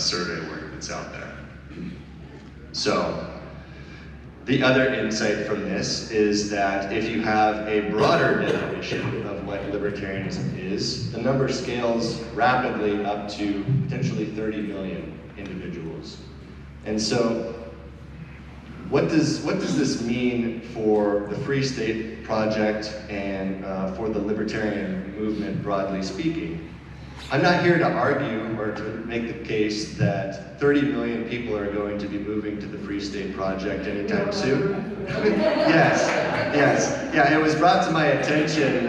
survey work that's out there. So, the other insight from this is that if you have a broader definition of what libertarianism is, the number scales rapidly up to potentially 30 million individuals. And so, what does this mean for the Free State Project and for the libertarian movement broadly speaking? I'm not here to argue or to make the case that 30 million people are going to be moving to the Free State Project anytime soon. Yes. Yeah, it was brought to my attention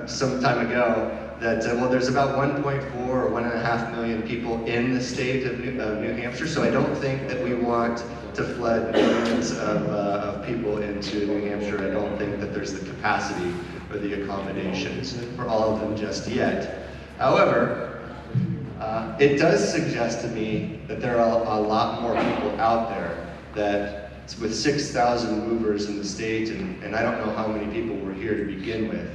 some time ago that, well, there's about 1.4 or 1.5 million people in the state of New Hampshire, so I don't think that we want to flood millions of people into New Hampshire. I don't think that there's the capacity or the accommodations for all of them just yet. However, it does suggest to me that there are a lot more people out there that, with 6,000 movers in the state, and I don't know how many people were here to begin with,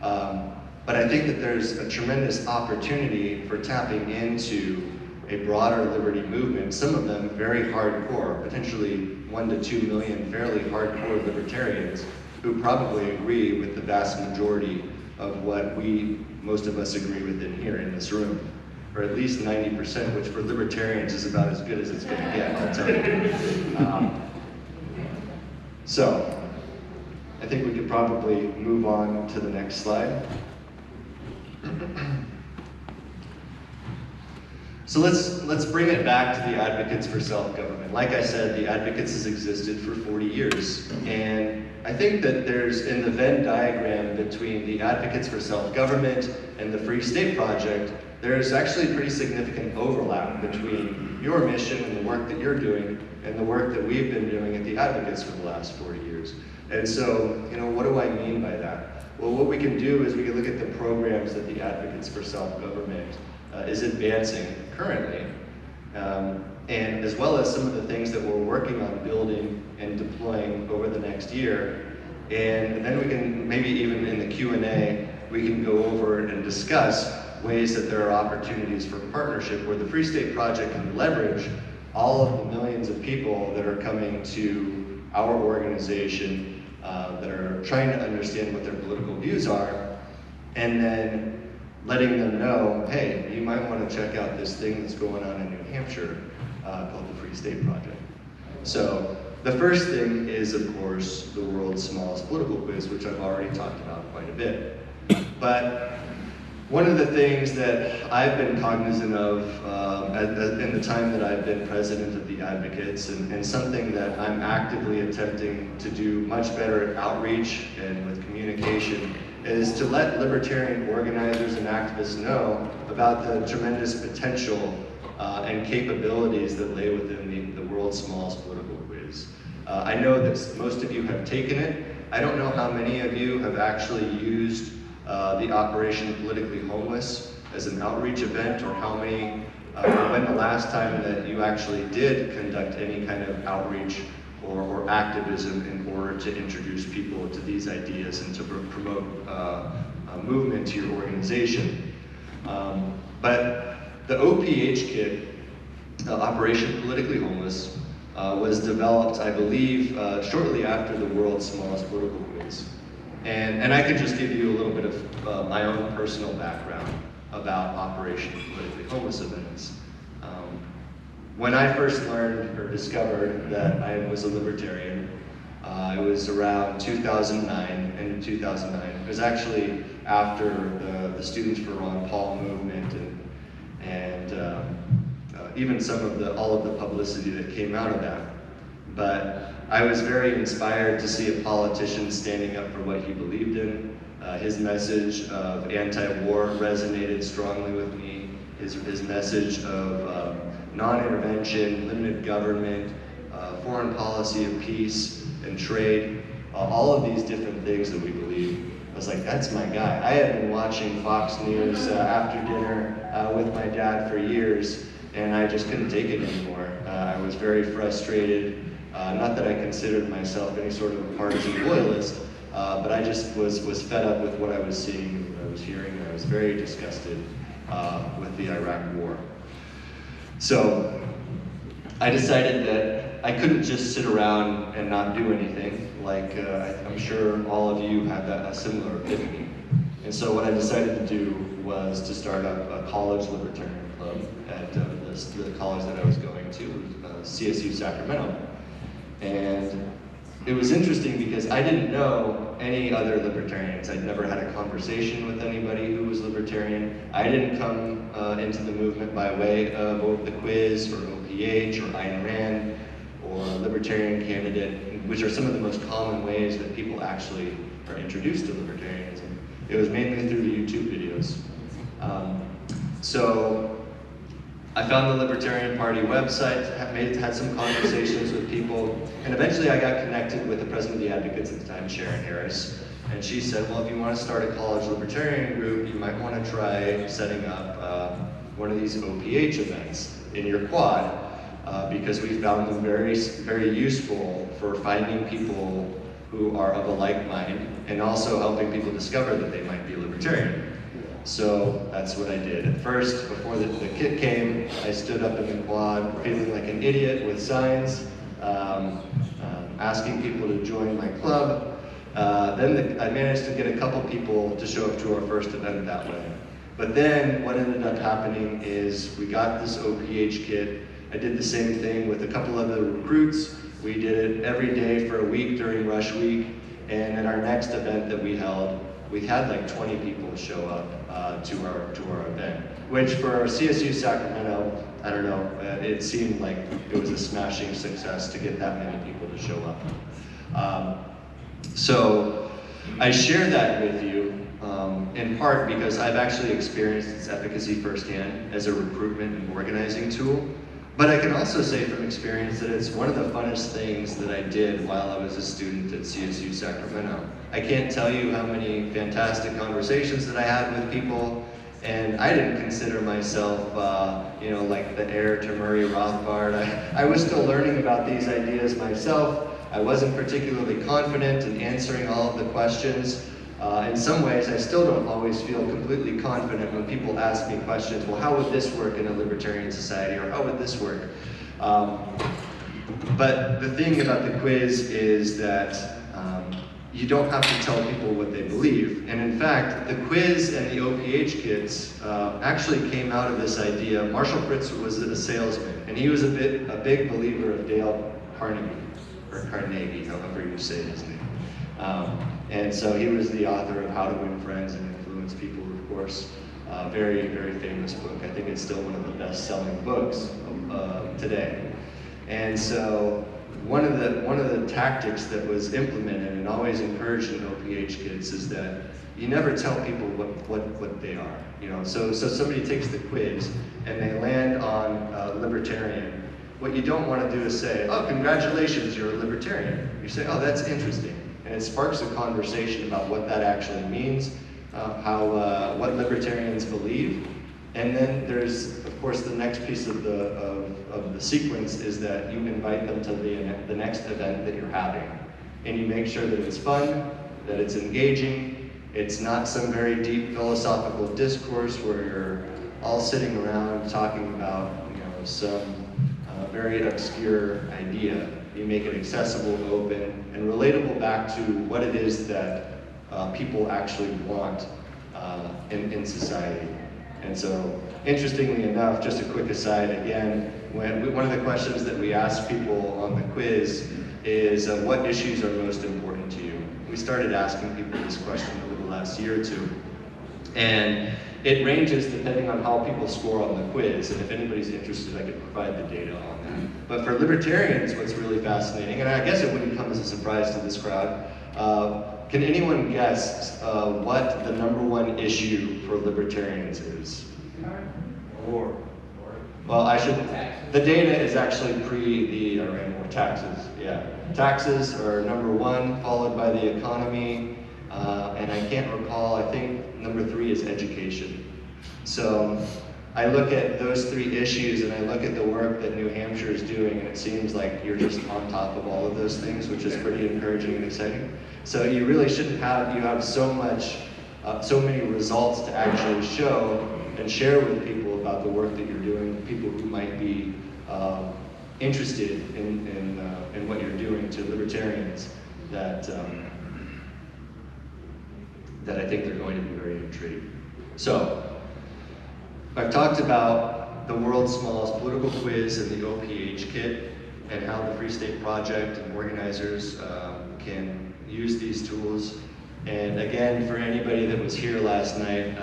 but I think that there's a tremendous opportunity for tapping into a broader liberty movement, some of them very hardcore, potentially 1 to 2 million fairly hardcore libertarians who probably agree with the vast majority of what most of us agree with in here in this room, or at least 90%, which for libertarians is about as good as it's gonna get, I'll tell you. So, I think we could probably move on to the next slide. So let's bring it back to the Advocates for Self-Government. Like I said, the Advocates has existed for 40 years. And I think that there's, in the Venn diagram between the Advocates for Self-Government and the Free State Project, there's actually pretty significant overlap between your mission and the work that you're doing and the work that we've been doing at the Advocates for the last 40 years. And so, what do I mean by that? Well, what we can do is we can look at the programs that the Advocates for Self-Government is advancing currently, and as well as some of the things that we're working on building and deploying over the next year. And then we can, maybe even in the Q&A, we can go over and discuss ways that there are opportunities for partnership where the Free State Project can leverage all of the millions of people that are coming to our organization that are trying to understand what their political views are, and then letting them know, hey, you might want to check out this thing that's going on in New Hampshire called the Free State Project. So the first thing is, of course, the world's smallest political quiz, which I've already talked about quite a bit. But one of the things that I've been cognizant of in the time that I've been president of the Advocates, and something that I'm actively attempting to do much better at outreach and with communication, is to let libertarian organizers and activists know about the tremendous potential and capabilities that lay within the world's smallest political quiz. I know that most of you have taken it. I don't know how many of you have actually used the Operation Politically Homeless as an outreach event, or how many, when the last time that you actually did conduct any kind of outreach or activism in order to introduce people to these ideas and to promote a movement to your organization. But the OPH kit, Operation Politically Homeless, was developed, I believe, shortly after the world's smallest political quiz. And I could just give you a little bit of my own personal background about Operation Politically Homeless events. When I first learned or discovered that I was a libertarian, it was around 2009, end of 2009. It was actually after the Students for Ron Paul movement and even all of the publicity that came out of that. But I was very inspired to see a politician standing up for what he believed in. His message of anti-war resonated strongly with me. His message of non-intervention, limited government, foreign policy of peace and trade, all of these different things that we believe. I was like, that's my guy. I had been watching Fox News after dinner with my dad for years, and I just couldn't take it anymore. I was very frustrated. Not that I considered myself any sort of a partisan loyalist, but I just was fed up with what I was seeing and what I was hearing, and I was very disgusted with the Iraq war. So I decided that I couldn't just sit around and not do anything. Like I'm sure all of you have a similar epiphany. And so what I decided to do was to start up a college libertarian club at the college that I was going to, CSU Sacramento. And it was interesting because I didn't know any other libertarians. I'd never had a conversation with anybody who was libertarian. I didn't come into the movement by way of the quiz or OPH or Ayn Rand or libertarian candidate, which are some of the most common ways that people actually are introduced to libertarianism. It was mainly through the YouTube videos. So I found the Libertarian Party website, had some conversations with people, and eventually I got connected with the president of the Advocates at the time, Sharon Harris, and she said, well, if you want to start a college libertarian group, you might want to try setting up one of these OPH events in your quad, because we found them very, very useful for finding people who are of a like mind, and also helping people discover that they might be libertarian. So that's what I did. At first, before the kit came, I stood up in the quad feeling like an idiot with signs, asking people to join my club. Then I managed to get a couple people to show up to our first event that way. But then what ended up happening is we got this OPH kit. I did the same thing with a couple other recruits. We did it every day for a week during rush week. And at our next event that we held, we had like 20 people show up to our event, which for CSU Sacramento, I don't know, it seemed like it was a smashing success to get that many people to show up. So I share that with you in part because I've actually experienced its efficacy firsthand as a recruitment and organizing tool. But I can also say from experience that it's one of the funnest things that I did while I was a student at CSU Sacramento. I can't tell you how many fantastic conversations that I had with people, and I didn't consider myself, like the heir to Murray Rothbard. I was still learning about these ideas myself. I wasn't particularly confident in answering all of the questions. In some ways, I still don't always feel completely confident when people ask me questions, well, how would this work in a libertarian society, or how would this work? But the thing about the quiz is that you don't have to tell people what they believe. And in fact, the quiz and the OPH kits actually came out of this idea. Marshall Fritz was a salesman, and he was a big believer of Dale Carnegie, or Carnegie, however you say his name. And so he was the author of How to Win Friends and Influence People, of course. Very, very famous book. I think it's still one of the best-selling books today. And so one of the tactics that was implemented and always encouraged in OPH kits is that you never tell people what they are. So somebody takes the quiz and they land on libertarian. What you don't want to do is say, oh, congratulations, you're a libertarian. You say, oh, that's interesting. And it sparks a conversation about what that actually means, what libertarians believe. And then there's, of course, the next piece of the sequence is that you invite them to the next event that you're having. And you make sure that it's fun, that it's engaging, it's not some very deep philosophical discourse where you're all sitting around talking about some very obscure idea. You make it accessible, open, and relatable back to what it is that people actually want in society. And so, interestingly enough, just a quick aside again, one of the questions that we ask people on the quiz is what issues are most important to you? We started asking people this question over the last year or two. And it ranges depending on how people score on the quiz, and if anybody's interested, I could provide the data on that. But for libertarians, what's really fascinating, and I guess it wouldn't come as a surprise to this crowd, can anyone guess what the #1 issue for libertarians is? War. Well, the data is actually pre the Iran war. Taxes, yeah. Taxes are #1, followed by the economy, and I can't recall, I think #3 is education. So I look at those 3 issues and I look at the work that New Hampshire is doing, and it seems like you're just on top of all of those things, which is pretty encouraging and exciting. So you really shouldn't have, you have so many results to actually show and share with people about the work that you're doing, people who might be interested in what you're doing to libertarians that I think they're going to be very intrigued. So, I've talked about the world's smallest political quiz and the OPH kit, and how the Free State Project and organizers can use these tools. And again, for anybody that was here last night,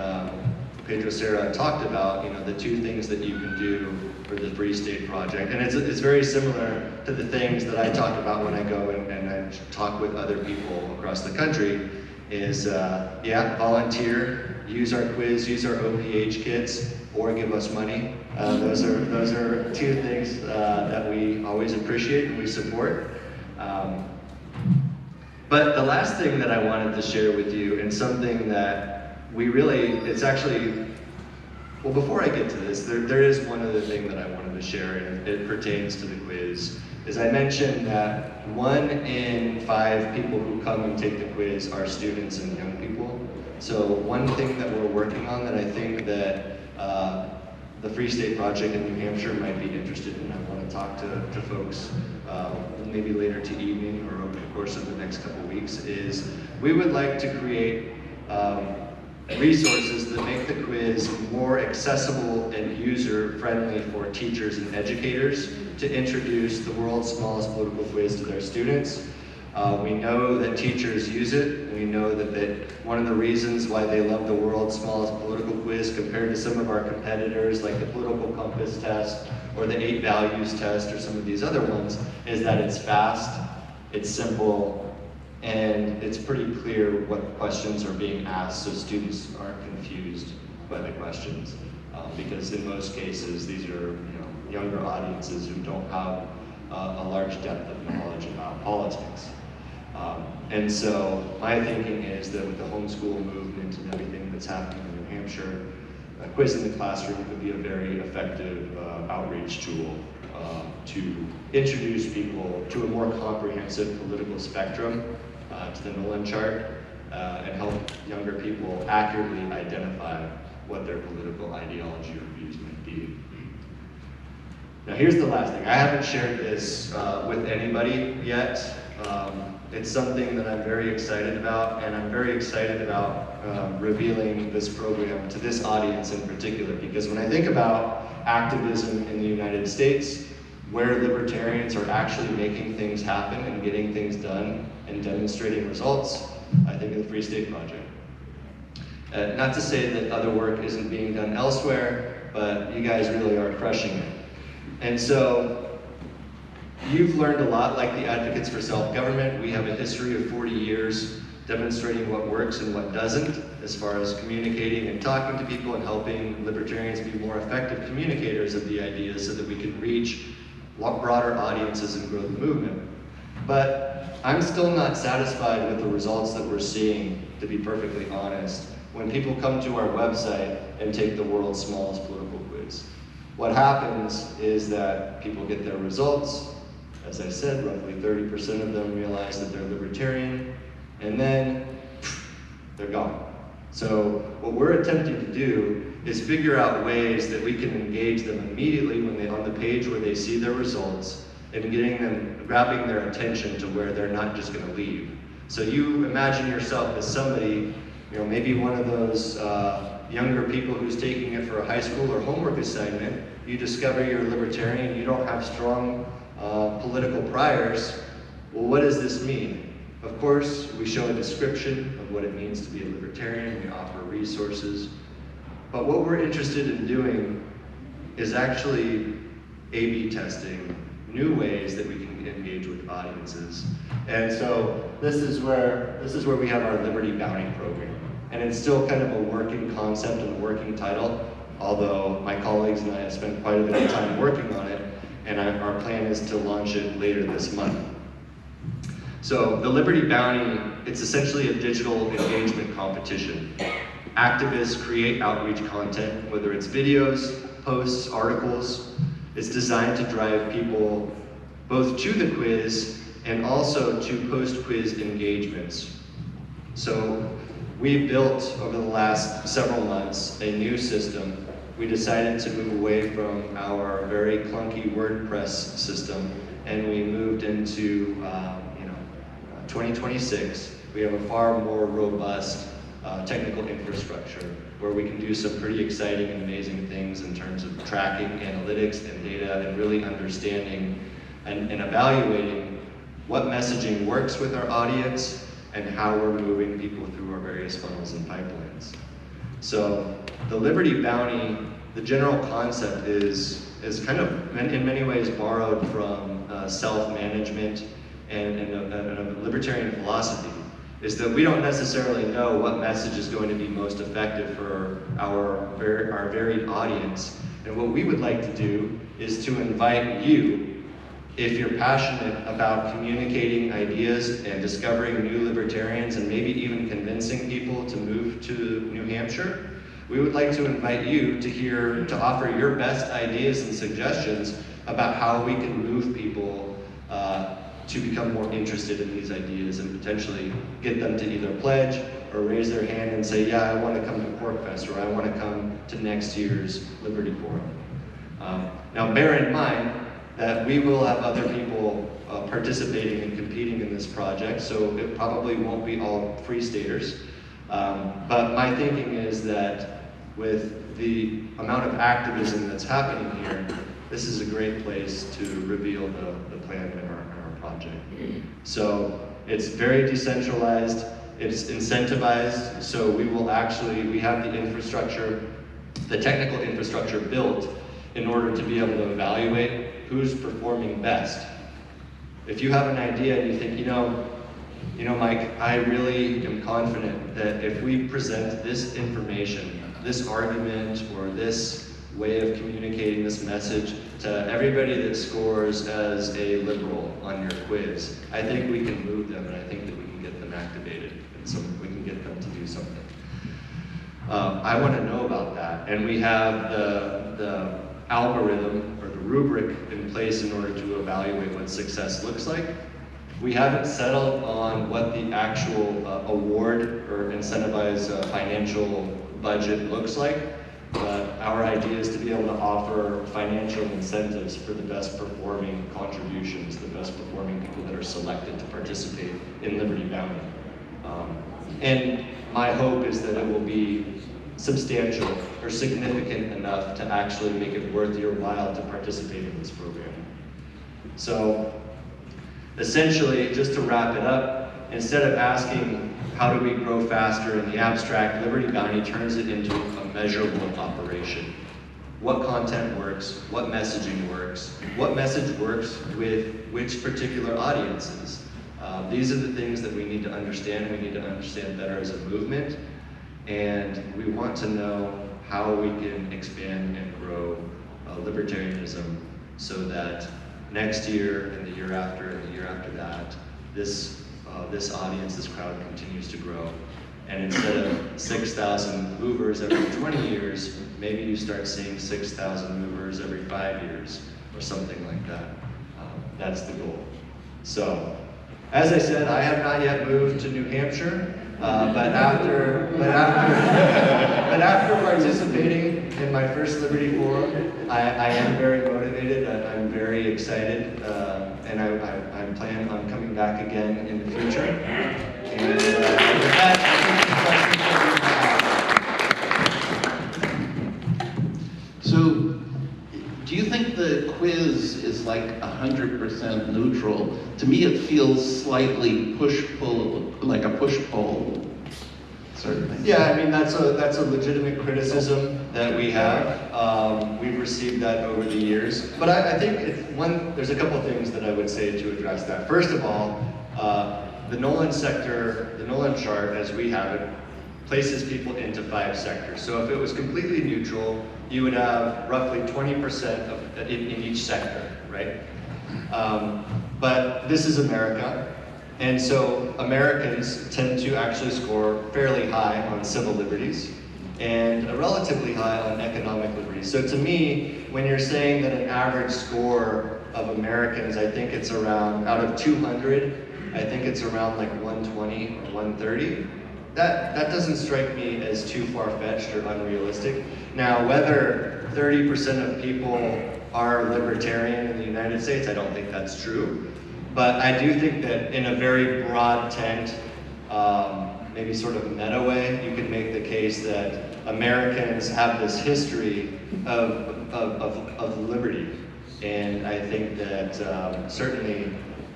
Pedro Serra talked about the two things that you can do for the Free State Project. And it's very similar to the things that I talk about when I go and I talk with other people across the country, is volunteer, use our quiz, use our OPH kits, or give us money. Those are two things that we always appreciate and we support. But the last thing that I wanted to share with you, and something that well, before I get to this, there is one other thing that I wanted to share, and it pertains to the quiz. As I mentioned that 1 in 5 people who come and take the quiz are students and young people. So one thing that we're working on that I think that the Free State Project in New Hampshire might be interested in, I want to talk to folks maybe later to evening or over the course of the next couple weeks, is we would like to create resources that make the quiz more accessible and user-friendly for teachers and educators to introduce the world's smallest political quiz to their students. We know that teachers use it. We know that one of the reasons why they love the world's smallest political quiz compared to some of our competitors, like the Political Compass test or the 8 Values test or some of these other ones, is that it's fast, it's simple, and it's pretty clear what questions are being asked, so students aren't confused by the questions. Because in most cases, these are younger audiences who don't have a large depth of knowledge about politics. And so my thinking is that with the homeschool movement and everything that's happening in New Hampshire, a quiz in the classroom could be a very effective outreach tool to introduce people to a more comprehensive political spectrum, to the Nolan chart, and help younger people accurately identify what their political ideology or views might be. Now here's the last thing. I haven't shared this with anybody yet. It's something that I'm very excited about, and I'm very excited about revealing this program to this audience in particular, because when I think about activism in the United States, where libertarians are actually making things happen and getting things done and demonstrating results, I think of the Free State Project. Not to say that other work isn't being done elsewhere, but you guys really are crushing it. And so, you've learned a lot, like the Advocates for Self-Government. We have a history of 40 years demonstrating what works and what doesn't, as far as communicating and talking to people and helping libertarians be more effective communicators of the ideas so that we can reach broader audiences and grow the movement. But I'm still not satisfied with the results that we're seeing, to be perfectly honest, when people come to our website and take the world's smallest political quiz. What happens is that people get their results. As I said, roughly 30% of them realize that they're libertarian, and then they're gone. So what we're attempting to do is figure out ways that we can engage them immediately when on the page where they see their results, and grabbing their attention to where they're not just going to leave. So you imagine yourself as somebody, maybe one of those younger people who's taking it for a high school or homework assignment. You discover you're a libertarian, you don't have strong political priors. Well, what does this mean? Of course, we show a description of what it means to be a libertarian, we offer resources, but what we're interested in doing is actually A/B testing new ways that we can engage with audiences. And so this is where we have our Liberty Bounty program. And it's still kind of a working concept and a working title, although my colleagues and I have spent quite a bit of time working on it, and our plan is to launch it later this month. So the Liberty Bounty, it's essentially a digital engagement competition. Activists create outreach content, whether it's videos, posts, articles. It's designed to drive people both to the quiz and also to post-quiz engagements. So we built over the last several months a new system we decided to move away from our very clunky WordPress system, and we moved into 2026. We have a far more robust technical infrastructure where we can do some pretty exciting and amazing things in terms of tracking analytics and data and really understanding and evaluating what messaging works with our audience and how we're moving people through our various funnels and pipelines. So the Liberty Bounty, the general concept is kind of in many ways borrowed from self-management and a libertarian philosophy, is that we don't necessarily know what message is going to be most effective for our varied audience. And what we would like to do is to invite you, if you're passionate about communicating ideas and discovering new libertarians and maybe even convincing people to move to New Hampshire, we would like to invite you to offer your best ideas and suggestions about how we can move people to become more interested in these ideas and potentially get them to either pledge or raise their hand and say, yeah, I want to come to PorcFest, or I want to come to next year's Liberty Forum. Now bear in mind that we will have other people participating and competing in this project, so it probably won't be all free staters. But my thinking is that with the amount of activism that's happening here, this is a great place to reveal the plan in our project. So it's very decentralized, it's incentivized, so we have the infrastructure, the technical infrastructure built in order to be able to evaluate who's performing best. If you have an idea and you think, Mike, I really am confident that if we present this information, this argument, or this way of communicating this message to everybody that scores as a liberal on your quiz, I think we can move them, and I think that we can get them activated, and so we can get them to do something. I want to know about that, and we have the algorithm or the rubric in place in order to evaluate what success looks like. We haven't settled on what the actual award or incentivized financial budget looks like, but our idea is to be able to offer financial incentives for the best performing contributions, the best performing people that are selected to participate in Liberty Bounty. And my hope is that it will be substantial or significant enough to actually make it worth your while to participate in this program. So essentially, just to wrap it up, instead of asking how do we grow faster in the abstract, Liberty Bounty turns it into a measurable operation. What content works, what messaging works, what message works with which particular audiences. These are the things that we need to understand. We need to understand better as a movement, and we want to know how we can expand and grow libertarianism so that next year and the year after and the year after that, this audience, this crowd continues to grow. And instead of 6,000 movers every 20 years, maybe you start seeing 6,000 movers every 5 years or something like that. That's the goal. So, as I said, I have not yet moved to New Hampshire, but after participating in my first Liberty Forum, I am very motivated. I'm very excited, and I plan on coming back again in the future. And with that, so, do you think the quiz is like 100% neutral? To me, it feels slightly push-pull, like a push-pull. Certainly. Yeah, I mean, that's a legitimate criticism that we have. We've received that over the years. But I think there's a couple of things that I would say to address that. First of all, the Nolan sector, the Nolan chart as we have it, places people into 5 sectors. So if it was completely neutral, you would have roughly 20% in each sector, right? But this is America. And so Americans tend to actually score fairly high on civil liberties and relatively high on economic liberties. So to me, when you're saying that an average score of Americans, I think it's around, out of 200, I think it's around like 120 or 130. that doesn't strike me as too far-fetched or unrealistic. Now, whether 30% of people are libertarian in the United States, I don't think that's true. But I do think that in a very broad tent, maybe sort of meta way, you can make the case that Americans have this history of liberty. And I think that certainly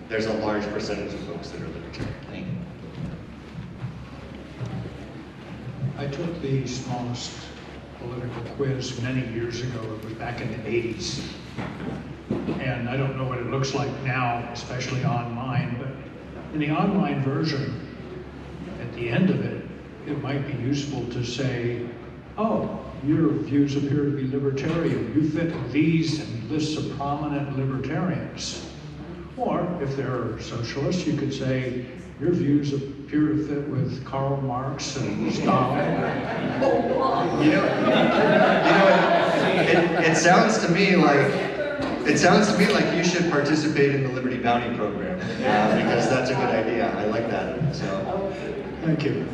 there's a large percentage of folks that are libertarian. Thank you. I took the smallest political quiz many years ago. It was back in the 80s. And I don't know what it looks like now, especially online, but in the online version, at the end of it, it might be useful to say, oh, your views appear to be libertarian. You fit these and lists of prominent libertarians. Or if they're socialists, you could say, your views appear to fit with Karl Marx and Stalin. It sounds to me like you should participate in the Liberty Bounty Program because that's a good idea. I like that. So, Thank you.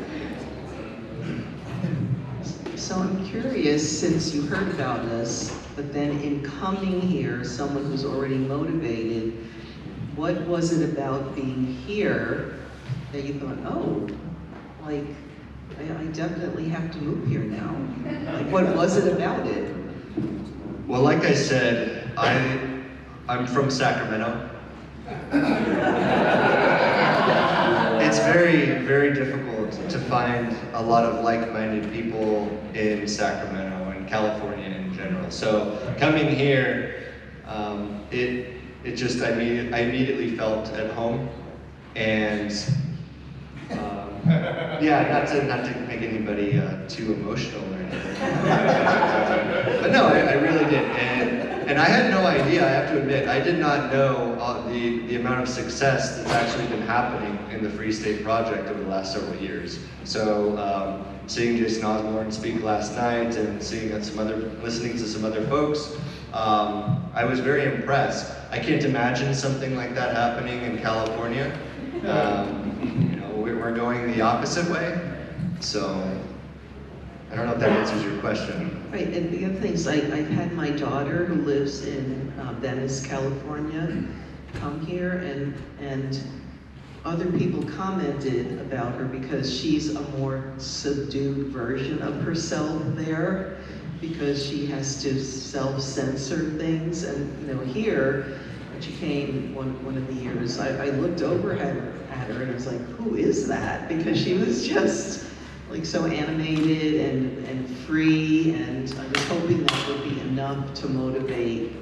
So I'm curious, since you heard about us, but then in coming here, someone who's already motivated, what was it about being here that you thought, oh, like, I definitely have to move here now? Like, what was it about it? well, like I said, I'm from Sacramento. It's very, very difficult to find a lot of like-minded people in Sacramento and California in general. So coming here, it just, I immediately felt at home. And yeah, not to make anybody too emotional or anything. But no, I really did. And I had no idea, I have to admit, I did not know the amount of success that's actually been happening in the Free State Project over the last several years. So seeing Jason Osborne speak last night and listening to some other folks, I was very impressed. I can't imagine something like that happening in California. We're going the opposite way. So I don't know if that answers your question. Right, and the other thing is, I've had my daughter who lives in Venice, California, come here, and other people commented about her because she's a more subdued version of herself there, because she has to self-censor things. And here, when she came one of the years, I looked over at her and I was like, who is that? Because she was just like so animated and free, and I was hoping that would be enough to motivate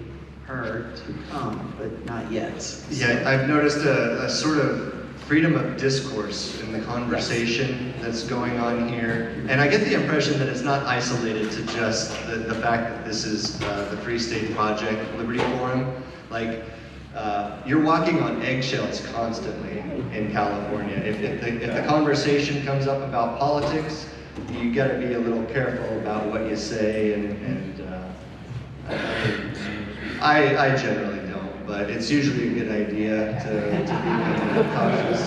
her to come, but not yet. Yeah, I've noticed a sort of freedom of discourse in the conversation that's going on here. And I get the impression that it's not isolated to just the fact that this is the Free State Project Liberty Forum. Like, you're walking on eggshells constantly in California. If the conversation comes up about politics, you got to be a little careful about what you say, and I generally don't, but it's usually a good idea to be kind of cautious.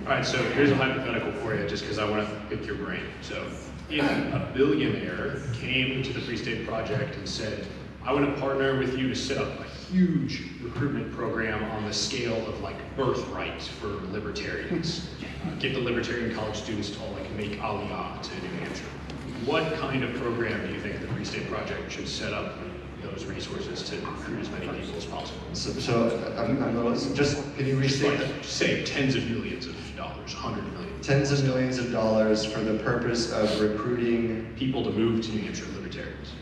All right, so here's a hypothetical for you, just because I want to pick your brain. So if a billionaire came to the Free State Project and said, I want to partner with you to set up a huge recruitment program on the scale of like birthright for libertarians. Get the libertarian college students to all like make aliyah to New Hampshire. What kind of program do you think the Free State Project should set up those resources to recruit as many people as possible? Can you restate that? Just say tens of millions of dollars, 100 million. Tens of millions of dollars for the purpose of recruiting people to move to New Hampshire libertarians.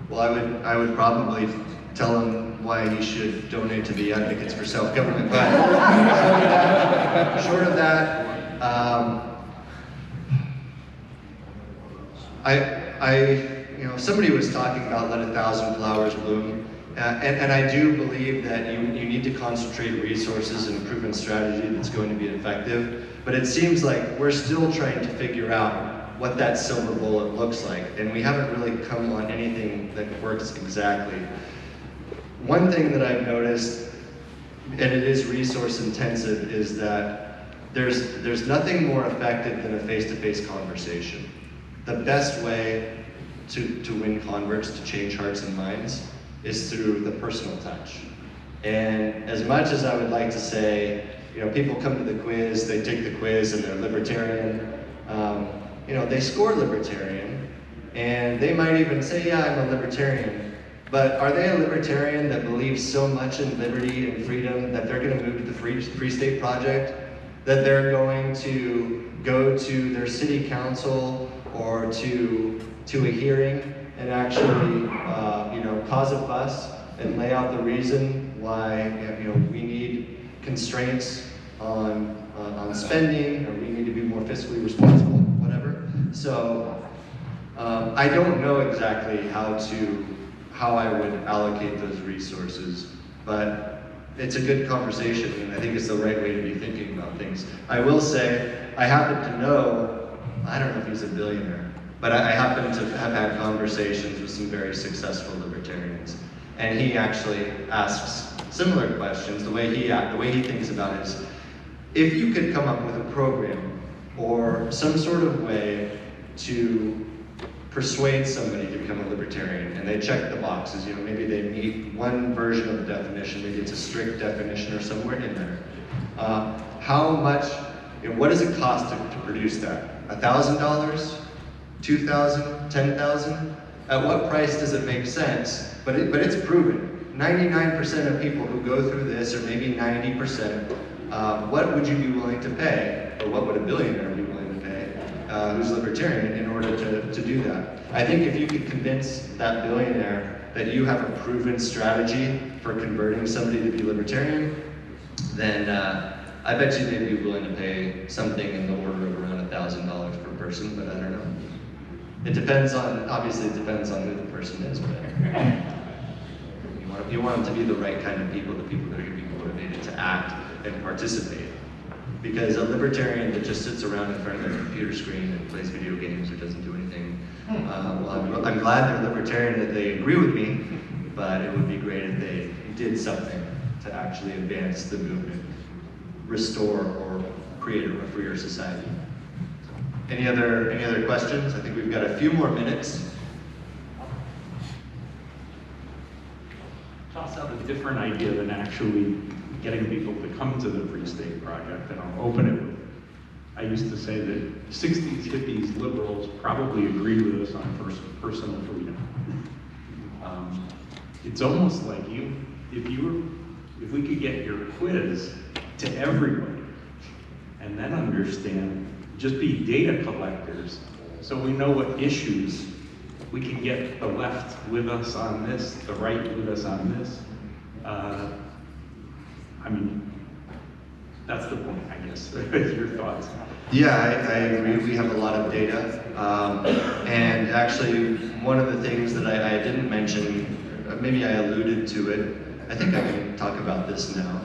Well, I would probably tell him why he should donate to the Advocates for Self-Government, but short of that, somebody was talking about let 1,000 flowers bloom, and I do believe that you need to concentrate resources and improvement strategy that's going to be effective, but it seems like we're still trying to figure out what that silver bullet looks like, and we haven't really come on anything that works exactly. One thing that I've noticed, and it is resource intensive, is that there's nothing more effective than a face-to-face conversation. The best way to win converts, to change hearts and minds, is through the personal touch. And as much as I would like to say, people come to the quiz, they take the quiz and they're libertarian, they score libertarian, and they might even say, yeah, I'm a libertarian, but are they a libertarian that believes so much in liberty and freedom that they're going to move to the Free State Project, that they're going to go to their city council or to a hearing and actually, cause a fuss and lay out the reason why, we need constraints on spending, or we need to be more fiscally responsible, whatever. So I don't know exactly how I would allocate those resources, but it's a good conversation, and I think it's the right way to be thinking about things. I will say, I happen to know, I don't know if he's a billionaire, but I happen to have had conversations with some very successful libertarians, and he actually asks similar questions. The way he thinks about it is, if you could come up with a program or some sort of way to persuade somebody to become a libertarian, and they check the boxes, maybe they meet one version of the definition, maybe it's a strict definition or somewhere in there. How much, what does it cost to produce that? $1,000? $2,000? $10,000? At what price does it make sense? But it's proven. 99% of people who go through this, or maybe 90%, what would you be willing to pay, or what would a billionaire be willing to pay, who's libertarian, in order to do that? I think if you could convince that billionaire that you have a proven strategy for converting somebody to be libertarian, then I bet you they'd be willing to pay something in the order of around $1,000 per person, but I don't know. Obviously it depends on who the person is, but you want them to be the right kind of people, the people that are going to be motivated to act and participate. Because a libertarian that just sits around in front of their computer screen and plays video games or doesn't do anything, I'm glad they're libertarian that they agree with me, but it would be great if they did something to actually advance the movement, restore or create a freer society. Any other questions? I think we've got a few more minutes. Toss out a different idea than actually getting people to come to the Free State Project, and I'll open it with, I used to say that 60s hippies liberals probably agreed with us on personal freedom. It's almost like if we could get your quiz to everybody, and then understand, just be data collectors, so we know what issues we can get the left with us on this, the right with us on this. That's the point, I guess. Your thoughts? Yeah, I agree. We have a lot of data. And actually, one of the things that I didn't mention, maybe I alluded to it, I think I can talk about this now.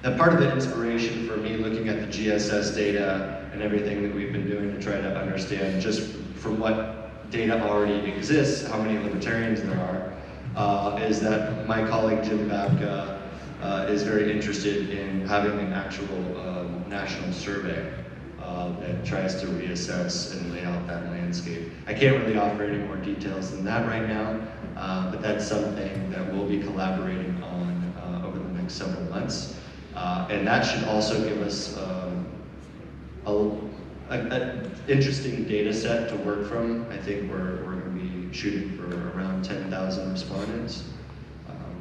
That part of the inspiration for me looking at the GSS data and everything that we've been doing to try to understand just from what data already exists, how many libertarians there are, is that my colleague Jim Babka is very interested in having an actual national survey that tries to reassess and lay out that landscape. I can't really offer any more details than that right now, but that's something that we'll be collaborating on over the next several months. And that should also give us an interesting data set to work from. I think we're going to be shooting for around 10,000 respondents.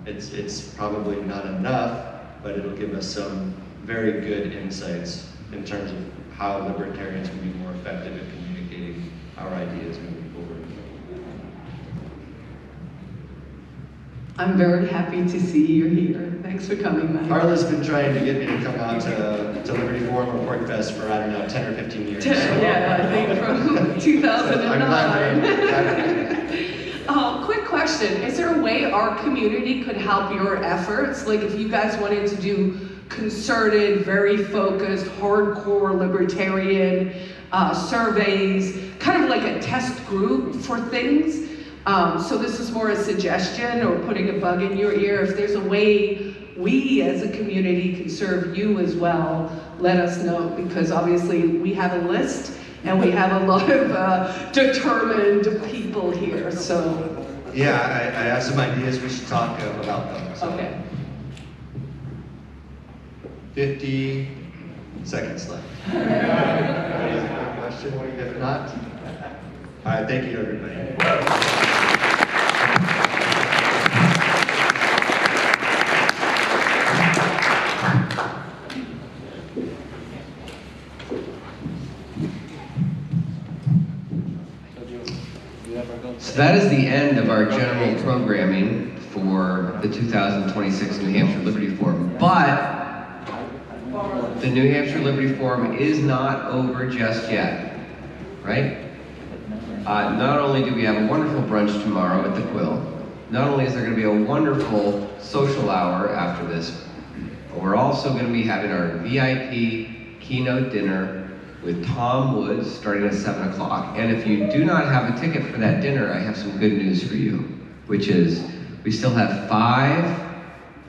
It's probably not enough, but it'll give us some very good insights in terms of how libertarians can be more effective at communicating our ideas moving forward. I'm very happy to see you here. Thanks for coming, Mike. Carla's been trying to get me to come out to Liberty Forum or Pork Fest for, I don't know, 10 or 15 years. Yeah, I think from 2009. I'm glad Quick question, is there a way our community could help your efforts? Like if you guys wanted to do concerted, very focused, hardcore libertarian surveys, kind of like a test group for things. So this is more a suggestion or putting a bug in your ear. If there's a way we as a community can serve you as well, let us know, because obviously we have a list and we have a lot of determined people here, so. Yeah, I have some ideas, we should talk about them. So. Okay. 50 seconds left. Any question? If not, all right, thank you everybody. So that is the end of our general programming for the 2026 New Hampshire Liberty Forum. But the New Hampshire Liberty Forum is not over just yet, right? Not only do we have a wonderful brunch tomorrow at the Quill, not only is there going to be a wonderful social hour after this, but we're also going to be having our VIP keynote dinner with Tom Woods starting at 7 o'clock. And if you do not have a ticket for that dinner, I have some good news for you, which is we still have 5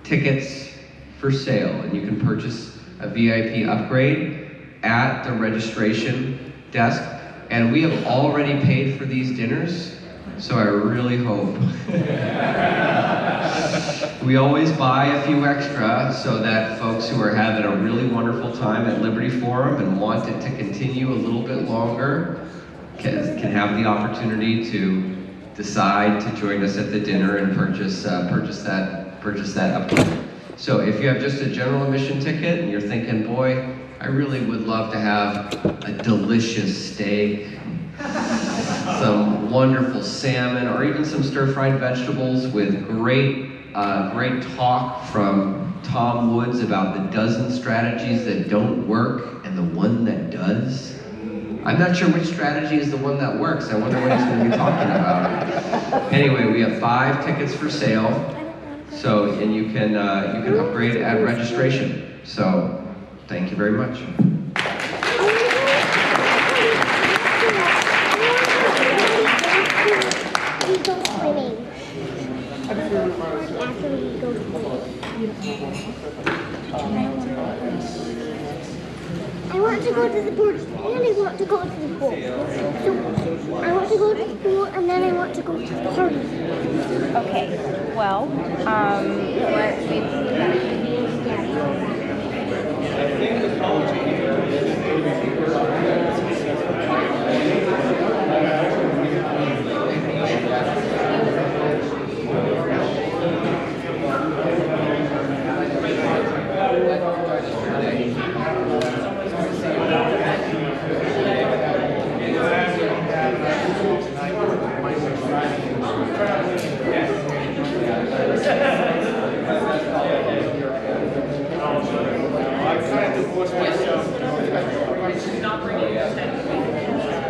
tickets for sale, and you can purchase a VIP upgrade at the registration desk. And we have already paid for these dinners, so I really hope. We always buy a few extra so that folks who are having a really wonderful time at Liberty Forum and want it to continue a little bit longer can have the opportunity to decide to join us at the dinner and purchase that upgrade. So if you have just a general admission ticket and you're thinking, boy, I really would love to have a delicious steak, some wonderful salmon, or even some stir-fried vegetables with great talk from Tom Woods about the dozen strategies that don't work and the one that does. I'm not sure which strategy is the one that works. I wonder what he's going to be talking about. Anyway, we have 5 tickets for sale, so and you can upgrade at registration. So, thank you very much. We go swimming. After we go I want to go to the beach and I want to go to the pool. So I want to go to the pool and then I want to go to the party. Okay, well,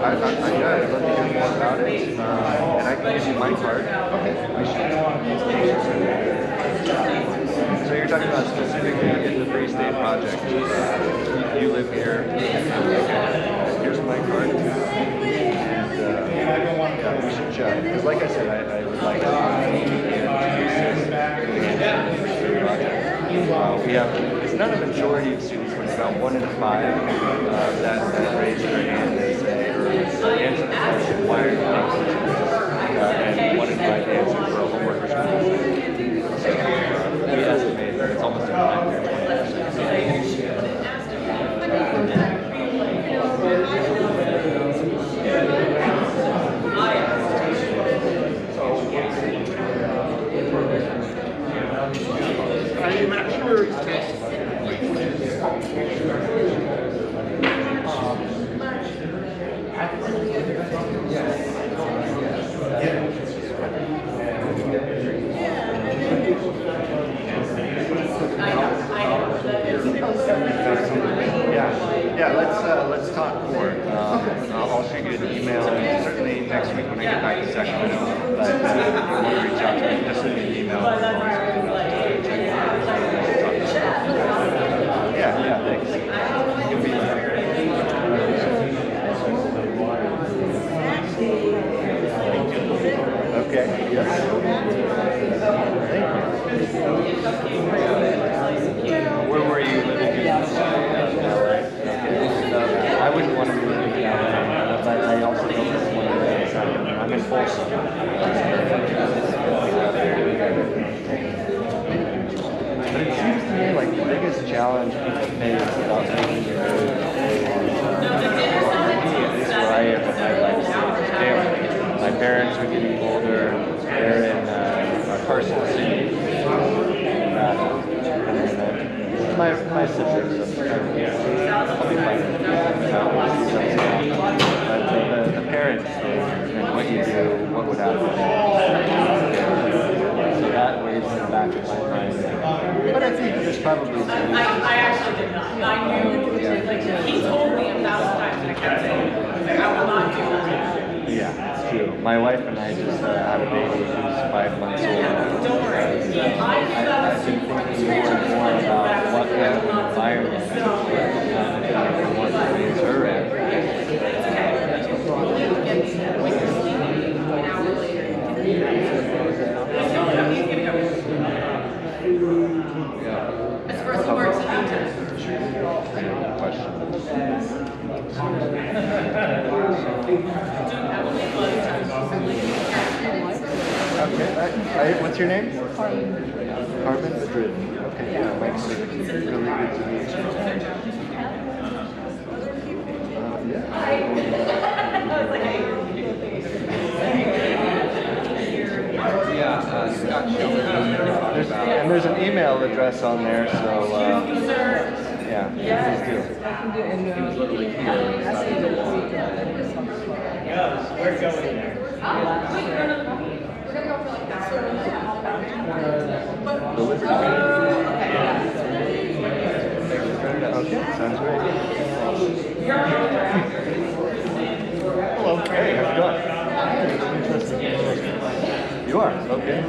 I'd love to hear more about it, and I can give you my card. So you're talking about specifically in the Free State Project. You live here. Here's my card. And yeah, we should chat. Because like I said, I would like to introduce this project. We have, it's not a majority of students, but it's about 1 in 5 that raise their hand and say, or answer the question, why are you and 1 in 5 answer for a homework or something. So we estimate that it's almost a 20%. Yeah, let's talk more. I'll shoot you an email, and certainly next week when I get back to Sacramento. But if you want to reach out to me, just send me an email. Yeah, thanks. You'll be there. Okay. Yes. challenge people face about making it is, at least where I am in my life stage, is family. My parents are getting older. They're in Carson City. My siblings, I'll be fine. But the parents and what you do, what would happen. So that weighs in the back of my mind. But I think there's probably some. I actually did not. I knew, like, he told me 1,000 times and I kept saying, like, I will not do that. Yeah, it's true. My wife and I just had a baby who's 5 months old. Don't worry. I've been thinking more and more about what kind of environment I want to raise her in. As far as the words that Question. Okay, what's your name? Carmen. Carmen Madrid. Okay, yeah, Mike's really good to meet you. Scott Schiller. And there's an email address on there, so yeah, please do. He was literally here. we're going there. Okay, sounds great. Hello. Hey, how's it going? You are? Okay.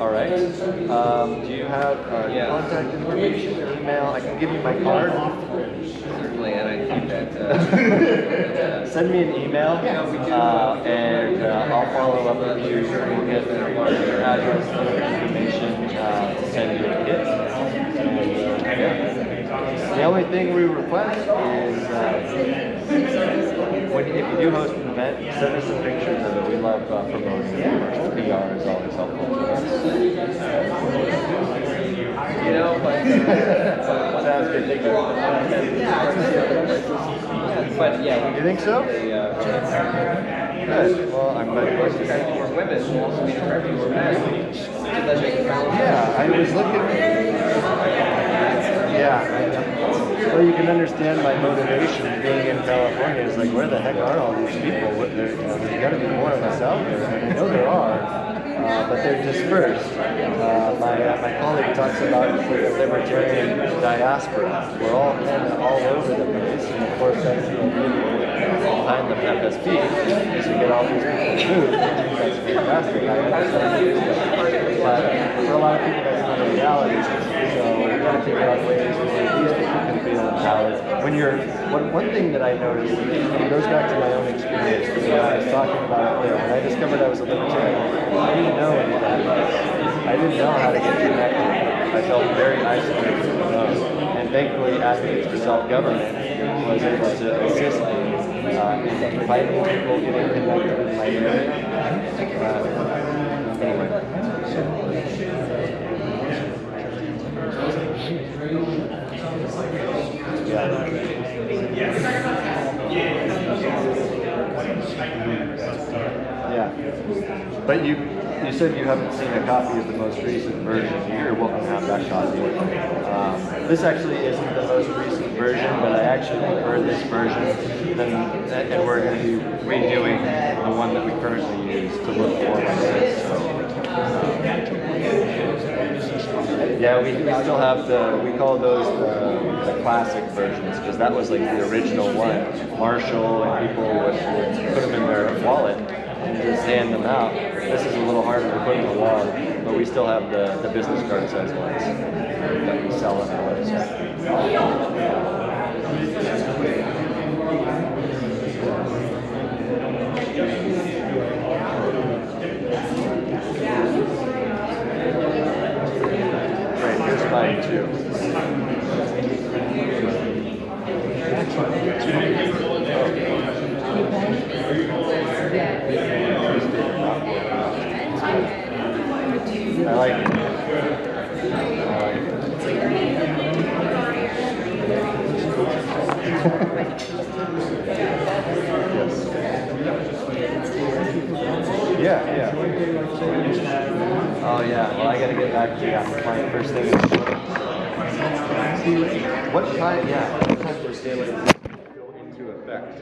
All right. Do you have contact information or email? I can give you my card. Certainly, and I think that... Send me an email, and I'll follow up with you. We'll get your address and information to send you a kit. The only thing we request is if you do host an event, send us some pictures of it. We love promoting it. PR is always helpful to us. You know, but sounds good. Thank you. But yeah, You think so? Good. Well, I'm glad you liked it. for women, also need for everyone. Yeah, I was looking. Yeah. Well, you can understand my motivation being in California. Is like, where the heck are all these people? There's got to be more of us out there. And I know there are, but they're dispersed. My colleague talks about the libertarian diaspora. We're all kind of all over the place, and of course that's the idea behind the FSP is to get all these people to move. That's fantastic. I understand. But for a lot of people, that's not a reality. So we've got to figure out ways where these people can feel empowered. One thing that I noticed, and it goes back to my own experience, I was talking about it there. When I discovered I was a libertarian, I didn't know any of that. I didn't know how to get connected. I felt very isolated and alone. And thankfully, Advocates for Self-Government was able to assist me in finding people, getting connected in my area. Anyway. Yeah. But you said you haven't seen a copy of the most recent version. You're welcome to have that copy. This actually isn't the most recent version, but I actually prefer this version, and we're going to be redoing the one that we currently use to look more like this. So, yeah, we still have we call those the classic versions, because that was like the original one. Marshall and people would put them in their wallet and just hand them out. This is a little harder to put in the wallet, but we still have the business card size ones that we sell on our website. Great, here's mine too. I like it. yeah, well I gotta get back to my client first thing in the morning. What time, yeah, what time does daylight go into effect?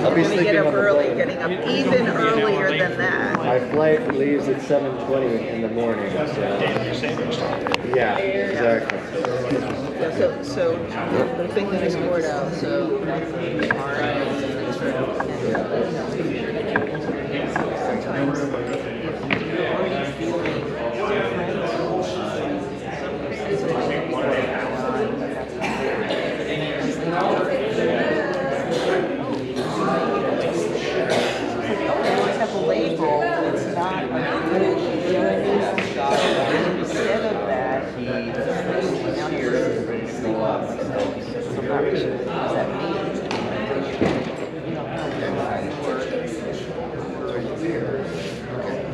I'll be We're gonna get sleeping up on the early, boat. getting up even earlier than that. My flight leaves at 7:20 in the morning, so. Yeah, exactly. So the thing that is poured out, so sometimes have a label, it's not a good, instead of that, now you're ready to go up, so I'm not really sure what does that mean.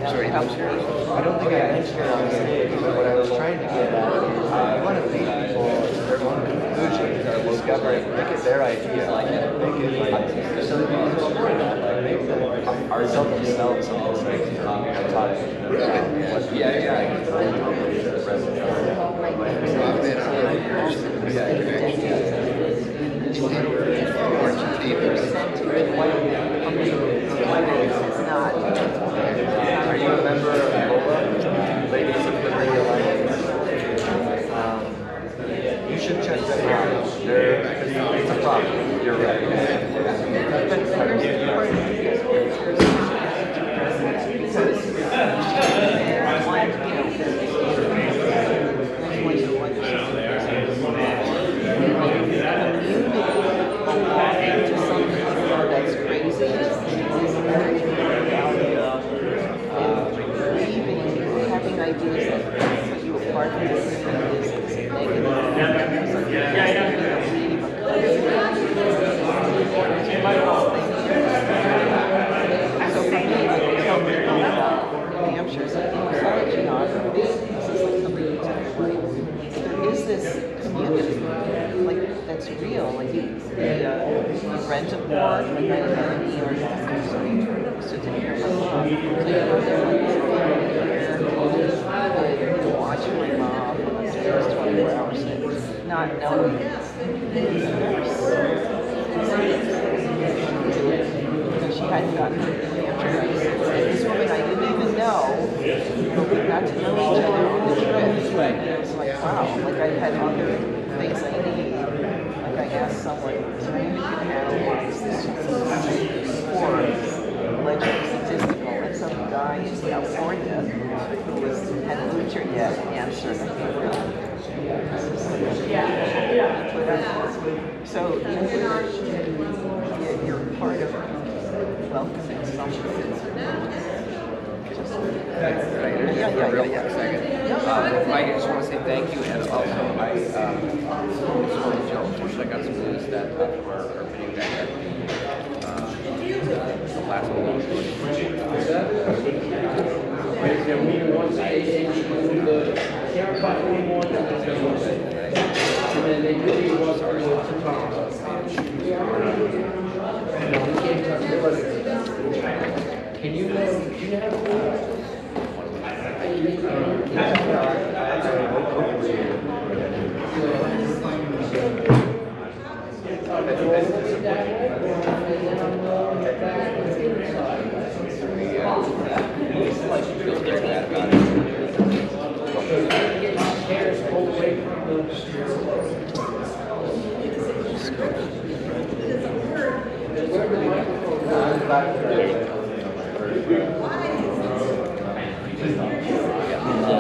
Sorry, Hampshire? I don't think I mentioned it on stage, but what I was trying to get at is you want to lead people their own conclusions or discovery, make it their idea, make it like, so that you can support that, like make them sell themselves almost like taught It's not. Are you a member of LOLA, Ladies of Liberty Alliance? You should check them out. It's a problem. You're right. That's crazy. Having ideas that put you apart from this is So for me, like I tell people about Hampshire, so it's not geography, this is like something you tell your life. There is this community, like that's real, like you rent a board, like I had in New York, so you sit in here with my mom, so you go there like this you watch my mom upstairs 24 hours a day, not knowing she hadn't gotten to Hampshire. And this woman I didn't even know, but we got to know each other on the trip. And it was like, wow, like I had other things I need. Like I asked someone, is there any way you can analyze this for legend statistical? And some guy in California who hadn't moved here yet answered. So you're part of welcoming someone. I just want to say thank you, and also I just want to tell, unfortunately I got some news that for our video back at the last one. Can you have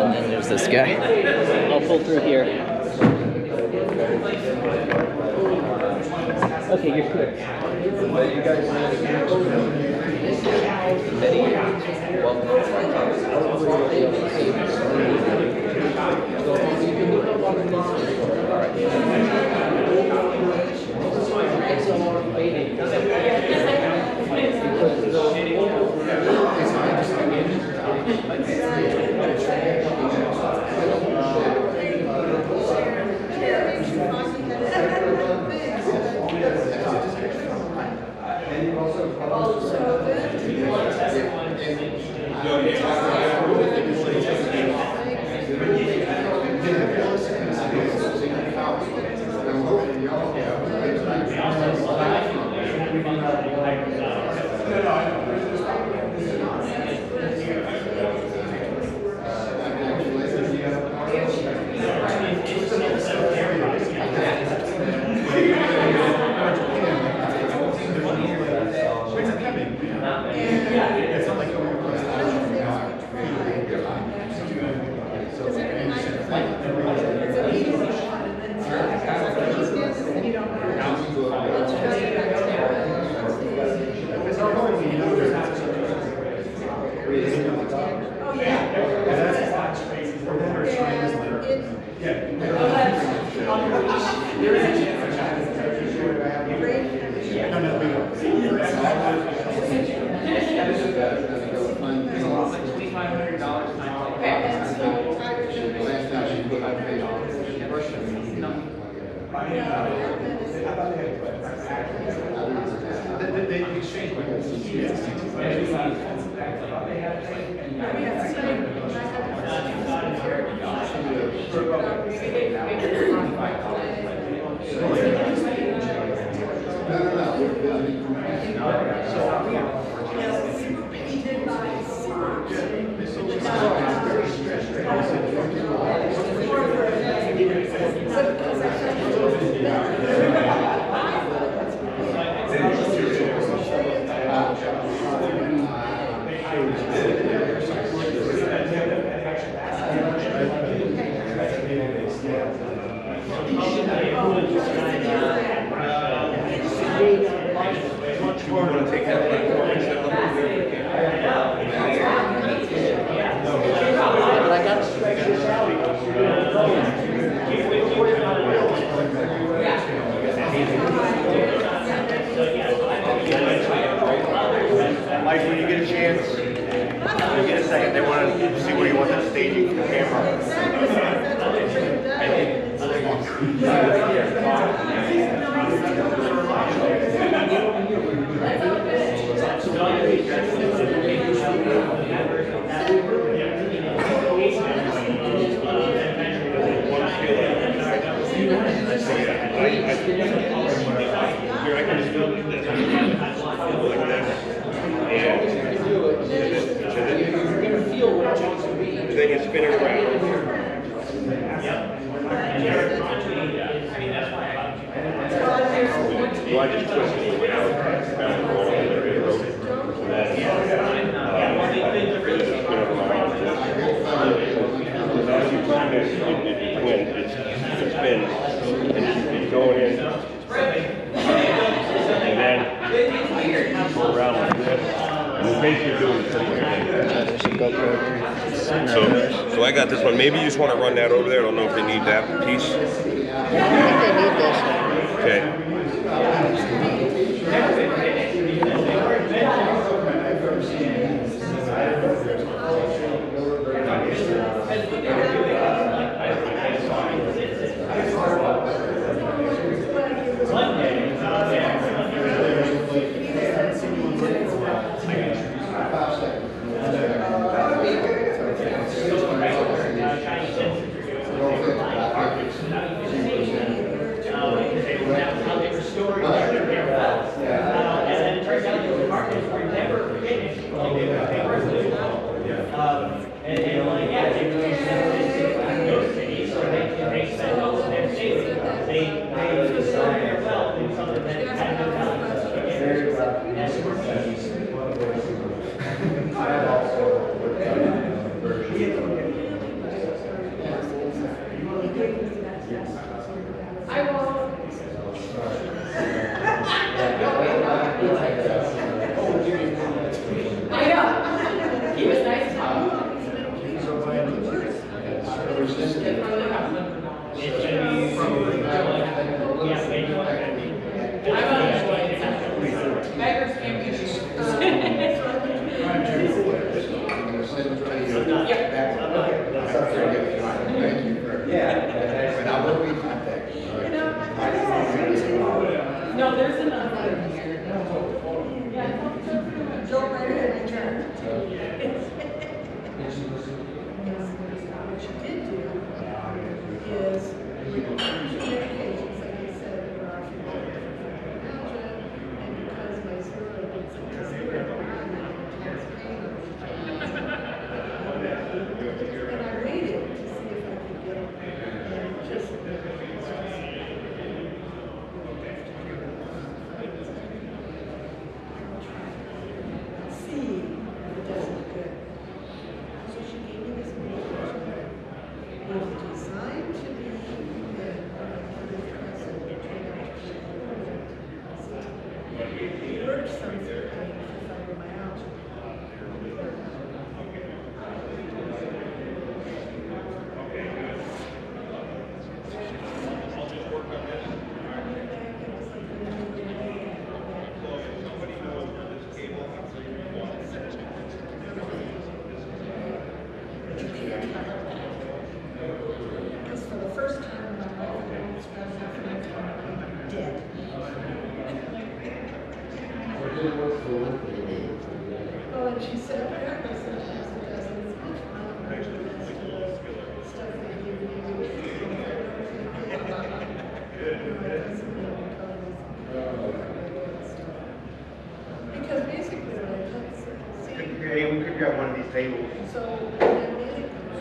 and then there's this guy. I'll pull through here. Okay, you're clear. But you guys many welcome to my and you've also Mike, when you get a chance, when you get a second, they want to see where you want that staging for the camera. Then you spin it around. Well, I just twist it. As you turn this, it spins, and it's going in, and then go around like this. And the base you're doing is so I got this one. Maybe you just want to run that over there. I don't know if they need that piece. I think they need this. Okay. what she said apparently sometimes it doesn't. It's much fun to stuff that you because basically what I told Hey, we could grab one of these tables. so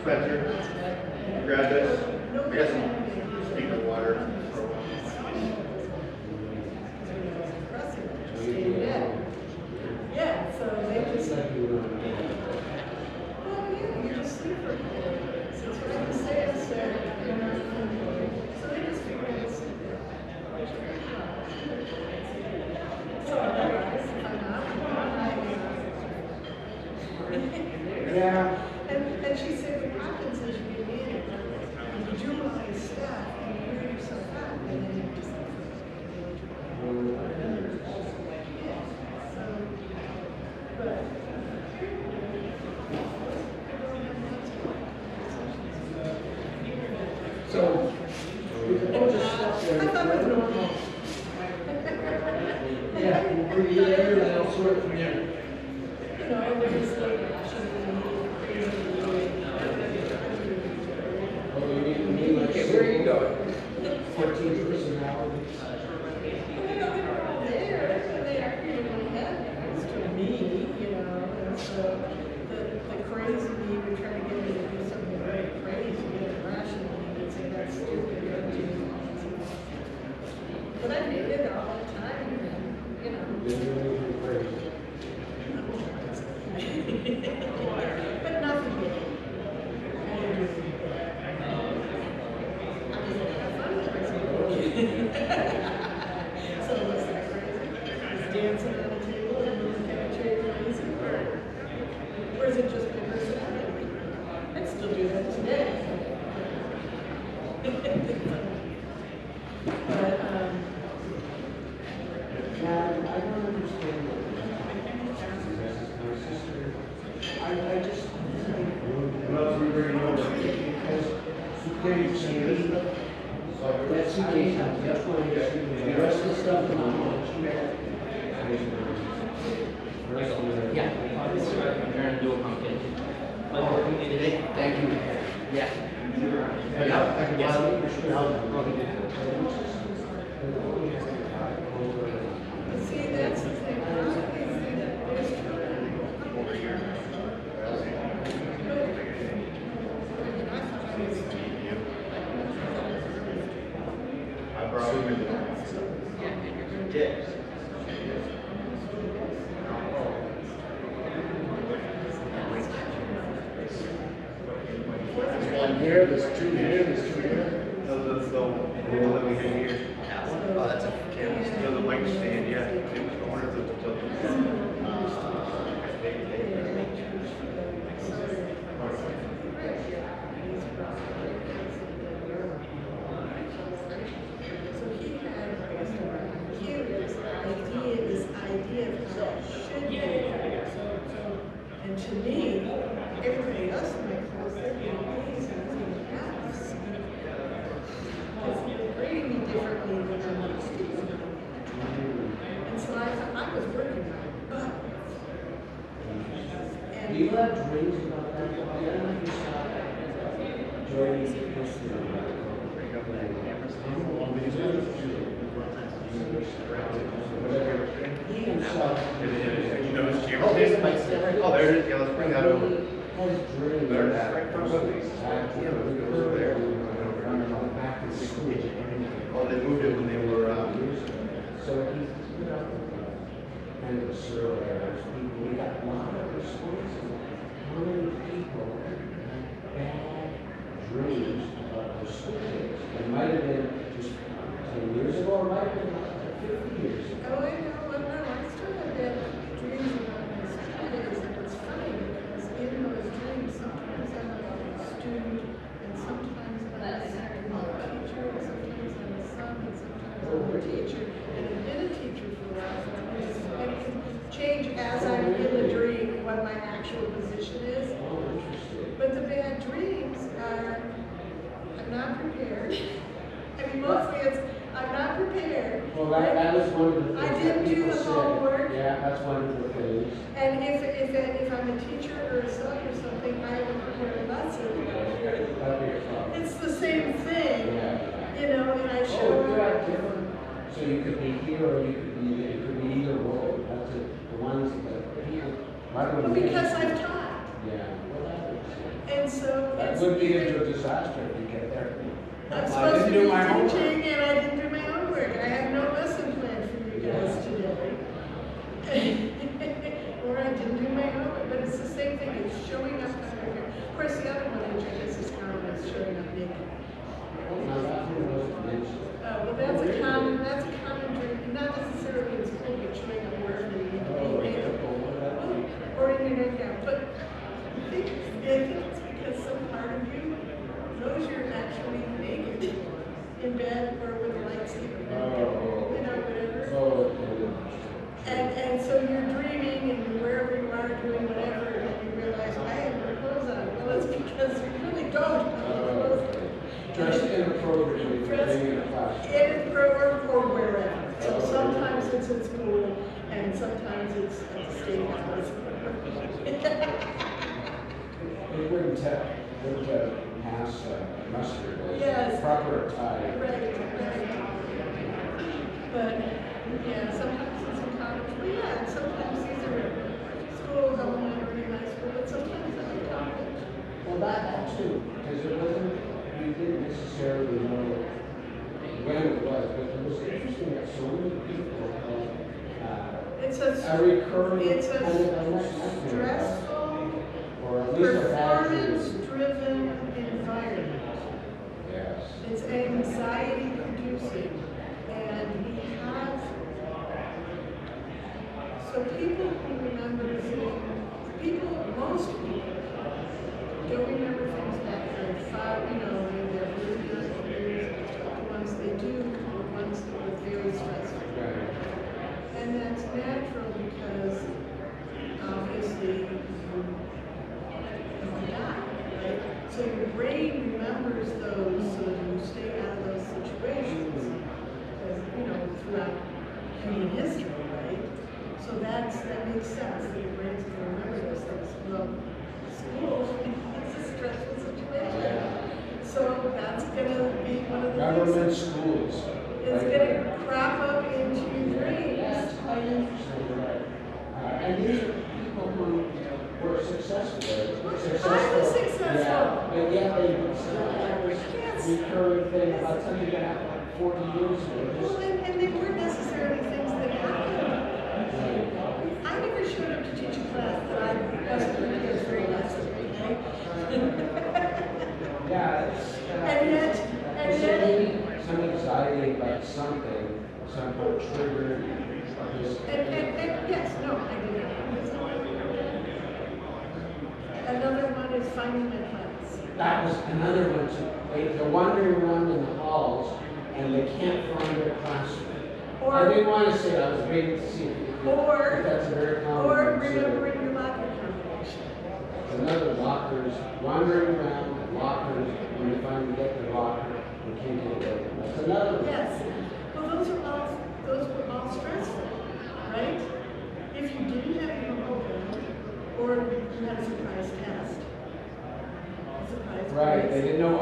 Spencer, grab this. Yes. Speak of water. Yeah, so they just well, yeah, you just sleep for a couple of days. That's what I can say. So they just figure out to sleep there. So otherwise, if I'm not, Yeah. and she said what happens is you get in, you do all this stuff, and you wear yourself out, and then you just So, we'll just stop there. Yeah, we'll bring you there and I'll sort it from there. You know, it was like, Okay, where are you going? 14 personality. To me, you know, and so the crazy me would try to get me to do something very crazy and irrational, and would say that's stupid, don't do it. But I did it all the time, and, you know. But nothing big. So was that crazy? Is dancing on the table and moving cafeteria crazy? Or is it just my personality? I'd still do that today. But, Now, I don't understand what my sister, I just think, well, we were because that suitcase, that's what the rest of the stuff in my home. Yeah. I'm trying to do a pumpkin. Thank you. Yeah. see, that's the thing. I always think that there's I brought him in. Yes. There's one here, there's two here, there's two here. The one that we had here. Oh, that's a camera. The mic stand, yeah. It was one of the. So he had this idea of how it should be. And to me, everybody else in my class, they're being amazing in the house. Because they're grading me differently than I'm used to. And so I thought I was working my butt. Do you have dreams about that? I don't know if you saw Jordy's Oh, there it is. Yeah, let's bring that over. There it is. Oh, they moved it when they were. So he put up kind of a survey of people. We got a lot of responses. How many people had bad dreams about their school days? It might have been just 10 years ago, or it might have been 50 years ago. Oh, I know. Well, no, I still have bad dreams about my school days. And it's funny because in those dreams, sometimes I'm a student, and sometimes I'm a teacher, and sometimes I'm a son, and sometimes I'm a teacher. And I've been a teacher for a while, so it can change as I'm in the dream what my actual position is. But the bad dreams are, I'm not prepared. I mean, mostly it's, I'm not prepared. Well, that was one of the things I didn't that do people the said. homework. Yeah, that's one of the things. And if if I'm a teacher or a sub or something, I will prepare a lesson. It's the same thing, you know, and I show up. So you could be here or you could be either role. That's the ones that people. Well, because I've taught. Yeah. Well, that is. And so That it's would be either- a disaster if you get there. I'm I supposed to didn't be do my homework. teaching and I didn't do my homework. I have no lesson plan for you guys today. Or I didn't do my homework, but it's the same thing. It's showing up under here. Of course, the other one which I guess is common is showing up naked. Now, that one wasn't mentioned. Well, that's a common dream, not necessarily in school, but showing up wherever you need to be naked. Or in your nightgown. But I think it's because some part of you knows you're actually naked in bed or with a lightsaber, you know, whatever. And so you're dreaming and you're wherever you are doing whatever, and you realize, I have no clothes on. Well, it's because you really don't have no clothes on. Dressed inappropriately for being in a classroom. In program or wherever. So sometimes it's at school and sometimes it's at the state house. It wouldn't pass muster as Yes. proper attire. Right. But, yeah, sometimes it's in college. Well, yeah, and sometimes these are schools, elementary, high school, but sometimes they're in college. Well, that too, because it wasn't, we didn't necessarily know when it was, but it was interesting that so many people It's a recurring it's kind of a stressful, or at least a bad dream. performance-driven environment. Yes. It's anxiety-producing, and we have, so people who remember things, most people don't remember things back then, in their really young years. The ones they do, the ones that were very stressful. And that's natural because obviously you die, right? So your brain remembers those so that you stay out of those situations, throughout human history, right? So that makes sense that your brain's going to remember those things. Well, school is a stressful situation. So that's going to be one of the Government things. schools. It's going to crop up into your dreams. And these are people who were successful. I was successful. Yeah, but yet they still have this recurring thing about something that happened like 40 years ago. Well, and they weren't necessarily things that happened. I never showed up to teach a class that I wasn't prepared for a lesson, okay? Yeah, and yet, some anxiety about something, somehow triggered this. and yes, no, I did not. Another one is finding my class. That was another one too. They're wandering around in the halls and they can't find their classroom. I didn't want to say it, I was waiting to see if that's a very common Or one, too. remembering your locker combination. Another lockers, wandering around the lockers, when they finally get their locker, they can't get it open. That's another one. Yes. Well, those were all stressful, right? If you didn't have your open, or you had a surprise test. Right, they didn't know,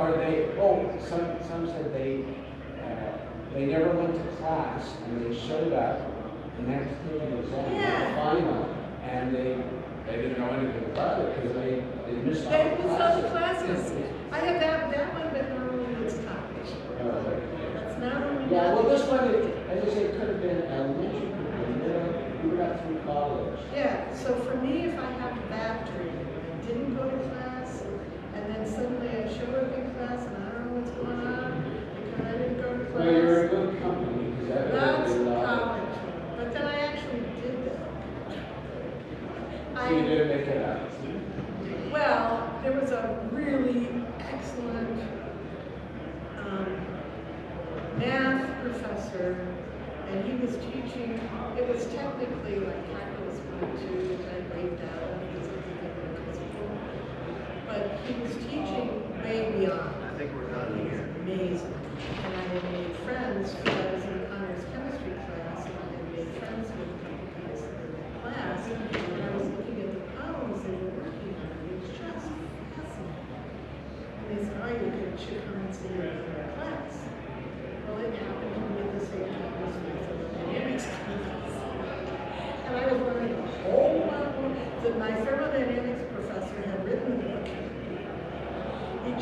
some said they never went to class and they showed up and had to take an exam, the final, and they didn't know anything about it because they missed all They the missed all the classes. classes. I have that one, but normally it's college. That's not only. Yeah, well, this one, as I say, it could have been elementary, could have been middle, we got through college. Yeah, so for me, if I have that dream, I didn't go to class, and then suddenly I show up in class and I don't know what's going on because I didn't go to class. Well, you're in good company because That's evidently college. But then I actually did that. So you didn't make it out. Well, there was a really excellent math professor, and he was teaching, it was technically like calculus 1 and 2, which I wrote down because it was physical. But he was teaching way beyond. I think we're done here. Amazing. And I had made friends when I was in honors chemistry class, and I had made friends with a couple guys in the class, and I was looking at the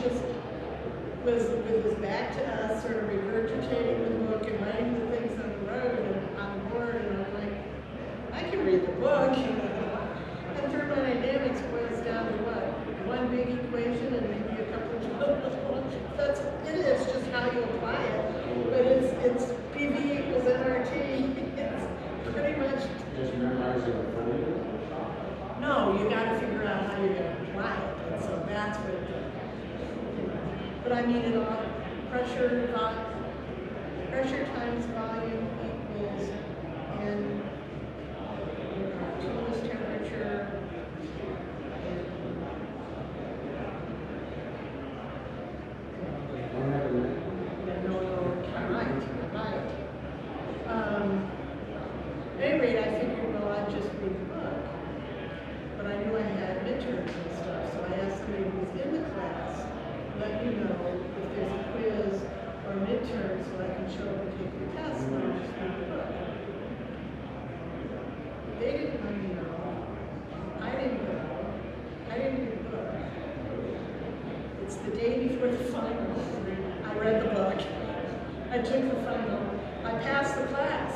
just was with his back to us, sort of regurgitating the book and writing the things on the road and on the board, and I'm like, I can read the book. And thermodynamics boils down to what? One big equation and maybe a couple of little ones. It is just how you apply it. But it's PV equals nRT. It's pretty much. Just memorizing the formula? No, you got to figure out how you're going to apply it. And so that's what. But I mean, it all pressure times volume equals n. Tools temperature. At any rate, I figured, well, I'd just read the book. But I knew I had midterms and stuff, so I asked somebody who was in the class, let me know if there's a quiz or midterm so I can show up and take the test and I'll just read the book. They didn't let me know. I didn't know. I didn't read the book. It's the day before the final. I read the book. I took the final. I passed the class.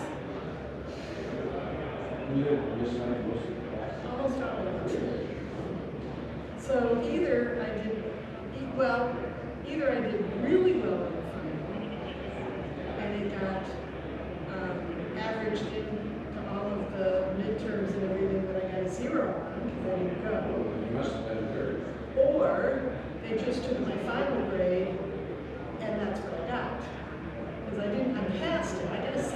Almost all of it. So either I did really well in the final, and it got averaged into all of the midterms and everything that I got a 0 on, because I didn't go. You must have been very. Or they just took my final grade, and that's what I got. Because I passed it, I got a C.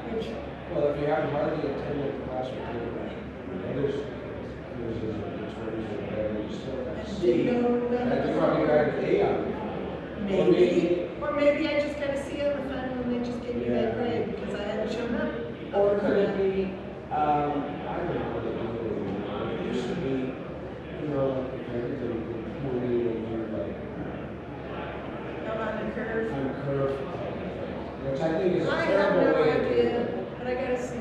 Which, Well, if you have hardly attended the class or others, quizzes or determines or whatever, you still got a C. And you probably got an A on it. Or maybe I just got a C on the final and they just gave me that grade because I hadn't shown up. Or could it be, I don't know what it was. It used to be, like if everybody could point in and you're like, I'm on the curve. on the curve. Which I think is a I have terrible no way to do idea, it. but I got a C.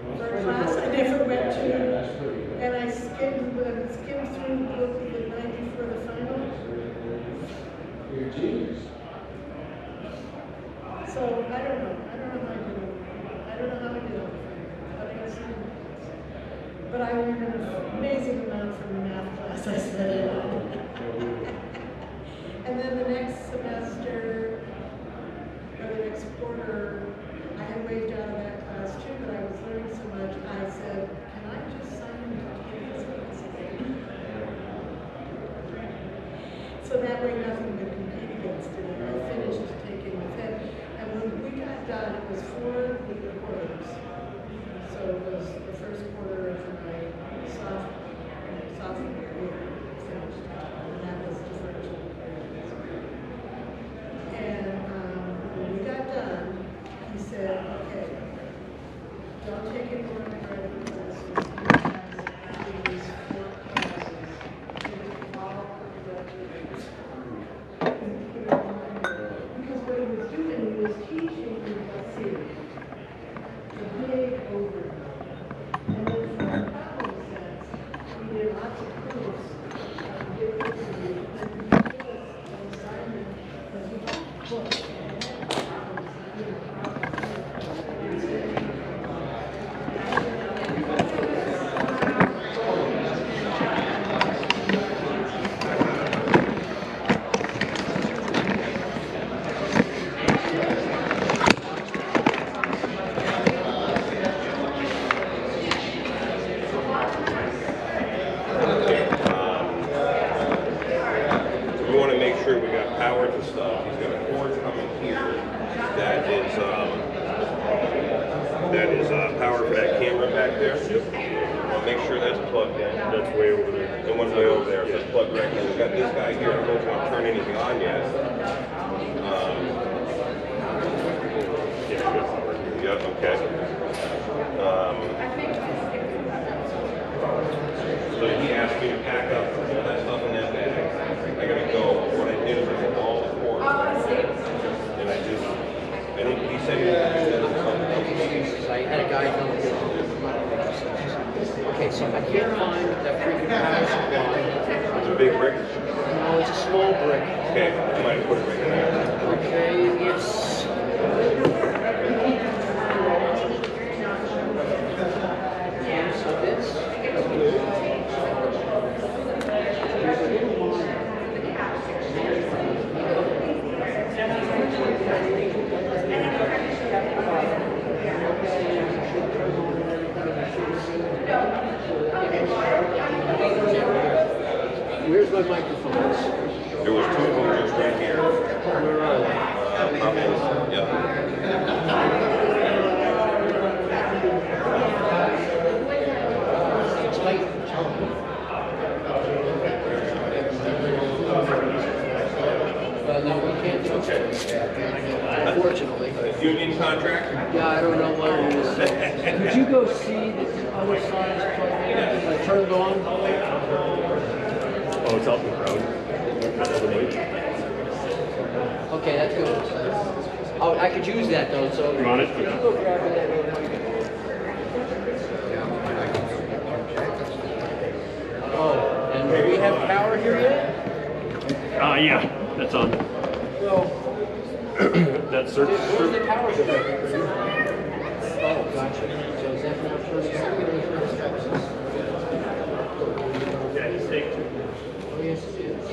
Well, For it's a pretty class good. I never went to. Yeah, that's pretty good. And I skimmed through the book the night before the final. You're a genius. So I don't know. I don't know how I did it. I don't know how I did it. But I got C. But I learned an amazing amount from the math class I studied on. And then the next semester, or the next quarter, I had waved out of that class too, but I was learning so much, I said, can I just sign in to take this class? So that way nothing would compete against it. And I finished taking the test. And when we got done, it was 4 quarters. So it was the first quarter of my sophomore year finished. And that was differential. And when we got done, he said, okay, don't take any more undergraduate classes. You guys do these 4 classes. Take all undergraduate. Because what he was doing, he was teaching me a series. A big overview. And then for the problem sets, we did lots of proofs. Give it to you, and then give us an assignment as we book. We want to make sure we got power to stuff. He's got a cord coming here that is power for that camera back there. We'll make sure that's plugged in. That's way over there. And one's way over there, so it's plugged right in. We've got this guy here. I don't want to turn anything on yet. Yep, okay. So he asked me to pack up all that stuff in that bag. I gotta go. What I did is I took all the cords. And I think he said he was interested in something. I had a guy come. Okay, so I can't find that freaking power supply. It's a big brick. No, it's a small brick. Okay, I might have put it right there. Okay, it's... So this... Where's my microphones? There was two of them just right here. Where are they? Probably, yeah. No, we can't do it. Unfortunately. Union contract? Yeah, I don't know what it is. Could you go see the other side? I turned it on. Oh, it's up the road. Okay, that's good. Oh, I could use that though, so. You want it? Could you go grab that real quick? Oh, and do we have power here yet? Yeah, that's on. Well, That's certain. where's the power go? Oh, gotcha. So is that not first? Yeah, he's take two. Oh, yes, it is.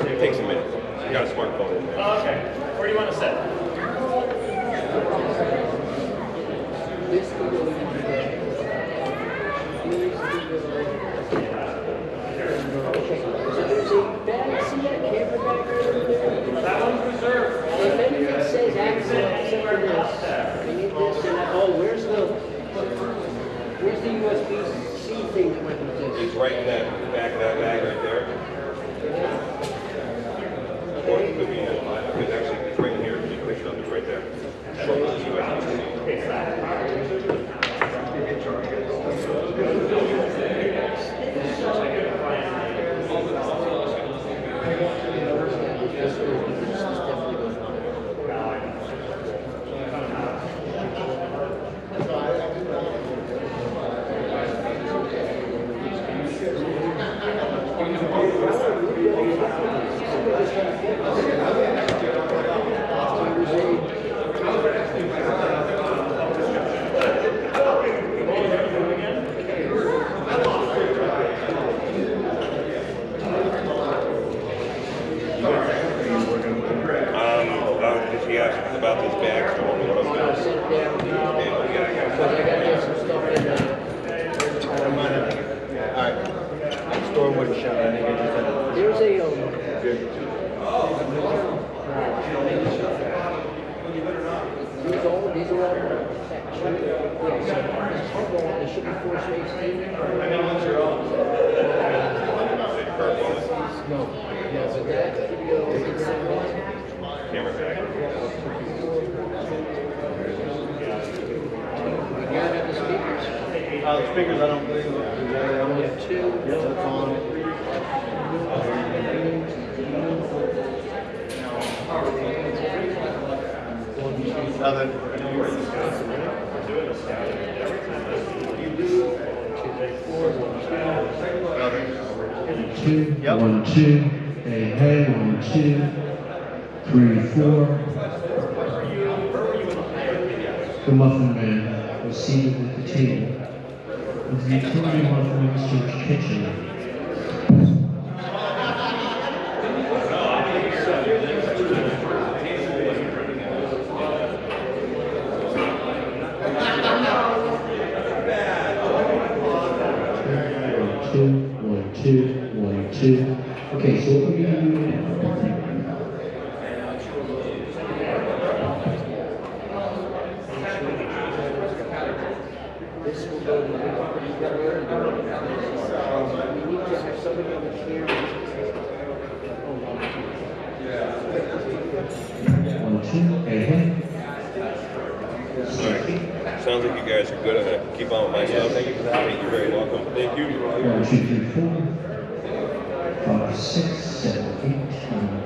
It takes a minute. You got a smartphone. Oh, okay. Where do you want to set? This is really one day. Okay, so there's a bag, see that camera bag right over there? That one's reserved. If anything says access, except for this, we need this and that. Oh, where's the USB-C thing that went with this? It's right in that back of that bag right there. Or it could be in that line. It's actually, it's right in here. You push it up, it's right there. Did she ask about this bag? So I don't know what I'll else. sit down. Yeah, I got Because I gotta get some stuff in there. Alright. Storm wouldn't shout, I think I just had it. There's a, these are all sections. Yeah, so there should be 4 spaces. No, but that could go inside one. Camera bag. We gotta have the speakers. The speakers, I don't believe. We have 2. Yeah, that's on. Two, yep. 1, 2, hey, hey, 1, 2, 3, 4. The Muffin Man was seated at the table with the utility muffin exchange kitchen. Two. Okay, so what are we going to do now? This will go to the we need to have somebody on the camera. 1, 2, hey. Sounds like you guys are good at it. Keep on with my stuff. Thank you for that. You're very welcome. Thank you. 1, 2, 3, 4. 5, 6, 7, 8, 1,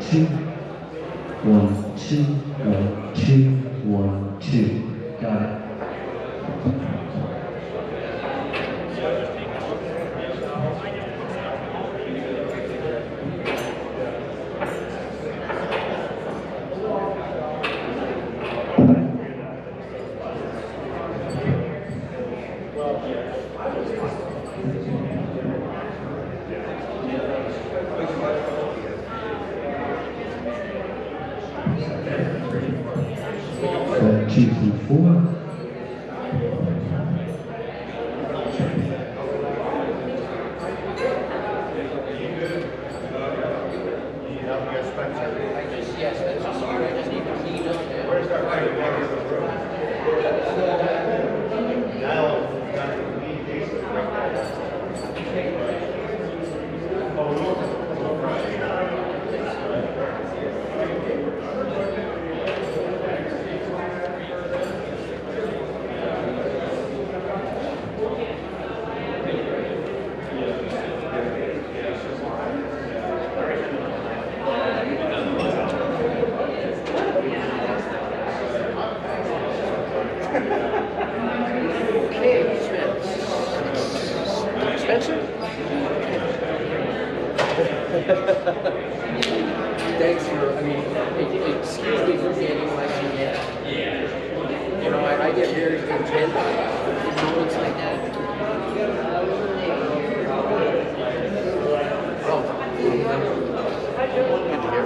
2. 1, 2, 1, 2, 1, 2. Got it. Two through four. Thanks for, I mean, excuse me for getting like that. You know, I get very content in moments like that. Good to hear.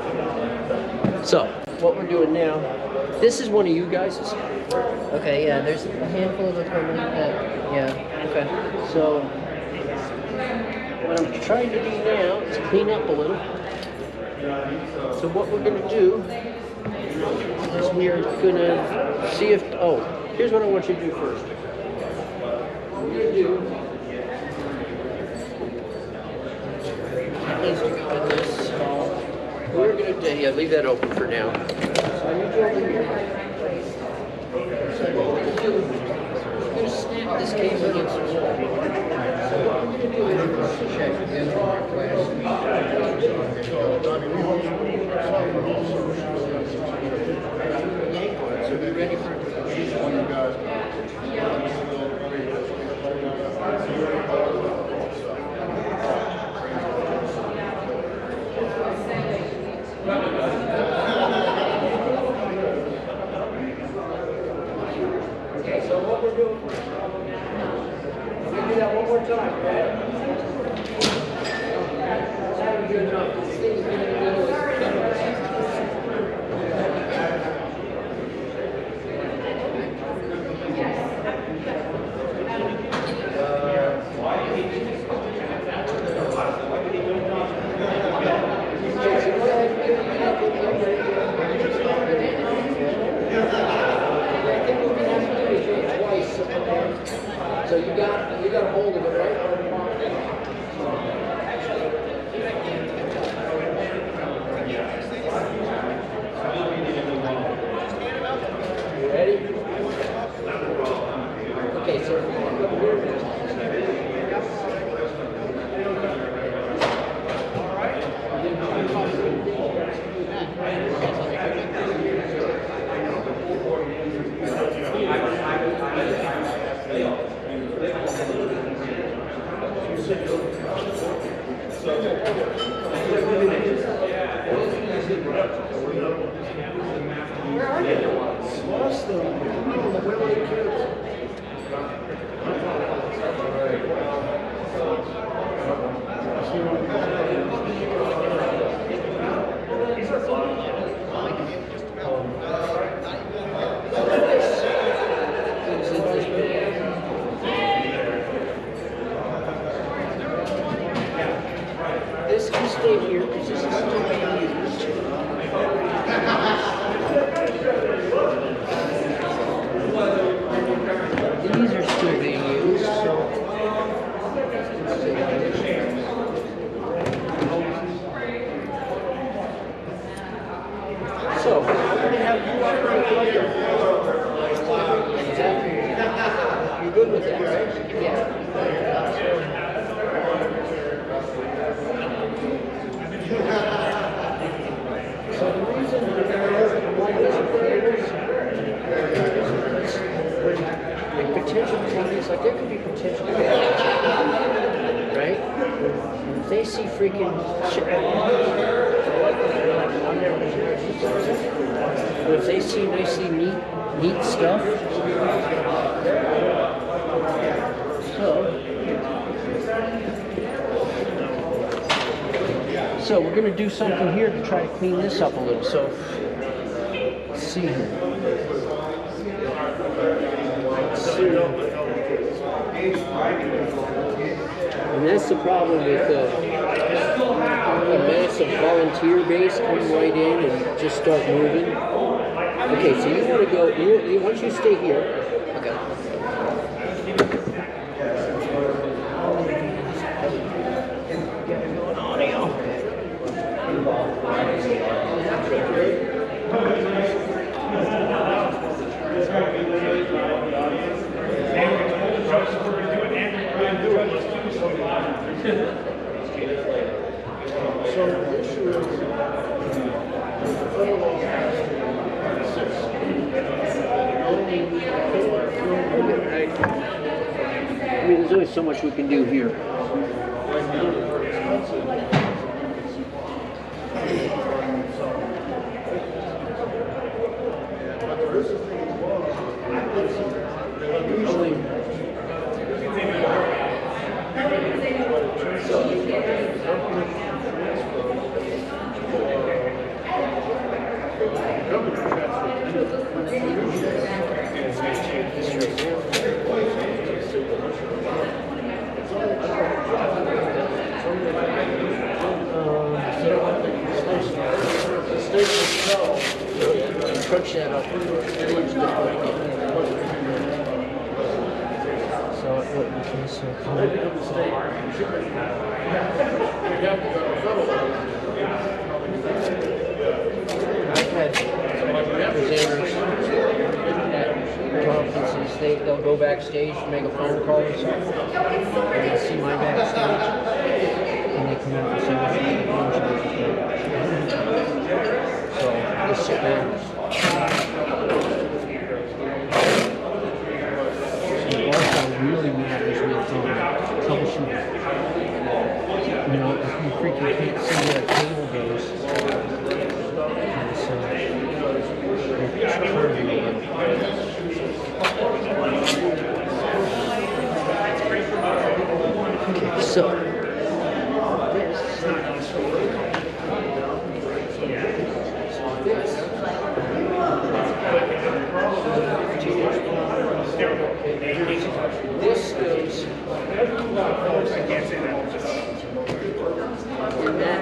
So, what we're doing now, this is one of you guys's. Okay, yeah, there's a handful of equipment that, yeah. Okay, so what I'm trying to do now is clean up a little. So what we're going to do is we're going to see if, oh, here's what I want you to do first. What we're going to do is to go with this. We're going to, yeah, leave that open for now. So I need you over here. So what we're going to do, we're going to snap this cable against the wall. So what we're going to do is check again for request. So be ready for Okay, so what we're doing, we're going to do that one more time, okay? That would be good enough. This thing's going to go. So you got a hold of it, right? You ready? Okay, so where are you? Lost them. Where were the kids? This can stay here because this is still being used. These are still being used, so we're going to have you operate here. You're good with that, right? Yeah. So the reason It's like there could be potential damage, right? And if they see freaking shit, but if they see nicely neat stuff, so we're gonna do something here to try to clean this up a little. So let's see here. And that's the problem with a massive volunteer base coming right in and just start moving. Okay, so you want to go, why don't you stay here? Okay. I mean, there's only so much we can do here. Crunch that up. So okay, so I've had presenters at conferences, they'll go backstage and make a phone call or something, and they see my backstage, and they come out and say, so they sit down. Really matters with troubleshooting. You know, if you freaking can't see where a cable goes, okay, so this goes I can't say that. In that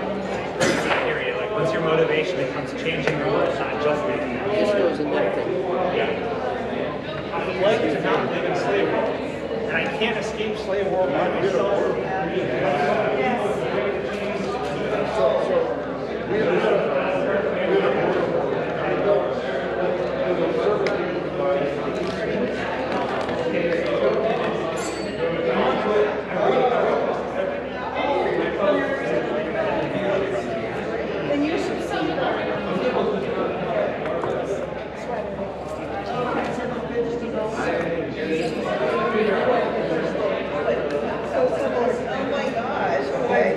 area, like what's your motivation? It comes changing the world, not just making it. This goes in that thing. Yeah. I would like to not live in slavery. And I can't escape slave world. Oh my gosh, okay.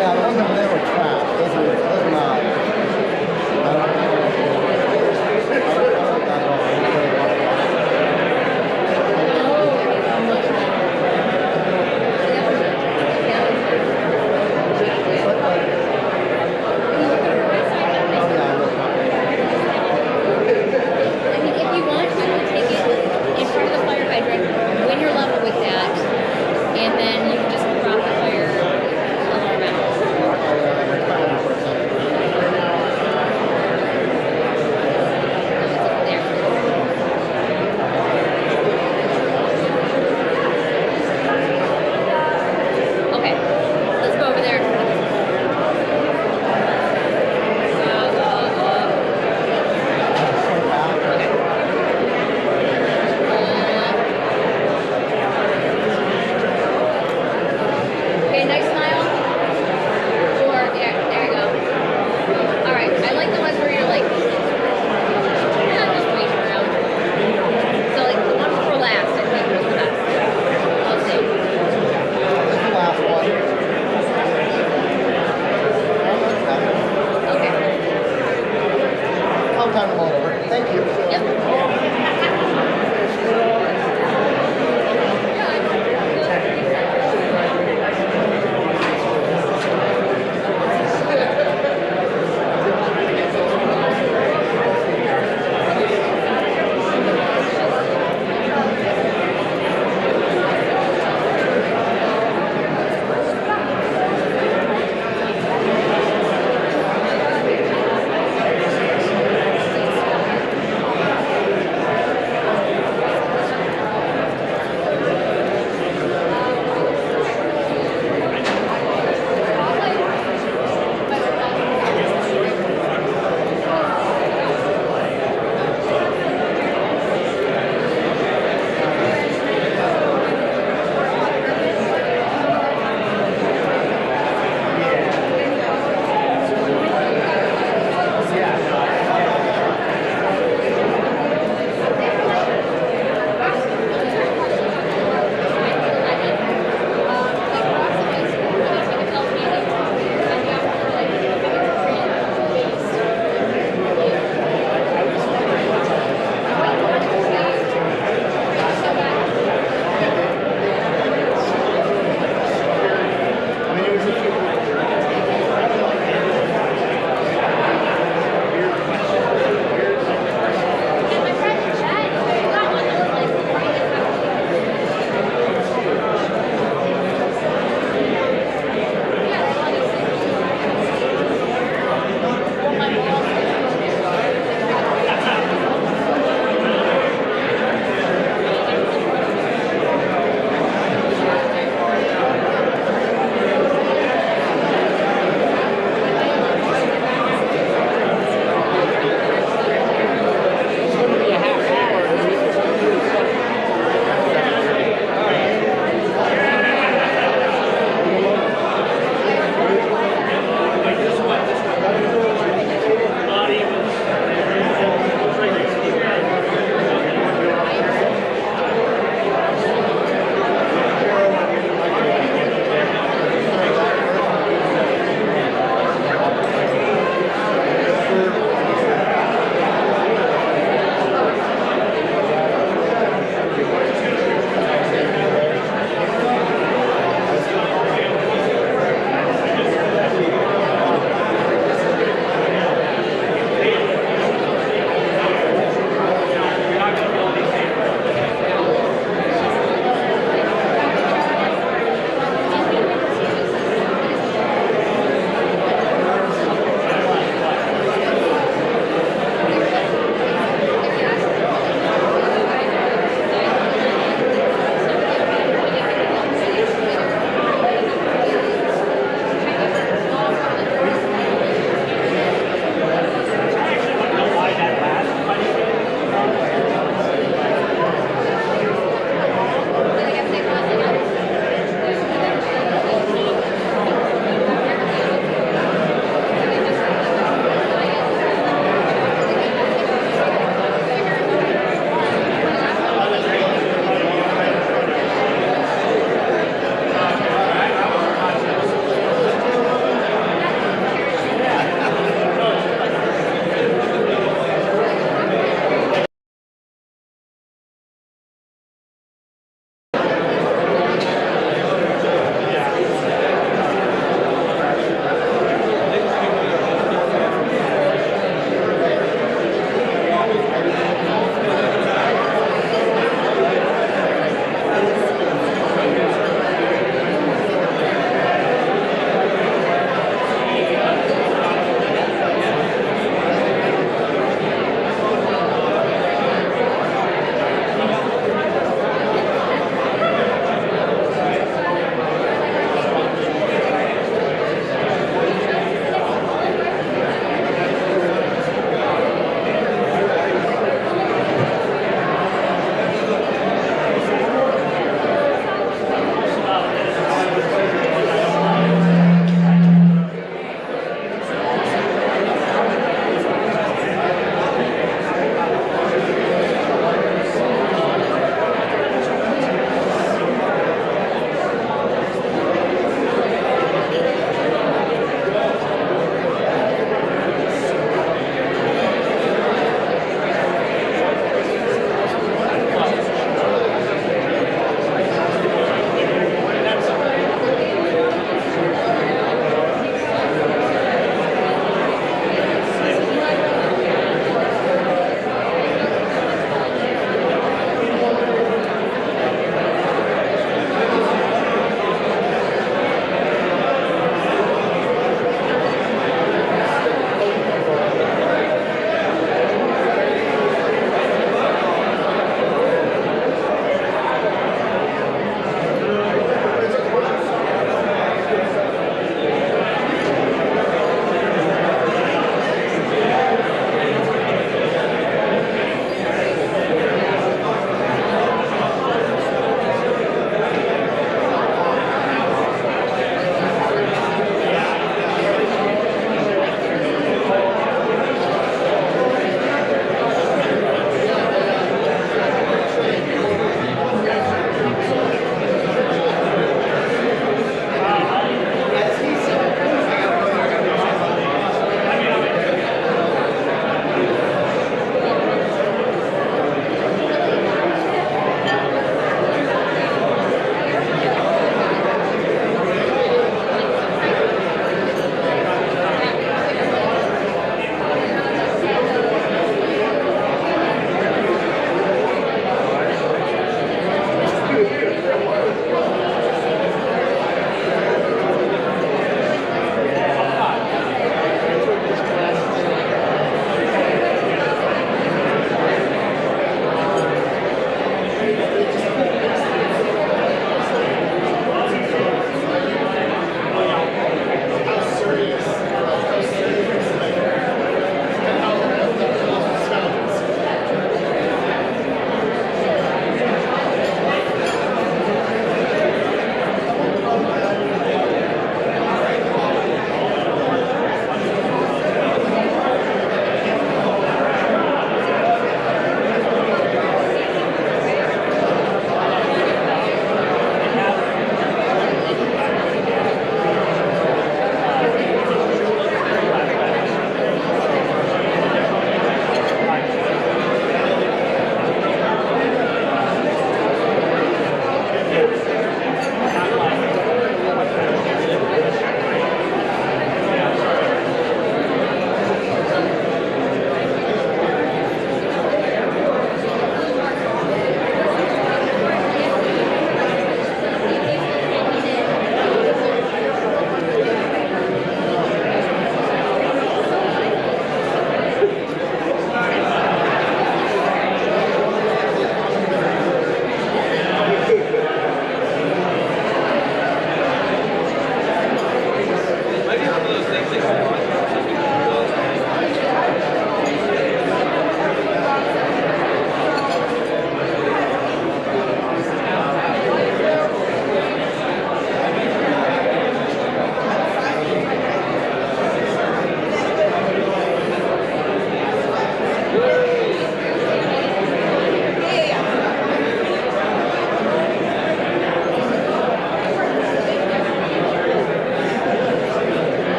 Yeah, those are little traps. Those are not. I don't know that at all. I mean, if you want to, take it in front of the fire hydrant, when you're level with that, and then you can just drop the fire alarm out.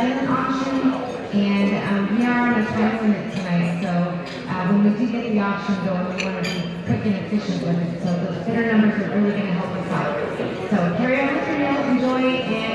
silent auction, and we are on a time limit tonight, so when we do get the auction going, we want to be quick and efficient with it. So those bidder numbers are really going to help us out. So carry on with your meal, enjoy, and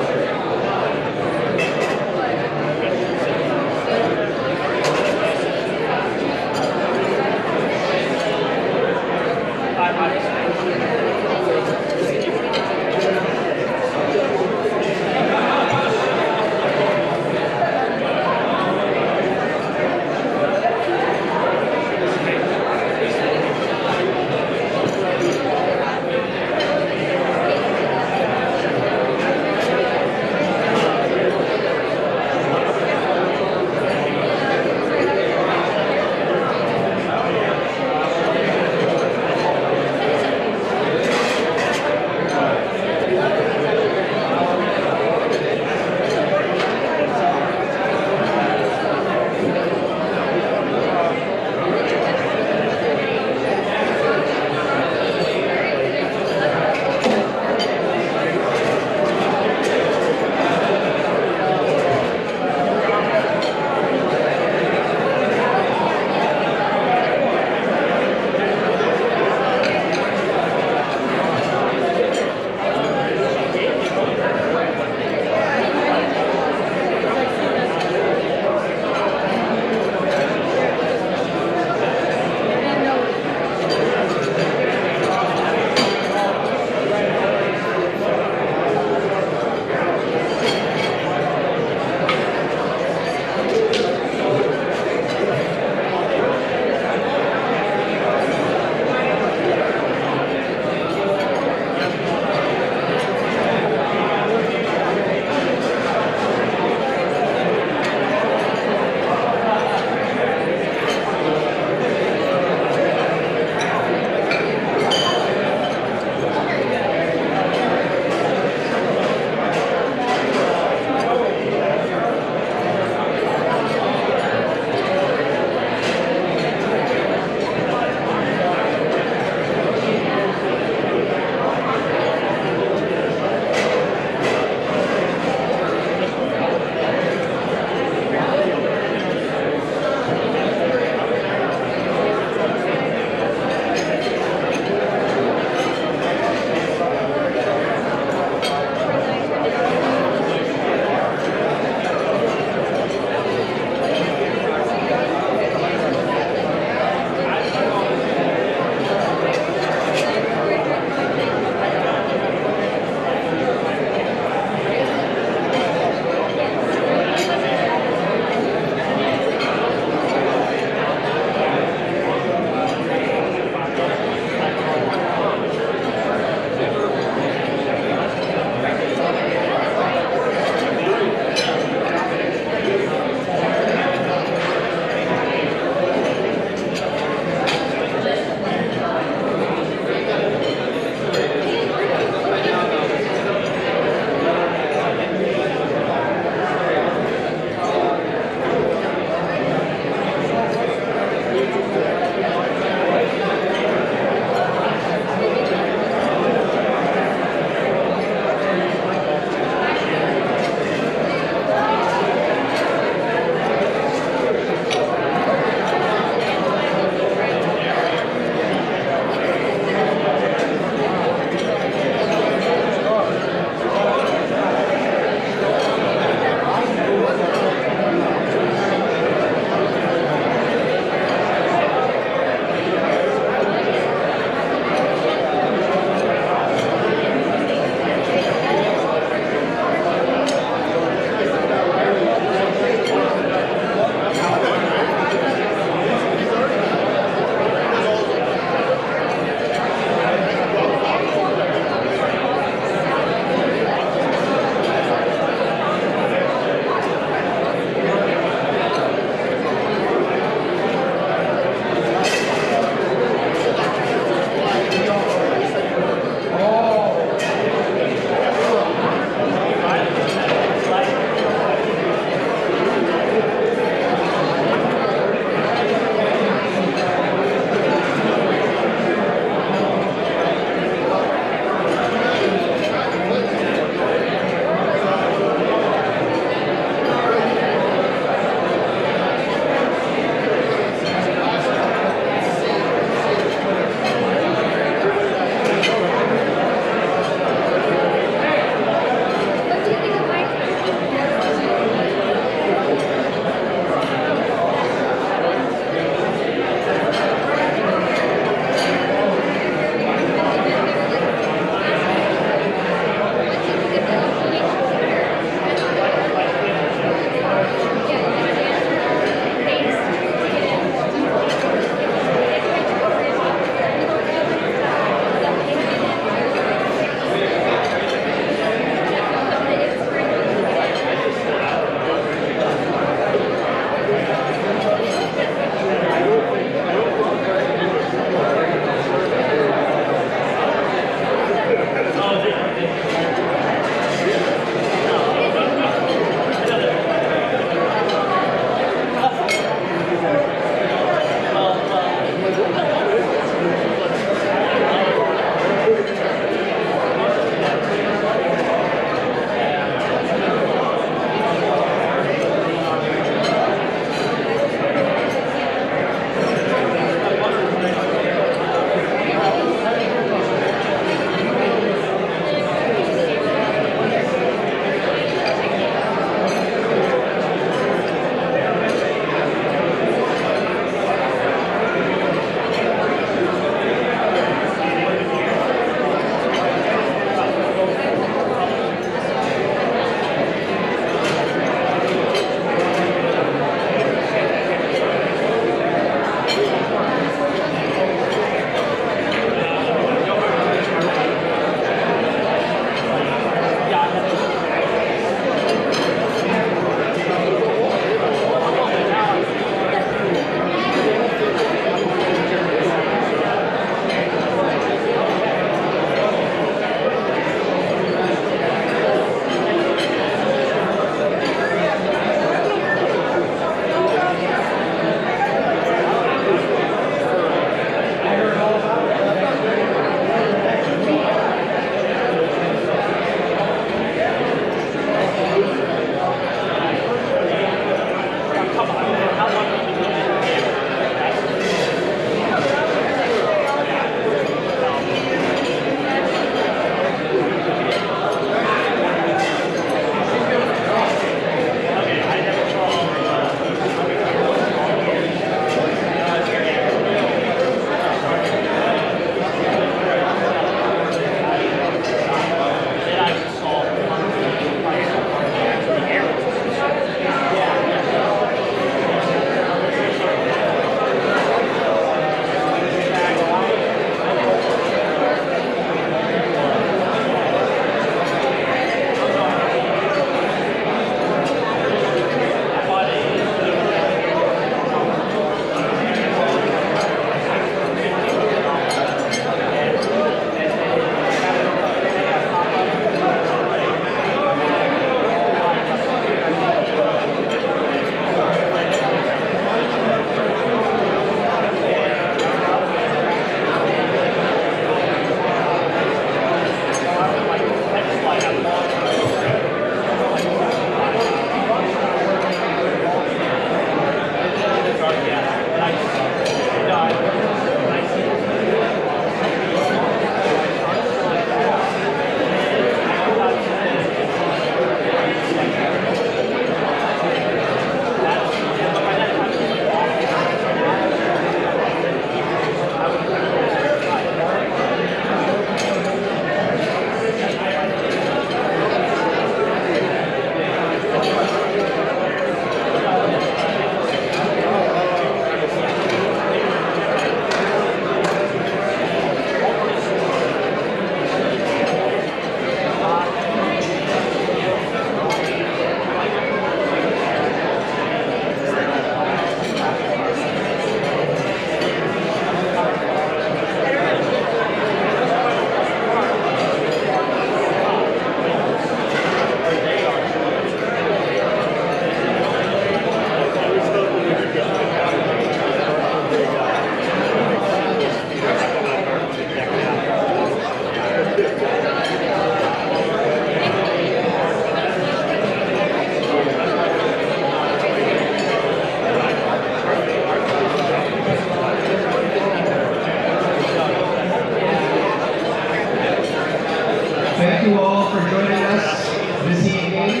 for joining us this evening.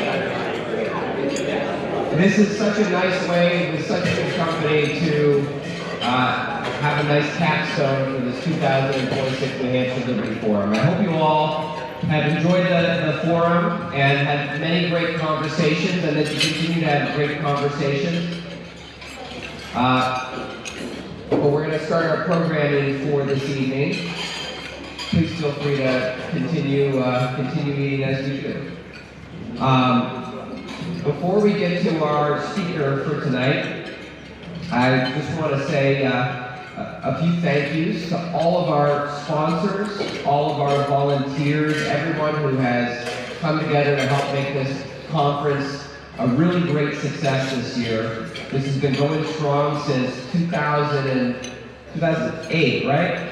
This is such a nice way, with such a good company, to have a nice capstone for this 2026 New Hampshire Liberty Forum. I hope you all have enjoyed the forum and had many great conversations, and that you continue to have great conversations. But we're going to start our programming for this evening. Please feel free to continue eating as you do. Before we get to our speaker for tonight, I just want to say a few thank yous to all of our sponsors, all of our volunteers, everyone who has come together to help make this conference a really great success this year. This has been going strong since 2008, right?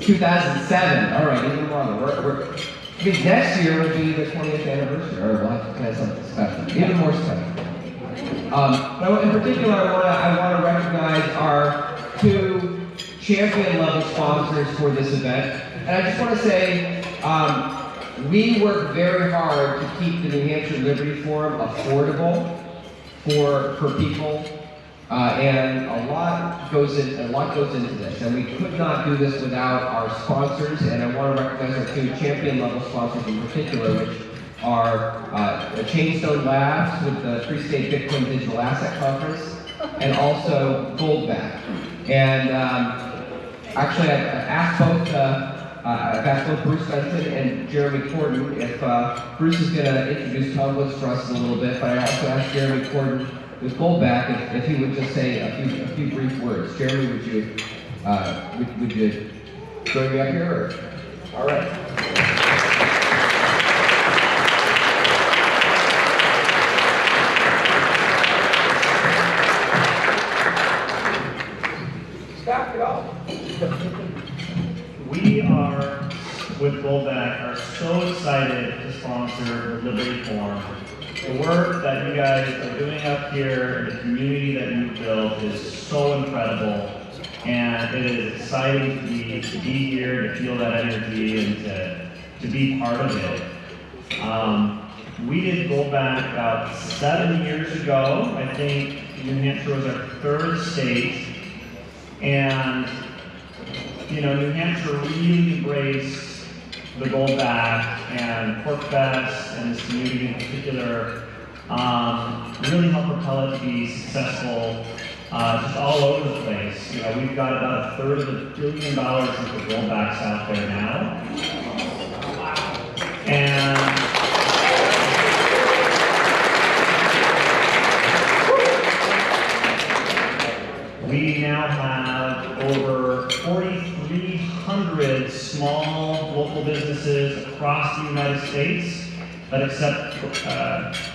2007. All right, even longer. I mean, next year will be the 20th anniversary, or we'll have to plan something special, even more special. But in particular, I want to recognize our two champion-level sponsors for this event. And I just want to say, we work very hard to keep the New Hampshire Liberty Forum affordable for people, and a lot goes into this. And we could not do this without our sponsors. And I want to recognize our two champion-level sponsors in particular, which are Chainstone Labs with the Free State Bitcoin Digital Asset Conference, and also Goldback. And actually, I've asked both Bruce Benson and Jeremy Corden if Bruce is going to introduce Tom Woods for us in a little bit, but I also asked Jeremy Corden with Goldback if he would just say a few brief words. Jeremy, would you join me up here? Or? All right. Stop it all. We are, with Goldback, are so excited to sponsor the Liberty Forum. The work that you guys are doing up here, the community that you've built is so incredible, and it is exciting to be here, to feel that energy, and to be part of it. We did Goldback about 7 years ago. I think New Hampshire was our third state, and New Hampshire really embraced the Goldback and PorcFest and this community in particular really helped propel it to be successful just all over the place. We've got about a third of $1 billion worth of Goldbacks out there now. And we now have over 4,300 small local businesses across the United States that accept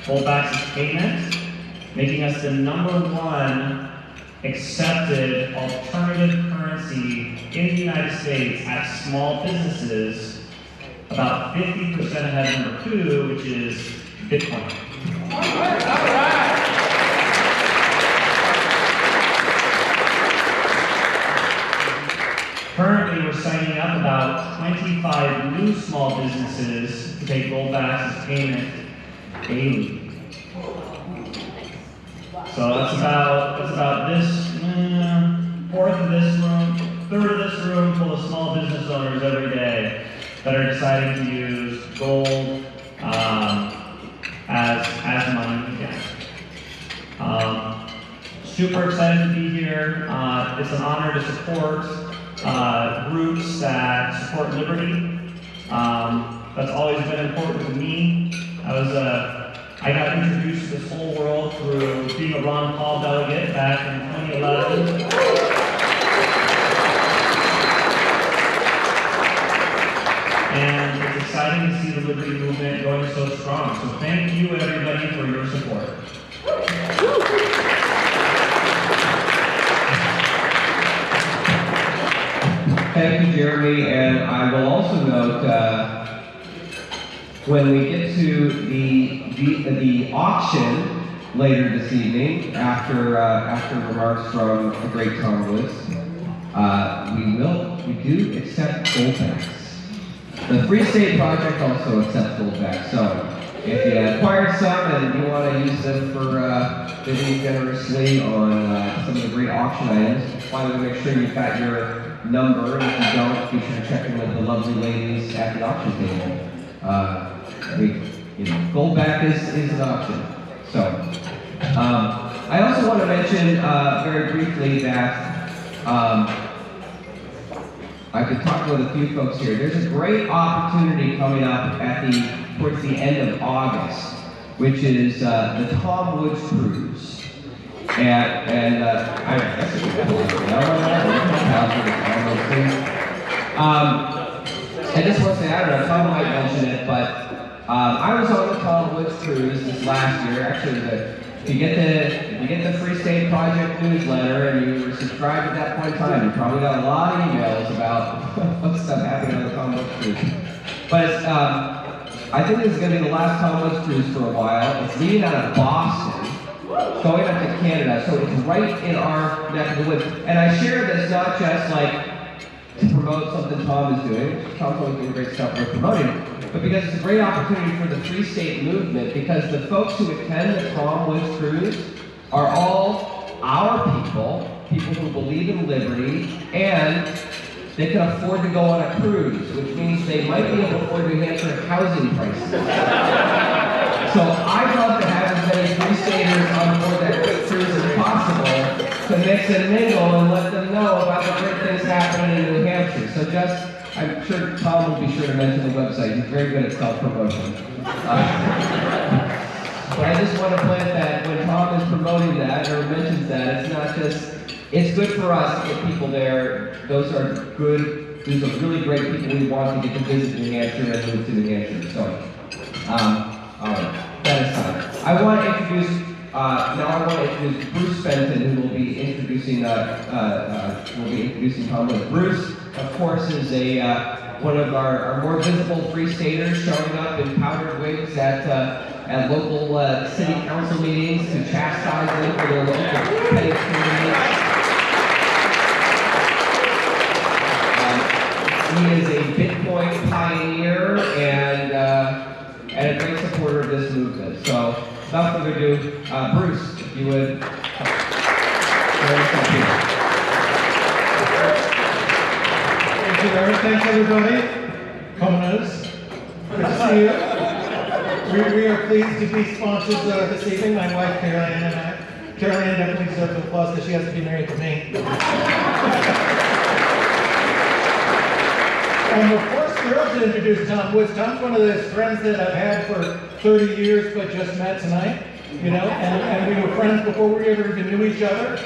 Goldbacks as payment, making us the #1 accepted alternative currency in the United States at small businesses, about 50% ahead of #2, which is Bitcoin. All right. Currently, we're signing up about 25 new small businesses to take Goldbacks as payment daily. So that's about this fourth of this room, third of this room full of small business owners every day that are deciding to use gold as money again. Super excited to be here. It's an honor to support groups that support liberty. That's always been important to me. I got introduced to this whole world through being a Ron Paul delegate back in 2011. And it's exciting to see the liberty movement going so strong. So thank you everybody for your support. Thank you, Jeremy, and I will also note when we get to the auction later this evening, after remarks from the great Tom Woods, we do accept Goldbacks. The Free State Project also accepts holdback. So if you acquired some and you want to use them for bidding generously on some of the great auction items, finally make sure you've got your number. And if you don't, be sure to check in with the lovely ladies at the auction table. Goldback is an option. So I also want to mention very briefly that I've been talking with a few folks here. There's a great opportunity coming up towards the end of August, which is the Tom Woods Cruise. And I guess it's I just want to say, I don't know, Tom might mention it, but I was on the Tom Woods Cruise this last year. Actually, if you get the Free State Project newsletter and you were subscribed at that point in time, you probably got a lot of emails about stuff happening on the Tom Woods Cruise. But I think this is going to be the last Tom Woods Cruise for a while. It's leaving out of Boston, going up to Canada, so it's right in our neck of the woods. And I share this not just like to promote something Tom is doing. Tom's always doing great stuff we're promoting, but because it's a great opportunity for the Free State movement, because the folks who attend the Tom Woods Cruise are all our people who believe in liberty, and they can afford to go on a cruise, which means they might be able to afford New Hampshire housing prices. So I'd love to have as many Free Staters on board that great cruise as possible to mix and mingle and let them know about the great things happening in New Hampshire. So I'm sure Tom will be sure to mention the website. He's very good at self-promotion. But I just want to plant that when Tom is promoting that or mentions that, it's not just, it's good for us to get people there. Those are really great people we want to get to visit New Hampshire and move to New Hampshire. So, all right, that aside. I want to introduce Bruce Benton, who will be introducing Tom Woods. Bruce, of course, is one of our more visible Free Staters, showing up in powdered wigs at local city council meetings to chastise them for their local petty communities. He is a Bitcoin pioneer and a great supporter of this movement. So, without further ado, Bruce, if you would. Thank you, Larry. Thanks, everybody. Konos. Good to see you. We are pleased to be sponsors this evening. My wife, Caroline, and I. Caroline definitely deserves an applause because she has to be married to me. I'm of course thrilled to introduce Tom Woods. Tom's one of those friends that I've had for 30 years but just met tonight, and we were friends before we ever even knew each other.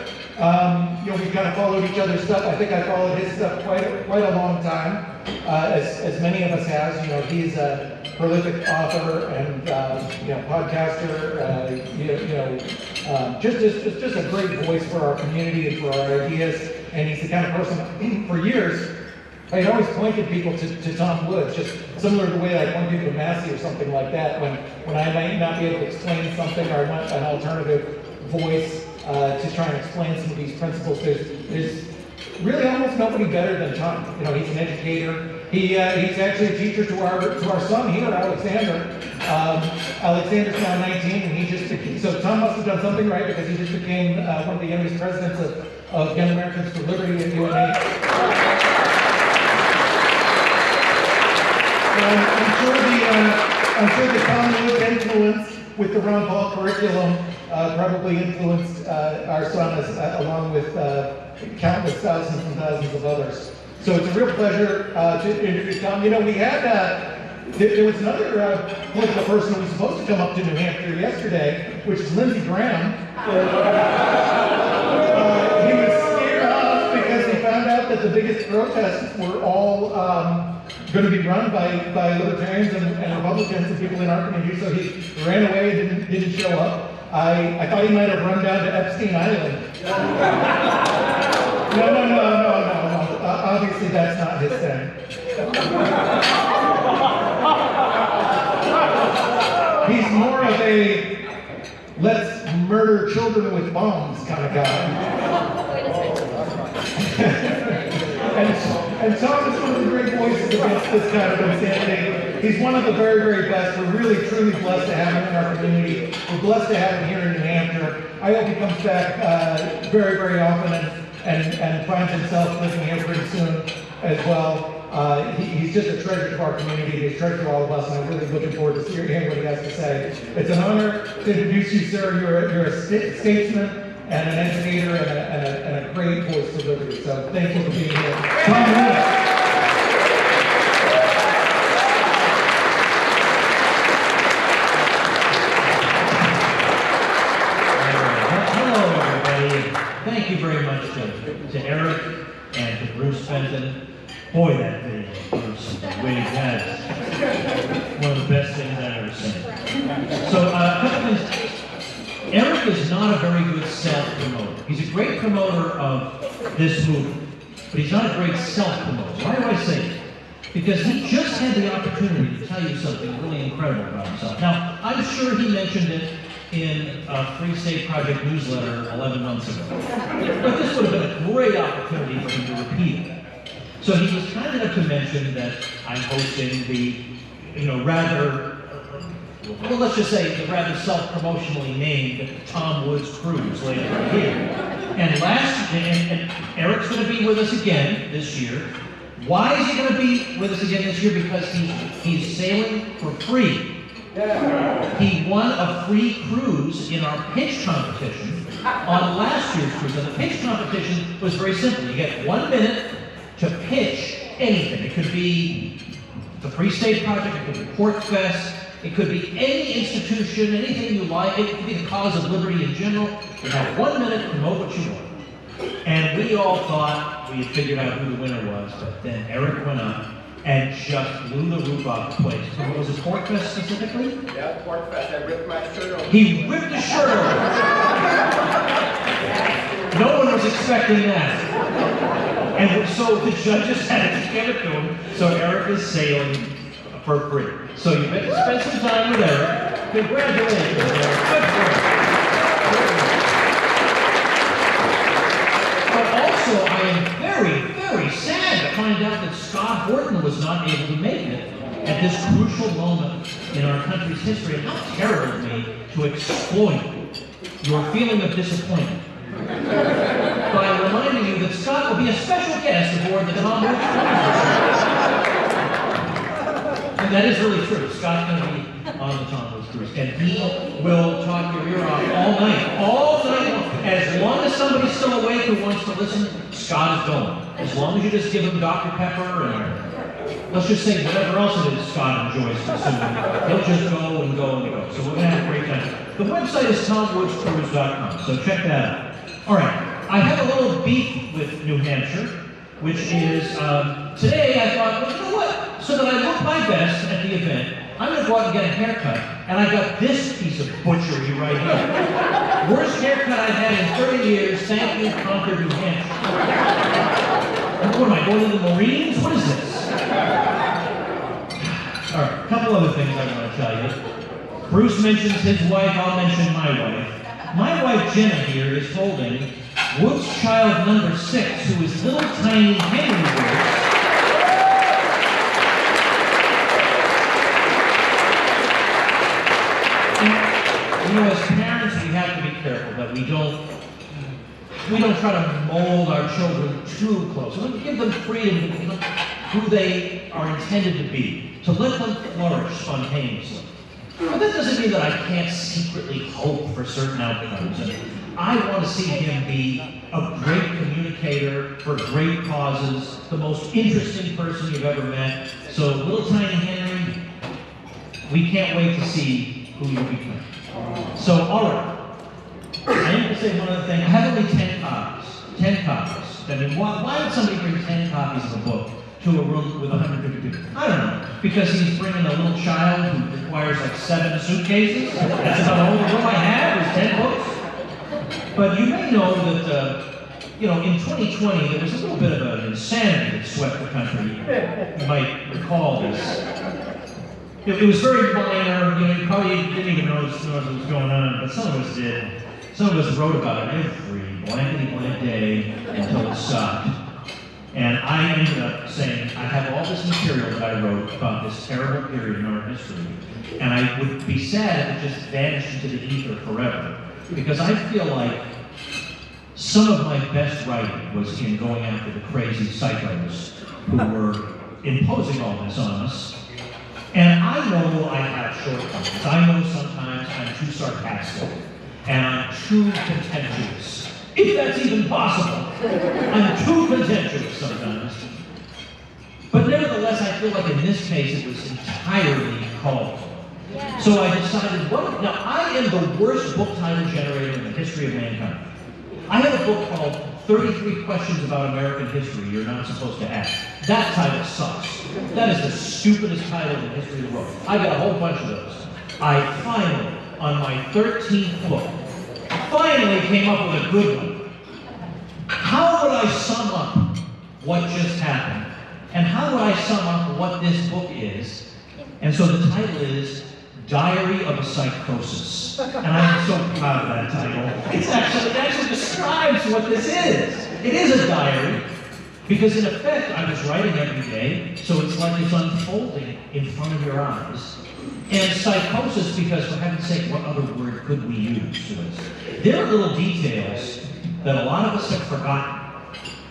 We kind of followed each other's stuff. I think I followed his stuff quite a long time, as many of us has. He's a prolific author and podcaster. Just a great voice for our community and for our ideas. And he's the kind of person for years. I always pointed people to Tom Woods, just similar to the way I point people to Massey or something like that, when I might not be able to explain something or I want an alternative voice to try and explain some of these principles. There's really almost nobody better than Tom. He's an educator. He's actually a teacher to our son here, Alexander. Alexander's now 19, and so Tom must have done something right because he just became one of the youngest presidents of Young Americans for Liberty at UNH. I'm sure the Tom Woods influence with the Ron Paul curriculum probably influenced our son along with countless thousands and thousands of others. So it's a real pleasure to introduce Tom. We had, there was another political person who was supposed to come up to New Hampshire yesterday, which is Lindsey Graham. He was scared off because he found out that the biggest protests were all going to be run by libertarians and Republicans and people in our community, so he ran away and didn't show up. I thought he might have run down to Epstein Island. No. Obviously, that's not his thing. He's more of a let's murder children with bombs kind of guy. And Tom is one of the great voices against this kind of insanity. He's one of the very, very best. We're really, truly blessed to have him in our community. We're blessed to have him here in New Hampshire. I hope he comes back very, very often and finds himself living here pretty soon as well. He's just a treasure to our community. He's a treasure to all of us, and I'm really looking forward to hearing what he has to say. It's an honor to introduce you, sir. You're a statesman and an educator and a great voice for liberty. So thank you for being here. Tom Woods. Thank you very much to Eric and to Bruce Fenton. Boy, that video, Bruce, the way he had it. One of the best things I've ever seen. So, a couple things. Eric is not a very good self-promoter. He's a great promoter of this movement, but he's not a great self-promoter. Why do I say that? Because he just had the opportunity to tell you something really incredible about himself. Now, I'm sure he mentioned it in a Free State Project newsletter 11 months ago. But this would have been a great opportunity for him to repeat it. So he was kind enough to mention that I'm hosting the, rather, well, let's just say the rather self-promotionally named Tom Woods Cruise later in the year. And Eric's going to be with us again this year. Why is he going to be with us again this year? Because he's sailing for free. He won a free cruise in our pitch competition on last year's cruise. And the pitch competition was very simple. You get 1 minute to pitch anything. It could be the Free State Project, it could be Port Fest, it could be any institution, anything you like, it could be the cause of liberty in general. You have 1 minute to promote what you want. And we all thought we had figured out who the winner was, but then Eric went up and just blew the roof off the place. So what was it, Port Fest specifically? Yeah, Port Fest. I ripped my shirt off. He ripped the shirt off. No one was expecting that. And so the judges had to give it to him, so Eric is sailing for free. So you get to spend some time with Eric. Congratulations, Eric. Good for you. But also, I am very, very sad to find out that Scott Horton was not able to make it at this crucial moment in our country's history. And how terrible of me to exploit your feeling of disappointment by reminding you that Scott will be a special guest aboard the Tom Woods Cruise. And that is really true. Scott's going to be on the Tom Woods Cruise. And he will talk your ear off all night. All night long. As long as somebody's still awake who wants to listen, Scott is going. As long as you just give him Dr. Pepper and let's just say whatever else it is Scott enjoys consuming, he'll just go and go and go. So we're going to have a great time. The website is tomwoodscruise.com, so check that out. All right. I have a little beef with New Hampshire, which is, today I thought, well, you know what? So that I look my best at the event, I'm going to go out and get a haircut, and I got this piece of butchery right here. Worst haircut I've had in 30 years, thank you, Concord, New Hampshire. What am I, going to the Marines? What is this? All right, a couple other things I want to tell you. Bruce mentions his wife, I'll mention my wife. My wife Jenna here is holding Woods child number 6, who is little tiny Henry Woods. As parents, we have to be careful that we don't try to mold our children too close. We give them freedom to become who they are intended to be, to let them flourish spontaneously. But that doesn't mean that I can't secretly hope for certain outcomes. And I want to see him be a great communicator for great causes, the most interesting person you've ever met. So, little tiny Henry, we can't wait to see who you become. So, all right. I need to say one other thing. I have only 10 copies. 10 copies. I mean, why would somebody bring 10 copies of a book to a room with 150 people? I don't know. Because he's bringing a little child who requires like 7 suitcases? That's about all the room I have is 10 books? But you may know that, in 2020, there was a little bit of an insanity that swept the country. You might recall this. It was very minor, you probably didn't even notice what was going on, but some of us did. Some of us wrote about it every blankety-blank day until it stopped. And I ended up saying, I have all this material that I wrote about this terrible period in our history, and I would be sad if it just vanished into the ether forever. Because I feel like some of my best writing was in going after the crazy psychos who were imposing all this on us. And I know I have shortcomings. I know sometimes I'm too sarcastic, and I'm too contentious. If that's even possible. I'm too contentious sometimes. But nevertheless, I feel like in this case it was entirely called for. So I decided, well, now I am the worst book title generator in the history of mankind. I have a book called 33 Questions About American History You're Not Supposed to Ask. That title sucks. That is the stupidest title in the history of the world. I got a whole bunch of those. I finally, on my 13th book, finally came up with a good one. How would I sum up what just happened? And how would I sum up what this book is? And so the title is Diary of a Psychosis. And I'm so proud of that title. It actually describes what this is. It is a diary, because in effect I was writing every day, so it's like it's unfolding in front of your eyes. And psychosis, because for heaven's sake, what other word could we use to this? There are little details that a lot of us have forgotten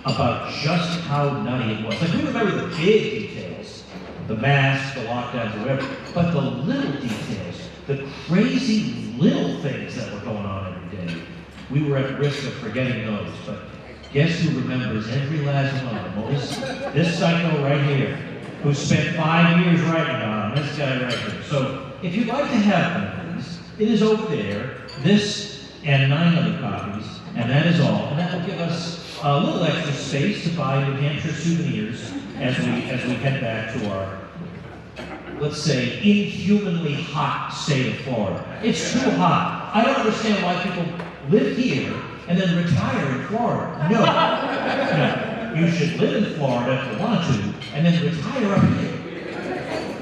about just how nutty it was. Like, we remember the big details, the masks, the lockdowns, whatever, but the little details, the crazy little things that were going on every day, we were at risk of forgetting those. But guess who remembers every last one of them? Well, this psycho right here, who spent 5 years writing on them, this guy right here. So if you'd like to have one, it is over there, this and 9 other copies, and that is all. And that will give us a little extra space to buy New Hampshire souvenirs as we head back to our, let's say, inhumanly hot state of Florida. It's too hot. I don't understand why people live here and then retire in Florida. No. No. You should live in Florida if you want to, and then retire up here.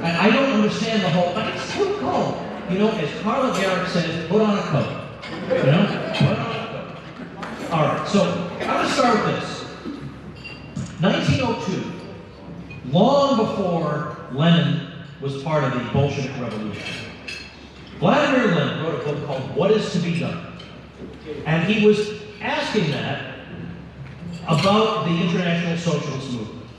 I don't understand the whole, but it's too cold. You know, as Carla Garrett says, put on a coat. You know? Put on a coat. All right, so I'm going to start with this. 1902, long before Lenin was part of the Bolshevik Revolution, Vladimir Lenin wrote a book called What Is to Be Done? And he was asking that about the international socialist movement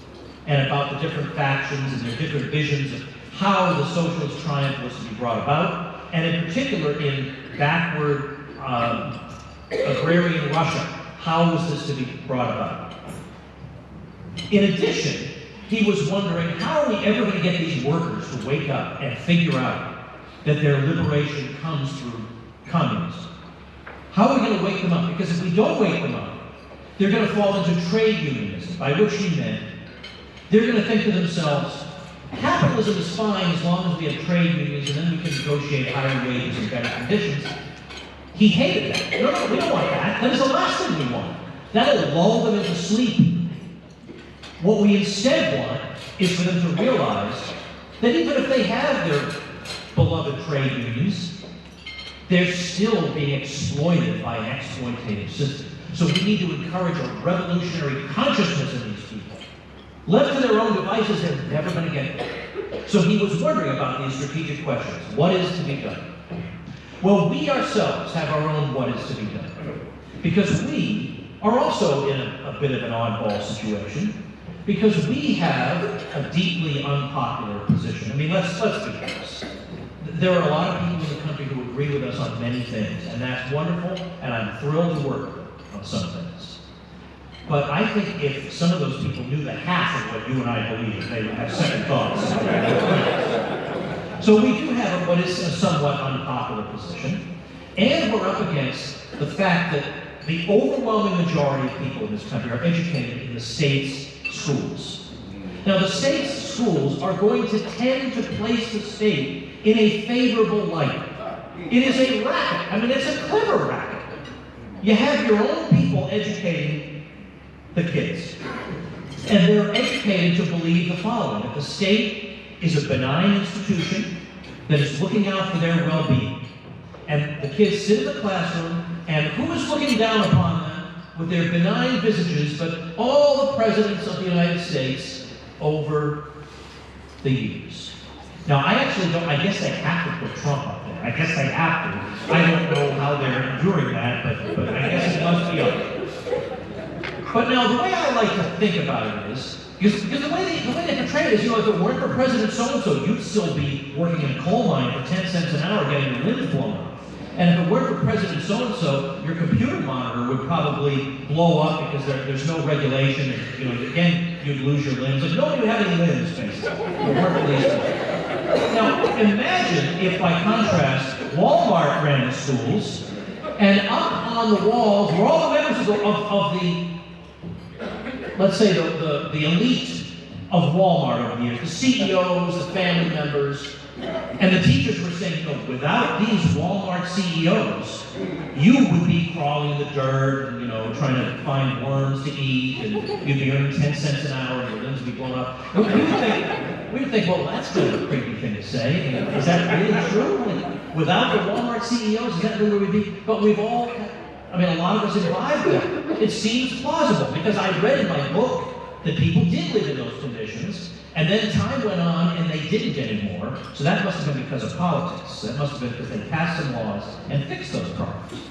and about the different factions and their different visions of how the socialist triumph was to be brought about, and in particular in backward agrarian Russia, how was this to be brought about? In addition, he was wondering, how are we ever going to get these workers to wake up and figure out that their liberation comes through communism? How are we going to wake them up? Because if we don't wake them up, they're going to fall into trade unionism, by which he meant they're going to think to themselves, capitalism is fine as long as we have trade unions and then we can negotiate higher wages and better conditions. He hated that. No, we don't want that. That is the last thing we want. That'll lull them into sleep. What we instead want is for them to realize that even if they have their beloved trade unions, they're still being exploited by an exploitative system. So we need to encourage a revolutionary consciousness in these people. Left to their own devices, they're never going to get there. So he was wondering about these strategic questions. What is to be done? Well, we ourselves have our own what is to be done. Because we are also in a bit of an oddball situation. Because we have a deeply unpopular position. I mean, let's be honest. There are a lot of people in the country who agree with us on many things, and that's wonderful, and I'm thrilled to work on some things. But I think if some of those people knew the half of what you and I believe, they would have second thoughts. So we do have what is a somewhat unpopular position, and we're up against the fact that the overwhelming majority of people in this country are educated in the state's schools. Now, the state's schools are going to tend to place the state in a favorable light. It is a racket. I mean, it's a clever racket. You have your own people educating the kids. And they're educated to believe the following, that the state is a benign institution that is looking out for their well-being. And the kids sit in the classroom, and who is looking down upon them? with their benign visages, but all the presidents of the United States over the years. Now, I actually don't, I guess they have to put Trump up there. I guess they have to. I don't know how they're enduring that, but I guess it must be up there. But now, the way I like to think about it is, because the way they portray it is, you know, if it weren't for President so-and-so, you'd still be working in a coal mine for 10 cents an hour getting your limbs blown off. And if it weren't for President so-and-so, your computer monitor would probably blow up because there's no regulation. And, you know, again, you'd lose your limbs. Like, nobody would have any limbs, basically. Now, imagine if, by contrast, Walmart ran the schools, and up on the walls were all the members of the, let's say, the elite of Walmart over the years, the CEOs, the family members, and the teachers were saying, you know, without these Walmart CEOs, you would be crawling in the dirt and, you know, trying to find worms to eat, and you'd be earning 10 cents an hour and your limbs would be blown up. We would think, well, that's kind of a creepy thing to say. Is that really true? Like, without the Walmart CEOs, is that really where we'd be? But we've all, I mean, a lot of us imbibe that. It seems plausible, because I read in my book that people did live in those conditions, and then time went on and they didn't anymore, so that must have been because of politics. That must have been because they passed some laws and fixed those problems.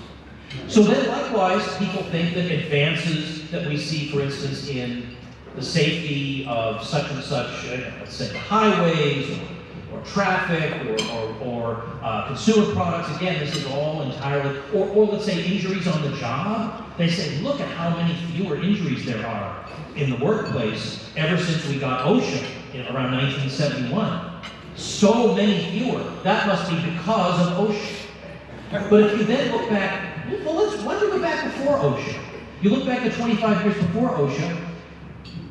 So then likewise, people think that advances that we see, for instance, in the safety of such and such, let's say highways, or traffic, or consumer products, again, this is all entirely, or let's say injuries on the job. They say, look at how many fewer injuries there are in the workplace ever since we got OSHA in around 1971. So many fewer. That must be because of OSHA. But if you then look back, well, why don't we go back before OSHA? You look back at 25 years before OSHA,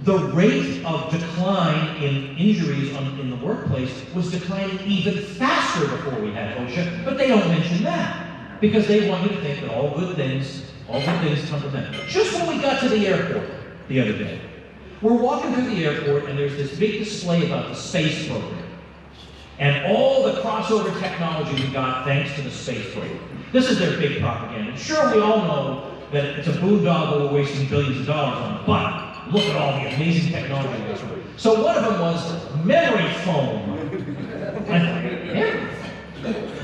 the rate of decline in injuries in the workplace was declining even faster before we had OSHA, but they don't mention that, because they want you to think that all good things come from them. Just when we got to the airport the other day, we're walking through the airport and there's this big display about the space program and all the crossover technology we got thanks to the space program. This is their big propaganda. Sure, we all know that it's a boondoggle we're wasting billions of dollars on, but look at all the amazing technology we got. So one of them was memory foam.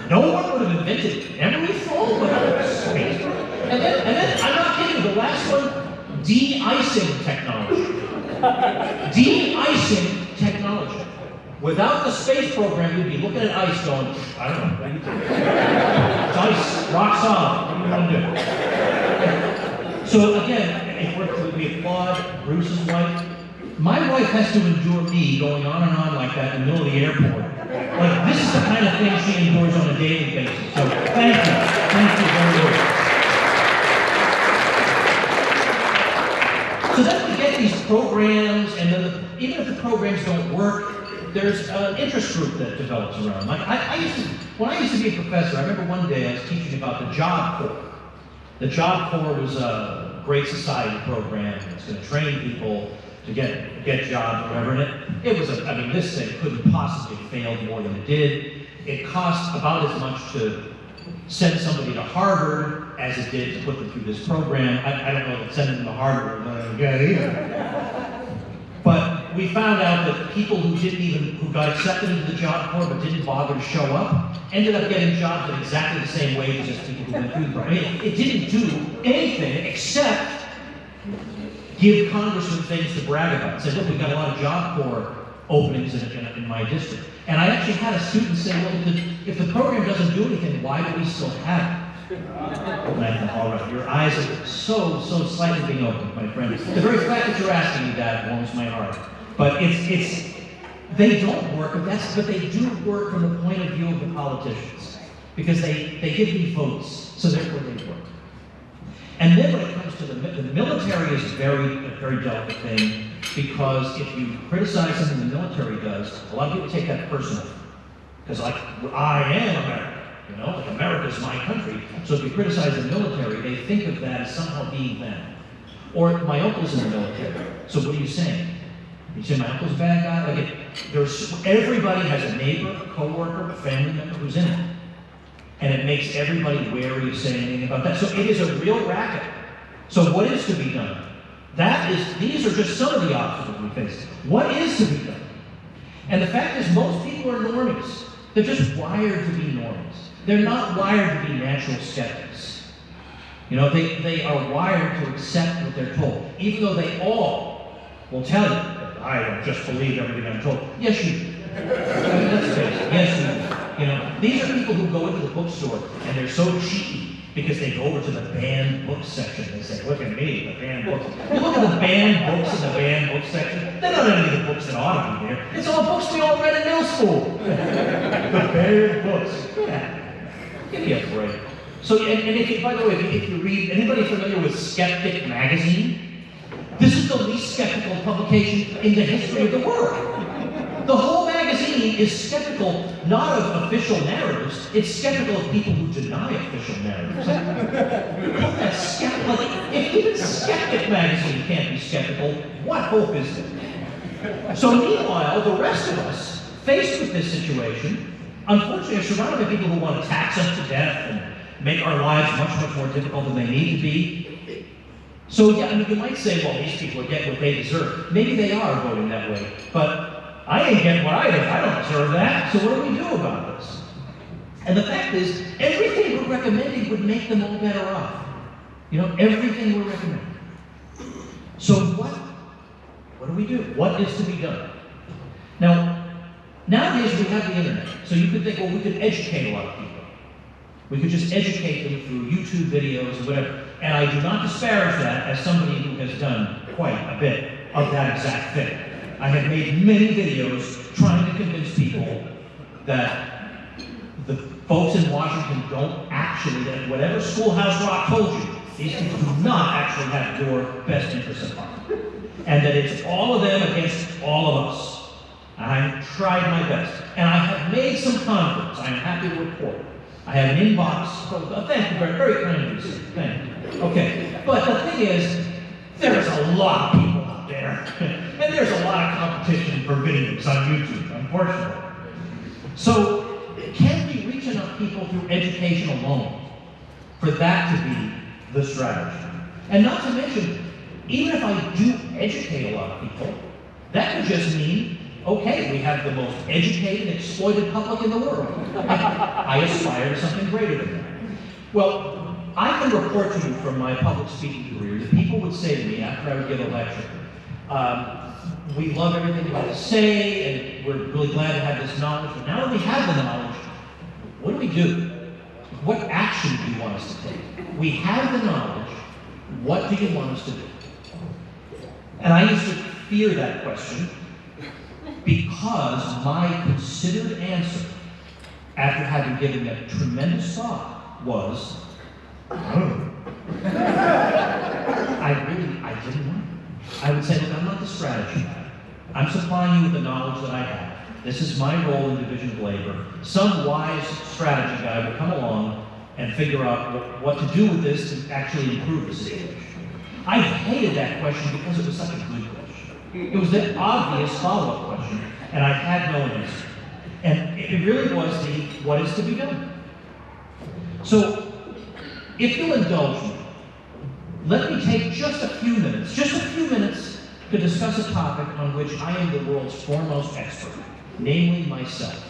No one would have invented memory foam without space program. And then, I'm not kidding, the last one, de-icing technology. De-icing technology. Without the space program, you'd be looking at ice going, I don't know, what are you doing? It's ice, rock solid, what are you going to do? So again, we applaud Bruce's wife. My wife has to endure me going on and on like that in the middle of the airport. Like, this is the kind of thing she endures on a daily basis. So thank you very much. So then we get these programs, and then even if the programs don't work, there's an interest group that develops around. Like when I used to be a professor, I remember one day I was teaching about the Job Corps. The Job Corps was a Great Society program that's going to train people to get jobs or whatever. And it was this thing couldn't possibly have failed more than it did. It cost about as much to send somebody to Harvard as it did to put them through this program. I don't know that sending them to Harvard was good either. But we found out that people who got accepted into the Job Corps but didn't bother to show up ended up getting jobs at exactly the same wages as people who went through the program. It didn't do anything except give congressmen things to brag about. Say, look, we've got a lot of Job Corps openings in my district. And I actually had a student say, well, if the program doesn't do anything, why do we still have it? And I thought, all right, your eyes are so slightly being opened, my friend. The very fact that you're asking me that warms my heart. But they don't work, but they do work from the point of view of the politicians. Because they give me votes, so therefore they work. And then when it comes to the military is a very delicate thing, because if you criticize something the military does, a lot of people take that personally. Because like, I am America, you know, like America's my country. So if you criticize the military, they think of that as somehow being them. Or my uncle's in the military, so what are you saying? You say my uncle's a bad guy? Like everybody has a neighbor, a coworker, a family member who's in it. And it makes everybody wary of saying anything about that. So it is a real racket. So what is to be done? These are just some of the obstacles we face. What is to be done? And the fact is, most people are normies. They're just wired to be normies. They're not wired to be natural skeptics. You know, they are wired to accept what they're told, even though they all will tell you, I don't just believe everything I'm told. Yes, you do. I mean, let's face it. Yes, you do. You know, these are people who go into the bookstore and they're so cheeky because they go over to the banned books section. They say, look at me, the banned books. You look at the banned books in the banned books section, they're not any of the books that ought to be there. It's all books we all read in middle school. The banned books. Yeah. Give me a break. So, and if you, by the way, if you read, anybody familiar with Skeptic magazine? This is the least skeptical publication in the history of the world. The whole magazine is skeptical, not of official narratives, it's skeptical of people who deny official narratives. That's skeptical. If even Skeptic magazine can't be skeptical, what hope is there? So meanwhile, the rest of us, faced with this situation, unfortunately are surrounded by people who want to tax us to death and make our lives much, much more difficult than they need to be. So yeah, I mean, you might say, well, these people are getting what they deserve. Maybe they are voting that way, but I ain't getting what I deserve. I don't deserve that. So what do we do about this? And the fact is, everything we're recommending would make them all better off. You know, everything we're recommending. So what do we do? What is to be done? Now, nowadays we have the internet. So you could think, well, we could educate a lot of people. We could just educate them through YouTube videos or whatever. And I do not disparage that as somebody who has done quite a bit of that exact thing. I have made many videos trying to convince people that the folks in Washington don't actually, that whatever Schoolhouse Rock told you, these people do not actually have your best interests at heart. And that it's all of them against all of us. I've tried my best. And I have made some converts, I am happy to report. I have an inbox. Thank you, very, very kind of you, sir. Thank you. Okay, but the thing is, there's a lot of people out there. And there's a lot of competition for videos on YouTube, unfortunately. So, can we reach enough people through education alone for that to be the strategy? And not to mention, even if I do educate a lot of people, that would just mean, okay, we have the most educated, exploited public in the world. I aspire to something greater than that. Well, I can report to you from my public speaking career that people would say to me after I would give a lecture, we love everything you have to say, and we're really glad to have this knowledge, but now that we have the knowledge, what do we do? What action do you want us to take? We have the knowledge, what do you want us to do? And I used to fear that question, because my considered answer, after having given it tremendous thought, was, I don't know. I didn't know. I would say, look, I'm not the strategy guy. I'm supplying you with the knowledge that I have. This is my role in division of labor. Some wise strategy guy will come along and figure out what to do with this to actually improve the situation. I hated that question because it was such a good question. It was the obvious follow-up question, and I had no answer. And it really was the, what is to be done? So, if you'll indulge me, let me take just a few minutes to discuss a topic on which I am the world's foremost expert, namely myself.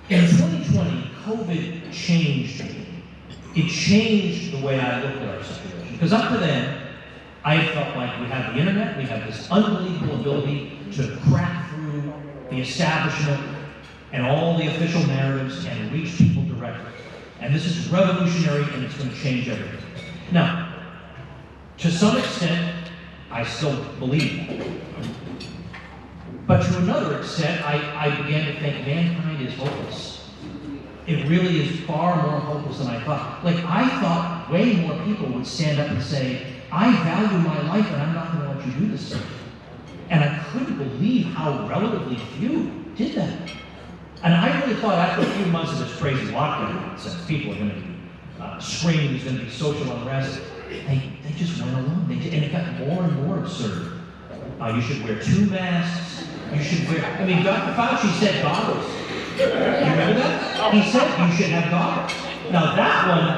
In 2020, COVID changed me. It changed the way I looked at our situation. Because up to then, I had felt like we have the internet, we have this unbelievable ability to crack through the establishment and all the official narratives and reach people directly. And this is revolutionary, and it's going to change everything. Now, to some extent, I still believe that. But to another extent, I began to think mankind is hopeless. It really is far more hopeless than I thought. Like, I thought way more people would stand up and say, I value my life, and I'm not going to let you do this to me. And I couldn't believe how relatively few did that. And I really thought after a few months of this crazy lockdown nonsense, people are going to be screaming, there's going to be social unrest. They just went along. And it got more and more absurd. You should wear 2 masks. You should wear, I mean, Dr. Fauci said goggles. You remember that? He said you should have goggles. Now that one,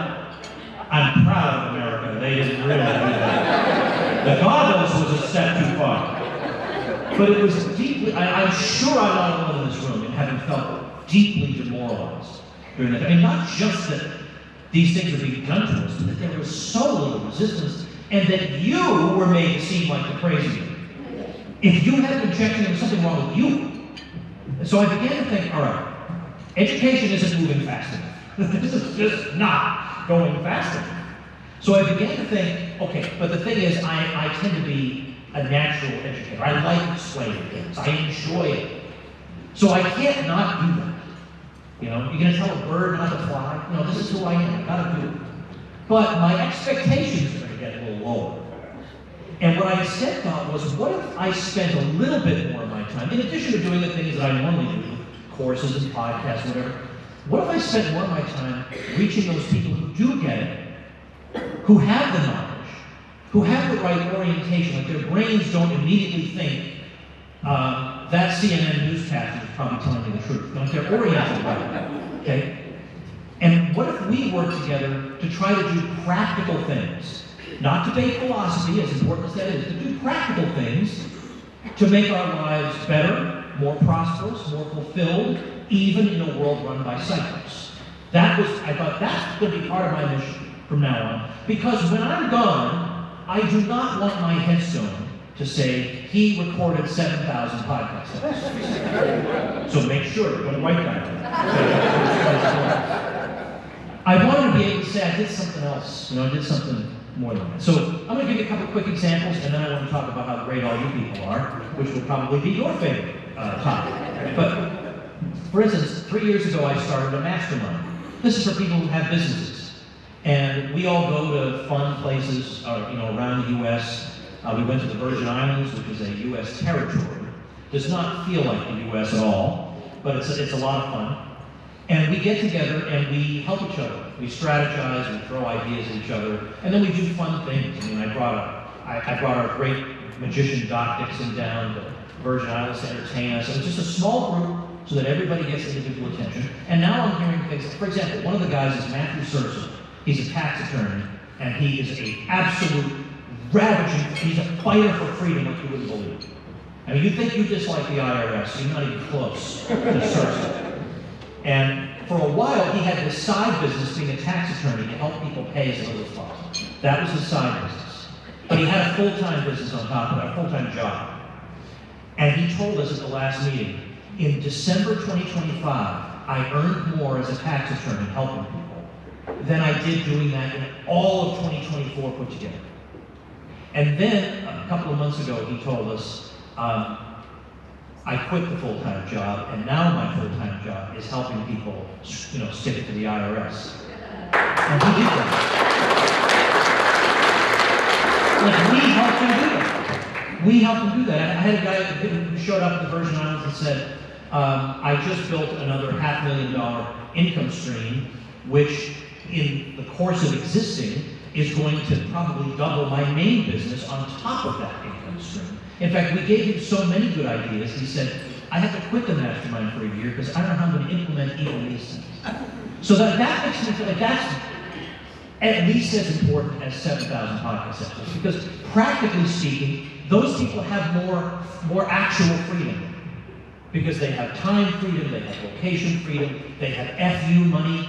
I'm proud of America. They didn't really do that. The goggles was a step too far. But it was deeply, I'm sure I'm not alone in this room in having felt deeply demoralized during that. I mean, not just that these things were being done to us, but that there was so little resistance, and that you were made to seem like the crazy one. If you had an objection, there was something wrong with you. And so I began to think, all right, education isn't moving fast enough. This is just not going fast enough. So I began to think, okay, but the thing is, I tend to be a natural educator. I like explaining things. I enjoy it. So I can't not do that. You know, you're going to tell a bird not to fly? No, this is who I am. I got to do it. But my expectations are going to get a little lower. And what I instead thought was, what if I spent a little bit more of my time, in addition to doing the things that I normally do, courses and podcasts, whatever, what if I spent more of my time reaching those people who do get it, who have the knowledge, who have the right orientation, like their brains don't immediately think, that CNN newscaster is probably telling me the truth. Like they're oriented right, okay? And what if we work together to try to do practical things? Not debate philosophy, as important as that is, to do practical things to make our lives better, more prosperous, more fulfilled, even in a world run by psychos. I thought that's going to be part of my mission from now on. Because when I'm gone, I do not want my headstone to say, he recorded 7,000 podcast episodes. So make sure, put it right down. I wanted to be able to say I did something else. I did something more than that. So I'm going to give you a couple quick examples, and then I want to talk about how great all you people are, which will probably be your favorite topic. But for instance, 3 years ago I started a mastermind. This is for people who have businesses. And we all go to fun places around the U.S. We went to the Virgin Islands, which is a U.S. territory. Does not feel like the U.S. at all, but it's a lot of fun. And we get together and we help each other. We strategize, we throw ideas at each other, and then we do fun things. I brought our great magician Doc Dixon down to Virgin Islands to entertain us. It was just a small group so that everybody gets individual attention. And now I'm hearing things, for example, one of the guys is Matthew Serson. He's a tax attorney, and he is an absolute ravaging, he's a fighter for freedom like you wouldn't believe. I mean, you think you dislike the IRS, you're not even close to Serson. And for a while, he had this side business being a tax attorney to help people pay as little as possible. That was his side business. But he had a full-time business on top of that, a full-time job. And he told us at the last meeting, in December 2025, I earned more as a tax attorney helping people than I did doing that in all of 2024 put together. And then, a couple of months ago, he told us, I quit the full-time job, and now my full-time job is helping people, stick it to the IRS. And he did that. Like, we helped him do that. We helped him do that. I had a guy who showed up at the Virgin Islands and said, I just built another $500,000 income stream, which in the course of existing is going to probably double my main business on top of that income stream. In fact, we gave him so many good ideas, he said, I have to quit the mastermind for a year because I don't know how I'm going to implement even these things. So that makes me feel like that's at least as important as 7,000 podcast episodes, because practically speaking, those people have more actual freedom. Because they have time freedom, they have location freedom, they have FU money,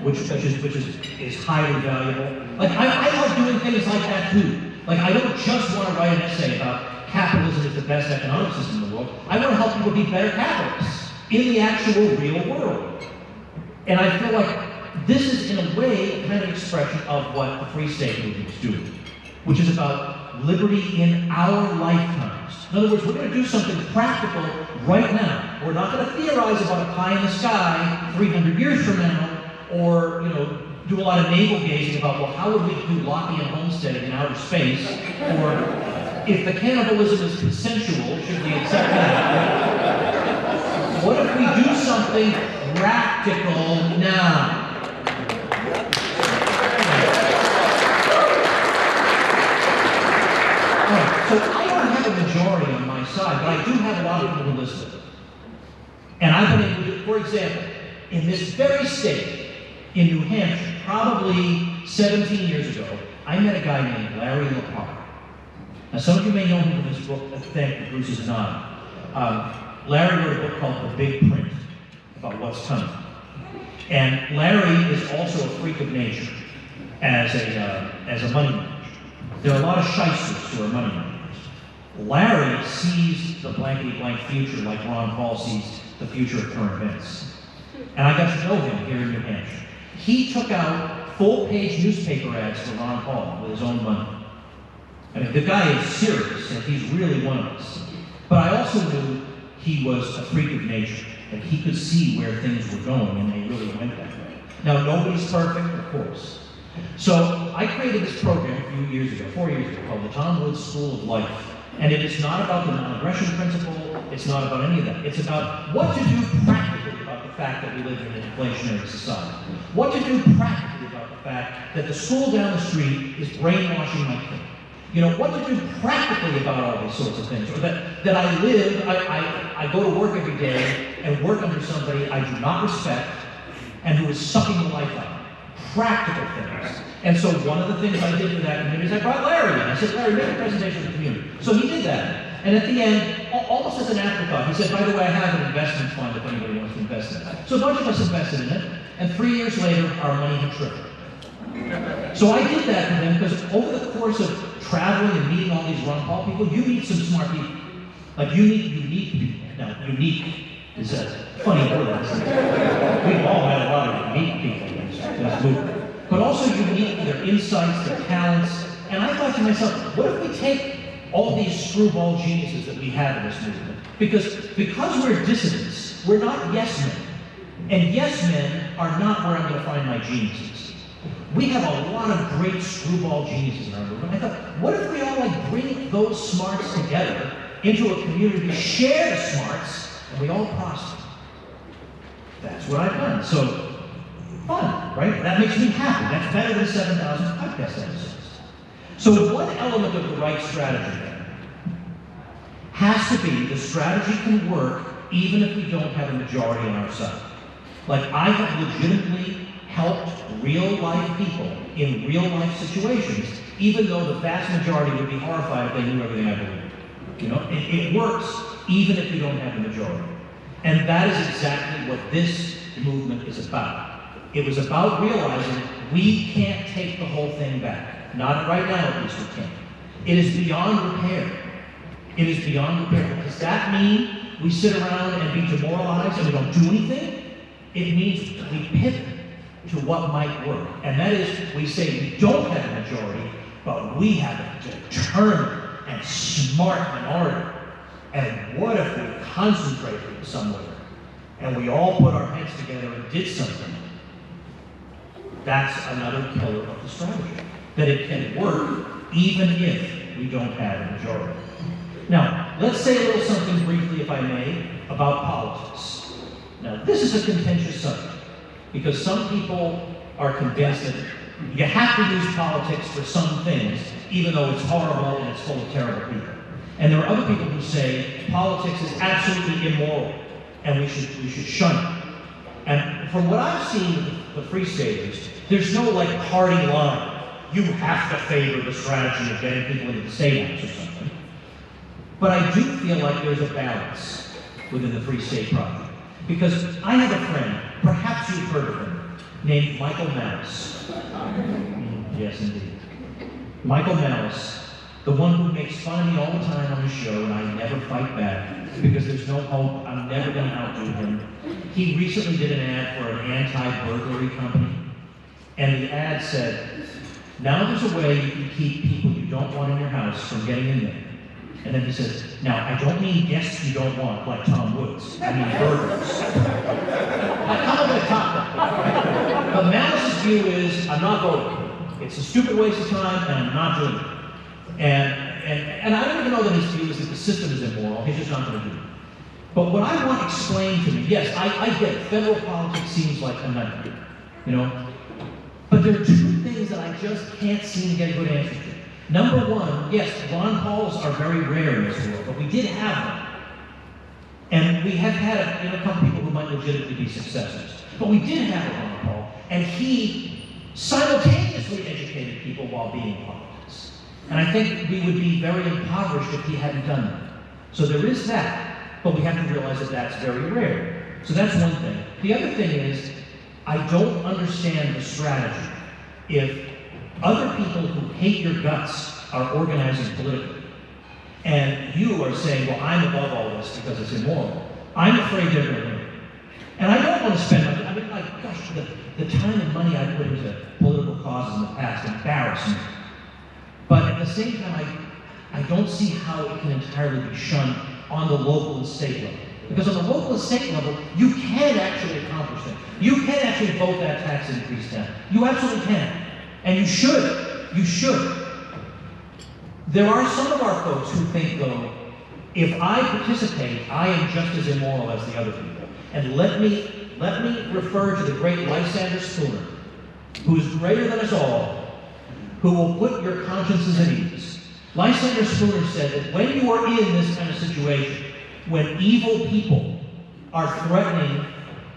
which is highly valuable. Like, I like doing things like that too. Like, I don't just want to write an essay about capitalism is the best economic system in the world. I want to help people be better capitalists in the actual real world. And I feel like this is, in a way, a kind of expression of what the Free State movement is doing, which is about liberty in our lifetimes. In other words, we're going to do something practical right now. We're not going to theorize about a pie in the sky 300 years from now, or do a lot of navel gazing about, well, how would we do Lockean homesteading in outer space, or if the cannibalism is consensual, should we accept that? What if we do something practical now? So I don't have a majority on my side, but I do have a lot of people who listen. And I've been able to, for example, in this very state, in New Hampshire, probably 17 years ago, I met a guy named Larry Lepar. Now, some of you may know him from his book, Thank Bruce is not. Larry wrote a book called The Big Print, about what's coming. And Larry is also a freak of nature as a money manager. There are a lot of shysters who are money managers. Larry sees the blankety blank future like Ron Paul sees the future of current events. And I got to know him here in New Hampshire. He took out full-page newspaper ads for Ron Paul with his own money. I mean, the guy is serious, and he's really one of us. But I also knew he was a freak of nature, and he could see where things were going, and they really went that way. Now, nobody's perfect, of course. So I created this program a few years ago, 4 years ago, called the Tom Woods School of Life. And it is not about the non-aggression principle, it's not about any of that. It's about what to do practically about the fact that we live in an inflationary society. What to do practically about the fact that the school down the street is brainwashing my kid. You know, what to do practically about all these sorts of things. Or that I go to work every day and work under somebody I do not respect and who is sucking the life out of me. Practical things. And so one of the things I did for that community is I brought Larry in. I said, Larry, make a presentation to the community. So he did that. And at the end, almost as an afterthought, he said, by the way, I have an investment fund if anybody wants to invest in it. So a bunch of us invested in it. And 3 years later, our money had tripled. So I did that for them because over the course of traveling and meeting all these Ron Paul people, you meet some smart people. Like you meet unique people. Now, unique is a funny word. We've all had a lot of unique people in this movement. But also unique, their insights, their talents. And I thought to myself, what if we take all these screwball geniuses that we have in this movement? Because we're dissidents, we're not yes men. And yes men are not where I'm going to find my geniuses. We have a lot of great screwball geniuses in our movement. I thought, what if we all bring those smarts together into a community, share the smarts, and we all prosper? That's what I've done. So, fun, right? That makes me happy. That's better than 7,000 podcast episodes. So one element of the right strategy then has to be the strategy can work even if we don't have a majority on our side. Like I have legitimately helped real life people in real life situations, even though the vast majority would be horrified if they knew everything I believe. You know, it works even if we don't have the majority. And that is exactly what this movement is about. It was about realizing we can't take the whole thing back. Not right now, at least we can't. It is beyond repair. It is beyond repair. Does that mean we sit around and be demoralized and we don't do anything? It means we pivot to what might work. And that is, we say we don't have a majority, but we have a determined and smart minority. And what if we concentrated somewhere and we all put our heads together and did something? That's another pillar of the strategy. That it can work even if we don't have a majority. Now, let's say a little something briefly, if I may, about politics. Now, this is a contentious subject because some people are convinced that you have to use politics for some things, even though it's horrible and it's full of terrible people. And there are other people who say politics is absolutely immoral and we should shun it. And from what I've seen with the Free Staters, there's no like party line. You have to favor the strategy of getting people into the state house or something. But I do feel like there's a balance within the Free State Project. Because I have a friend, perhaps you've heard of him, named Michael Malice. Yes, indeed. Michael Malice, the one who makes fun of me all the time on his show, and I never fight back because there's no hope. I'm never going to outdo him. He recently did an ad for an anti-burglary company, and the ad said, now there's a way you can keep people you don't want in your house from getting in there. And then he says, now I don't mean guests you don't want, like Tom Woods. I mean burglars. How am I top that? But Malice's view is, I'm not voting. It's a stupid waste of time, and I'm not doing it. And I don't even know that his view is that the system is immoral. He's just not going to do it. But what I want explained to me, yes, I get it. Federal politics seems like a nightmare, you know? But there are two things that I just can't seem to get a good answer to. Number one, yes, Ron Pauls are very rare in this world, but we did have them. And we have had a couple people who might legitimately be successors. But we did have a Ron Paul, and he simultaneously educated people while being in politics. And I think we would be very impoverished if he hadn't done that. So there is that, but we have to realize that that's very rare. So that's one thing. The other thing is, I don't understand the strategy if other people who hate your guts are organizing politically, and you are saying, well, I'm above all this because it's immoral. I'm afraid they're going to win. And I don't want to spend, I mean, like, gosh, the time and money I put into political causes in the past embarrass me. But at the same time, I don't see how it can entirely be shunned on the local and state level. Because on the local and state level, you can actually accomplish things. You can actually vote that tax increase down. You absolutely can. And you should. You should. There are some of our folks who think, though, if I participate, I am just as immoral as the other people. And let me refer to the great Lysander Spooner, who is greater than us all, who will put your consciences at ease. Lysander Spooner said that when you are in this kind of situation, when evil people are threatening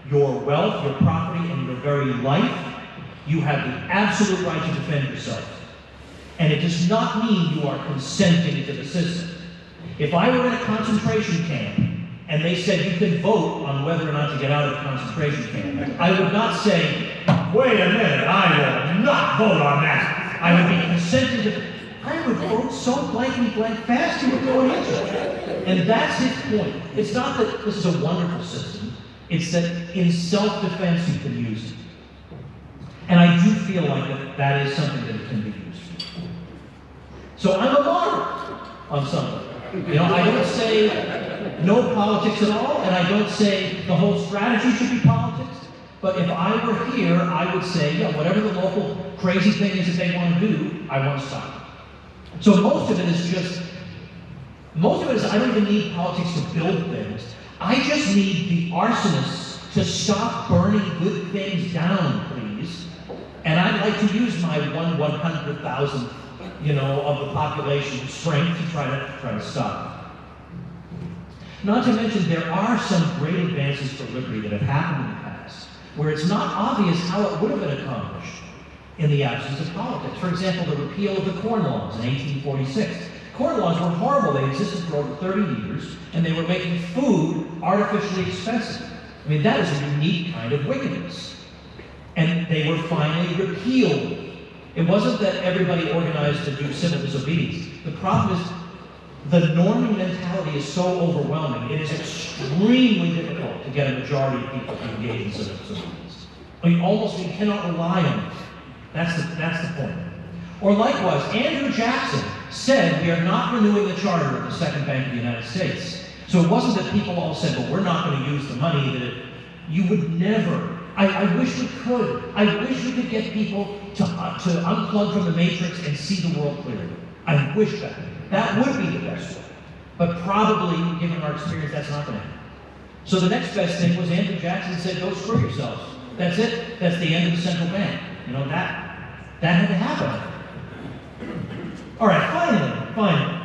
your wealth, your property, and your very life, you have the absolute right to defend yourself. And it does not mean you are consenting to the system. If I were in a concentration camp, and they said you can vote on whether or not to get out of the concentration camp, I would not say, wait a minute, I will not vote on that. I would be consenting to, I would vote so blankly blank fast you would go into it. And that's his point. It's not that this is a wonderful system, it's that in self-defense you can use it. And I do feel like that is something that can be used. So I'm a moderate on something. You know, I don't say no politics at all, and I don't say the whole strategy should be politics. But if I were here, I would say, yeah, whatever the local crazy thing is that they want to do, I want to stop it. So most of it is I don't even need politics to build things. I just need the arsonists to stop burning good things down, please. And I'd like to use my 1/100,000th, of the population strength to try to stop it. Not to mention, there are some great advances for liberty that have happened in the past, where it's not obvious how it would have been accomplished in the absence of politics. For example, the repeal of the Corn Laws in 1846. Corn Laws were horrible. They existed for over 30 years, and they were making food artificially expensive. I mean, that is a unique kind of wickedness. And they were finally repealed. It wasn't that everybody organized to do civil disobedience. The problem is the norming mentality is so overwhelming, it is extremely difficult to get a majority of people to engage in civil disobedience. I mean, almost you cannot rely on it. That's the point. Or likewise, Andrew Jackson said we are not renewing the charter of the Second Bank of the United States. So it wasn't that people all said, well, we're not going to use the money, you would never. I wish we could. I wish we could get people to unplug from the matrix and see the world clearly. I wish that. That would be the best way. But probably, given our experience, that's not going to happen. So the next best thing was Andrew Jackson said, go screw yourselves. That's it. That's the end of the central bank. That had to happen. All right, finally,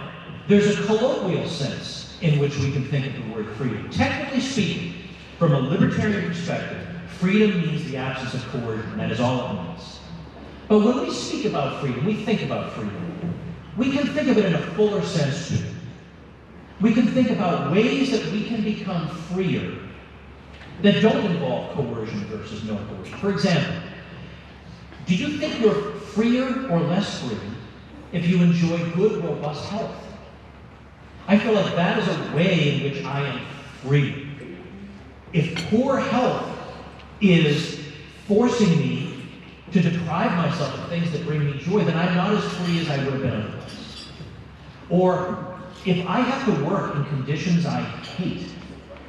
there's a colloquial sense in which we can think of the word freedom. Technically speaking, from a libertarian perspective, freedom means the absence of coercion. That is all it means. But when we speak about freedom, we think about freedom. We can think of it in a fuller sense too. We can think about ways that we can become freer that don't involve coercion versus no coercion. For example, do you think you're freer or less free if you enjoy good, robust health? I feel like that is a way in which I am free. If poor health is forcing me to deprive myself of things that bring me joy, then I'm not as free as I would have been otherwise. Or if I have to work in conditions I hate,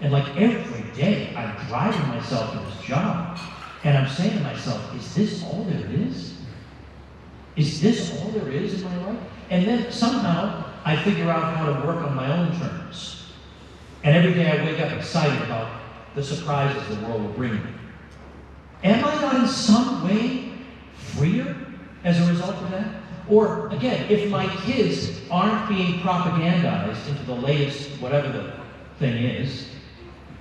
and like every day I'm driving myself to this job, and I'm saying to myself, is this all there is? Is this all there is in my life? And then somehow I figure out how to work on my own terms. And every day I wake up excited about the surprises the world will bring me. Am I not in some way freer as a result of that? Or again, if my kids aren't being propagandized into the latest whatever the thing is,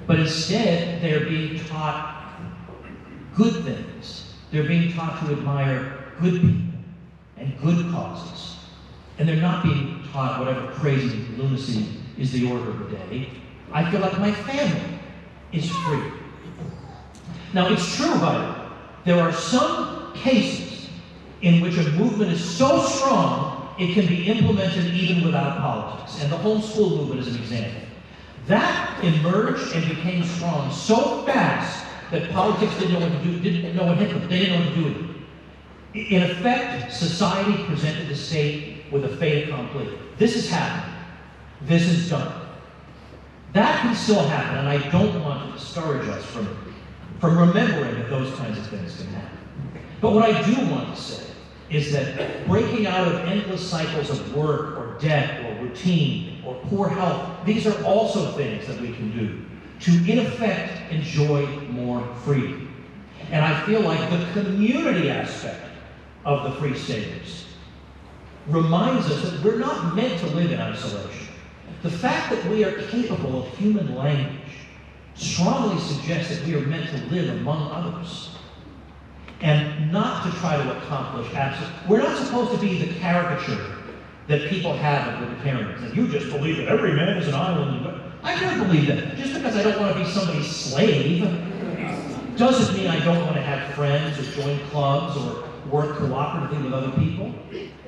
but instead they're being taught good things, They're being taught to admire good people and good causes. And they're not being taught whatever crazy lunacy is the order of the day. I feel like my family is free. Now, it's true, by the way, there are some cases in which a movement is so strong it can be implemented even without politics. And the homeschool movement is an example. That emerged and became strong so fast that politics didn't know what to do, didn't know what hit them. They didn't know what to do with it. In effect, society presented the state with a fait accompli. This is happening. This is done. That can still happen, and I don't want to discourage us from remembering that those kinds of things can happen. But what I do want to say is that breaking out of endless cycles of work or debt or routine or poor health, these are also things that we can do to, in effect, enjoy more freedom. And I feel like the community aspect of the Free Staters reminds us that we're not meant to live in isolation. The fact that we are capable of human language strongly suggests that we are meant to live among others and not to try to accomplish absolute. We're not supposed to be the caricature that people have of libertarians, that you just believe that every man is an island. I can't believe that. Just because I don't want to be somebody's slave doesn't mean I don't want to have friends or join clubs or work cooperatively with other people.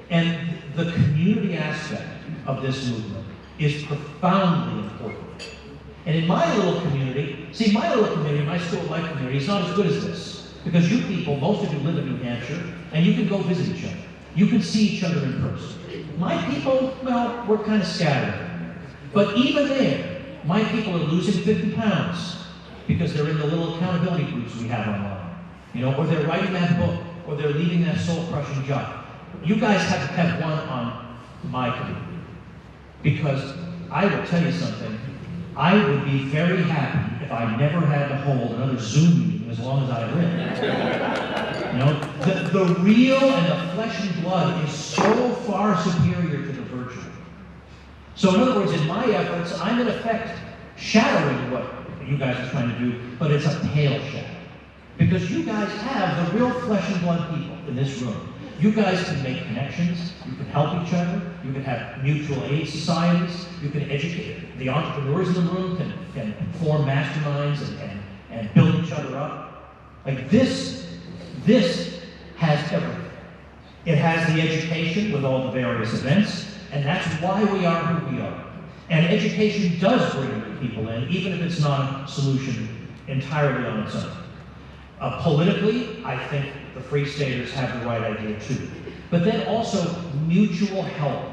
And the community aspect of this movement is profoundly important. And in my little community, see, my little community, my school of life community, is not as good as this. Because you people, most of you live in New Hampshire, and you can go visit each other. You can see each other in person. My people, well, we're kind of scattered. But even there, my people are losing 50 pounds because they're in the little accountability groups we have online. You know, or they're writing that book, or they're leaving that soul-crushing job. You guys have one on my community. Because I will tell you something, I would be very happy if I never had to hold another Zoom meeting as long as I live. You know, the real and the flesh and blood is so far superior to the virtual. So in other words, in my efforts, I'm in effect shadowing what you guys are trying to do, but it's a pale shadow. Because you guys have the real flesh and blood people in this room. You guys can make connections, you can help each other, you can have mutual aid societies, you can educate. The entrepreneurs in the room can form masterminds and build each other up. Like this has everything. It has the education with all the various events, and that's why we are who we are. And education does bring people in, even if it's not a solution entirely on its own. Politically, I think the Free Staters have the right idea too. But then also mutual help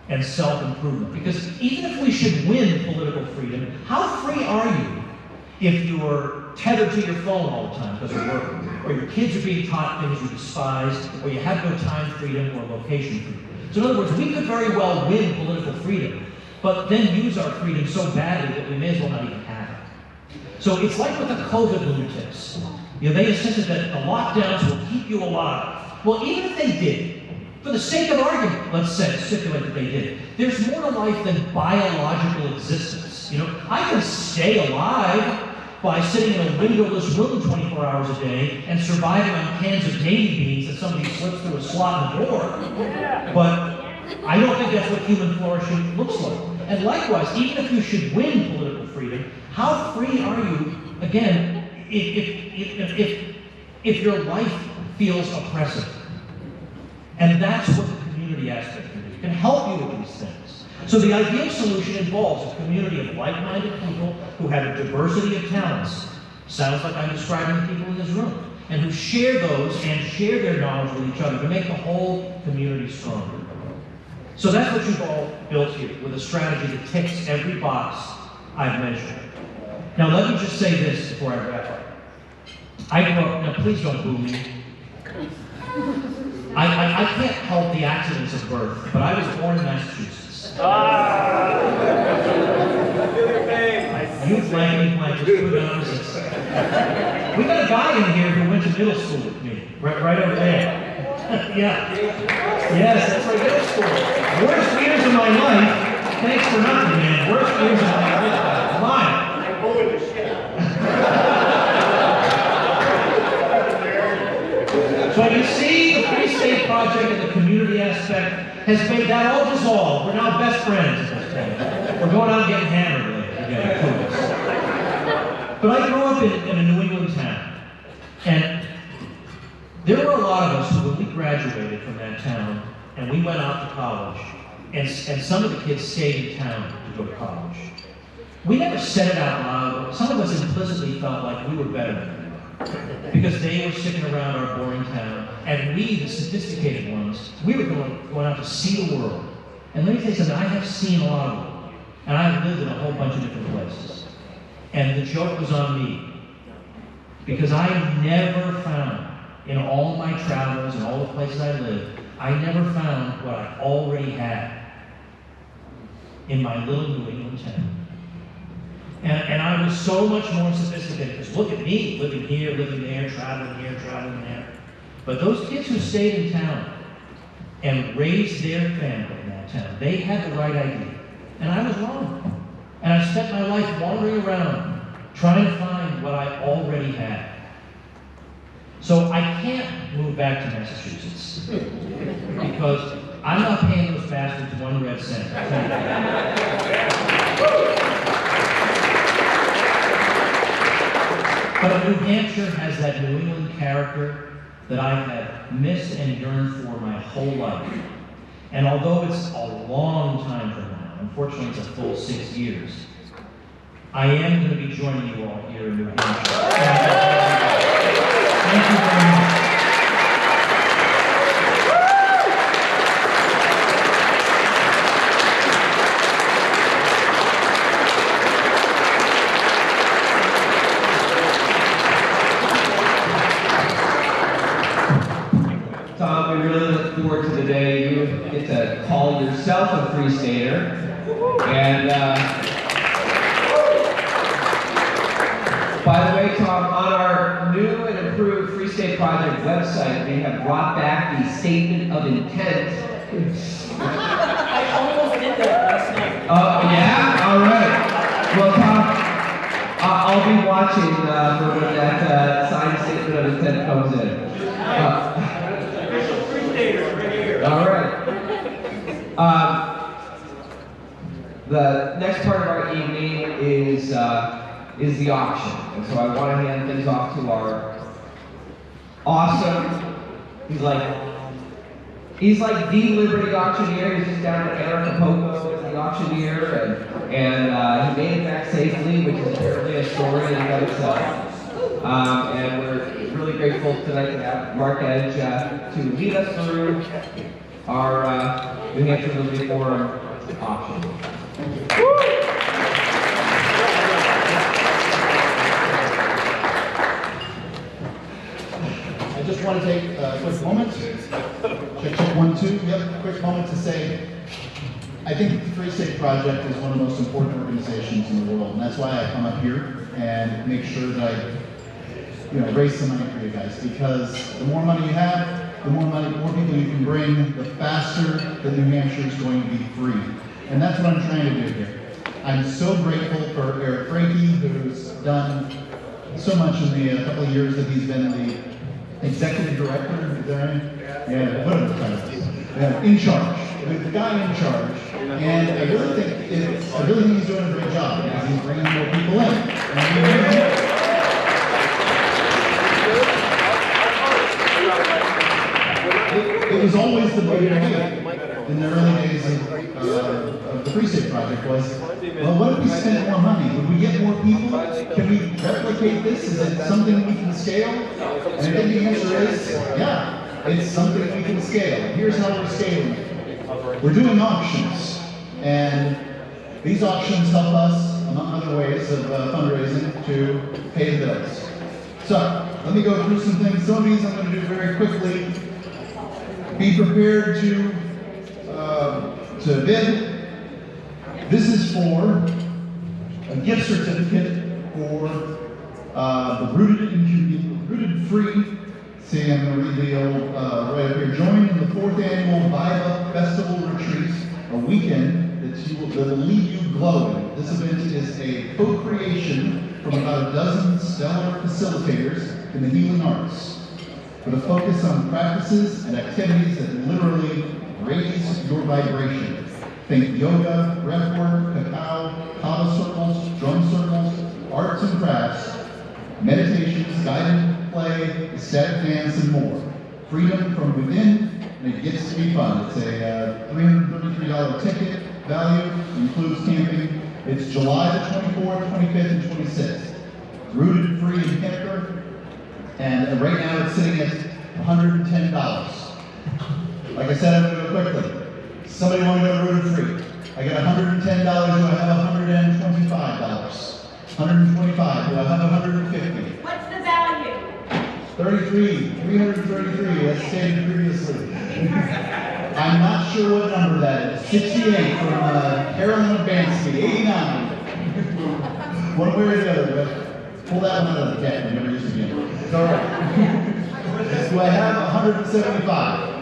and self-improvement. Because even if we should win political freedom, how free are you if you're tethered to your phone all the time because of work, or your kids are being taught things you despise, or you have no time freedom or location freedom? So in other words, we could very well win political freedom, but then use our freedom so badly that we may as well not even have it. So it's like with the COVID lunatics. You know, they insisted that the lockdowns will keep you alive. Well, even if they did, for the sake of argument, let's say, stipulate that they did, there's more to life than biological existence. You know, I can stay alive by sitting in a windowless room 24 hours a day and surviving on cans of navy beans that somebody slips through a slot in the door. But I don't think that's what human flourishing looks like. And likewise, even if you should win political freedom, how free are you, again, if your life feels oppressive? And that's what the community aspect can do. It can help you with these things. So the ideal solution involves a community of like-minded people who have a diversity of talents. Sounds like I'm describing the people in this room. And who share those and share their knowledge with each other to make the whole community stronger. So that's what you've all built here, with a strategy that ticks every box I've mentioned. Now let me just say this before I wrap up. I grew up, now please don't boo me. I can't help the accidents of birth, but I was born in Massachusetts. You flank me, just put it on resist. We got a guy in here who went to middle school with me, right over there. Yeah. Yes, that's right, middle school. Worst years of my life, thanks for nothing, man. Worst years of my life. Come on. has made that all dissolve. We're now best friends at this point. We're going out getting hammered later together. But I grew up in a New England town, and there were a lot of us who, when we graduated from that town, and we went off to college, and some of the kids stayed in town to go to college. We never said it out loud, but some of us implicitly felt like we were better than them because they were sticking around our boring town, and we, the sophisticated ones, we were going out to see the world. And let me tell you something, I have seen a lot of the world, and I've lived in a whole bunch of different places. And the joke was on me, because I never found, in all my travels and all the places I lived, I never found what I already had in my little New England town. And I was so much more sophisticated, because look at me, living here, living there, traveling there. But those kids who stayed in town and raised their family in that town, they had the right idea. And I was wrong. And I spent my life wandering around, trying to find what I already had. So I can't move back to Massachusetts, because I'm not paying those bastards 1 red cent. But New Hampshire has that New England character that I have missed and yearned for my whole life. And although it's a long time from now, unfortunately it's a full 6 years, I am going to be joining you all here in New Hampshire. Thank you very much. Tom, we really look forward to the day you get to call yourself a Free Stater. And by the way, Tom, on our new and improved Free State Project website, we have brought back the Statement of Intent. I almost did that last night. Oh, yeah? All right. Well, Tom, I'll be watching for when that signed Statement of Intent comes in. All right. The next part of our evening is the auction, and so I want to hand things off to our awesome. He's like the Liberty auctioneer. He's just down at Acapulco as the auctioneer, and he made it back safely, which is apparently a story in and of itself. And we're really grateful tonight to have Mark Edge to lead us through our New Hampshire Liberty Forum auction. I just want to take a quick moment. Check 1, 2. Yep, quick moment to say, I think the Free State Project is one of the most important organizations in the world, and that's why I come up here and make sure that I raise some money for you guys, because the more money you have, the more people you can bring, the faster that New Hampshire is going to be free. And that's what I'm trying to do here. I'm so grateful for Eric Franke, who's done so much in the couple of years that he's been the executive director, is there any? Yeah, whatever the title is. Yeah, in charge, the guy in charge. And I really think he's doing a great job, because he's bringing more people in. It was always the big idea in the early days of the Free State Project was, well, what if we spent more money? Would we get more people? Can we replicate this? Is it something we can scale? And I think the answer is, yeah, it's something we can scale. Here's how we're scaling it. We're doing auctions, and these auctions help us, among other ways of fundraising, to pay the bills. So, let me go through some things. Some of these I'm going to do very quickly. Be prepared to bid. This is for a gift certificate for the Rooted Free. See, I'm going to read the old right up here. Join in the 4th annual Vibe Up Festival Retreat, a weekend that will leave you glowing. This event is a co-creation from about a dozen stellar facilitators in the healing arts, with a focus on practices and activities that literally raise your vibration. Think yoga, breathwork, cacao, kava circles, drum circles, arts and crafts, meditations, guided play, ecstatic dance, and more. Freedom from within, and it gets to be fun. It's a $333 ticket value, includes camping. It's July the 24th, 25th, and 26th. Rooted and free in Concord, and right now it's sitting at $110. Like I said, I'm going to go quickly. Somebody want to go to Rooted Free? I got $110. Do I have $125? $125. Do I have $150? What's the value? 333, as stated previously. I'm not sure what number that is. 68 from Carolyn Bansky, 89. One way or the other, but pull that one out of the cat and never use it again. All right. Do I have 175?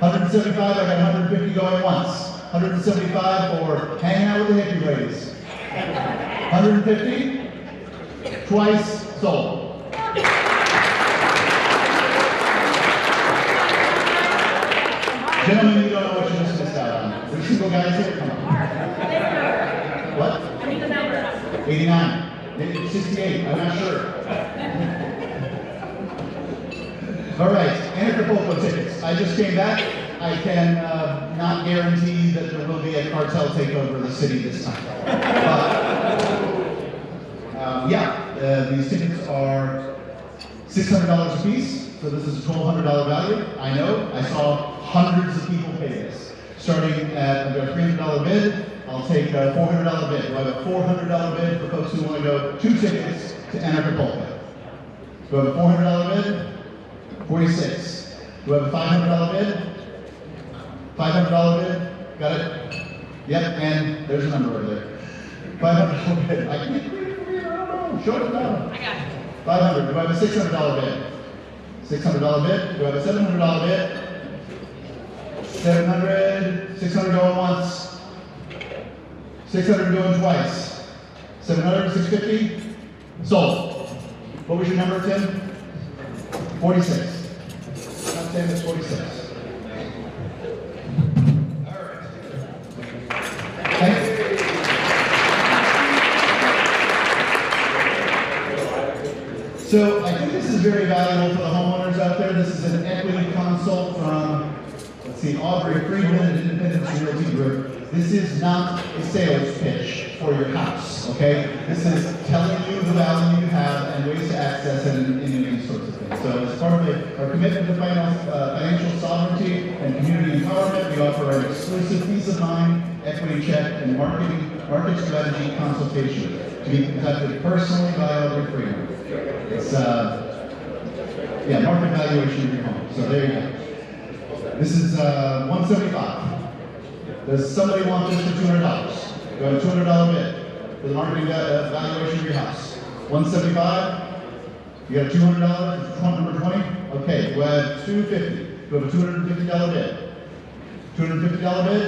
175, I got 150 going once. 175 for hanging out with the hippie ladies. 150, twice sold. Gentlemen, you don't know what you just missed out on. Are you single guys here? Come on. What? 89. Maybe 68, I'm not sure. All right, Anacapulco tickets. I just came back. I can not guarantee that there will be a cartel takeover of the city this time. But, these tickets are $600 a piece, so this is a $1,200 value. I know, I saw hundreds of people pay this. Starting at a $300 bid, I'll take a $400 bid. Do I have a $400 bid for folks who want to go 2 tickets to Anacapulco? Do I have a $400 bid? 46. Do I have a $500 bid? $500 bid? Got it? Yep, and there's a number over there. $500 bid. I can't read it, I don't know. Show it down. I got it. 500. Do I have a $600 bid? $600 bid? Do I have a $700 bid? 700. 600 going once. 600 going twice. 700, 650? Sold. What was your number, Tim? 46. Not 10, it's 46. All right. Thank you. So I think this is very valuable for the homeowners out there. This is an equity consult from, let's see, Aubrey Friedman at Independence Realty Group. This is not a sales pitch for your house, okay? This is telling you the value you have and ways to access it and these sorts of things. So as part of our commitment to financial sovereignty and community empowerment, we offer an exclusive peace of mind, equity check, and market strategy consultation to be conducted personally by Aubrey Friedman. It's, market valuation of your home. So there you go. This is $175. Does somebody want this for $200? Do I have a $200 bid for the marketing valuation of your house? $175? You got a $200? Number 20? Okay, do I have $250? Do I have a $250 bid? $250 bid?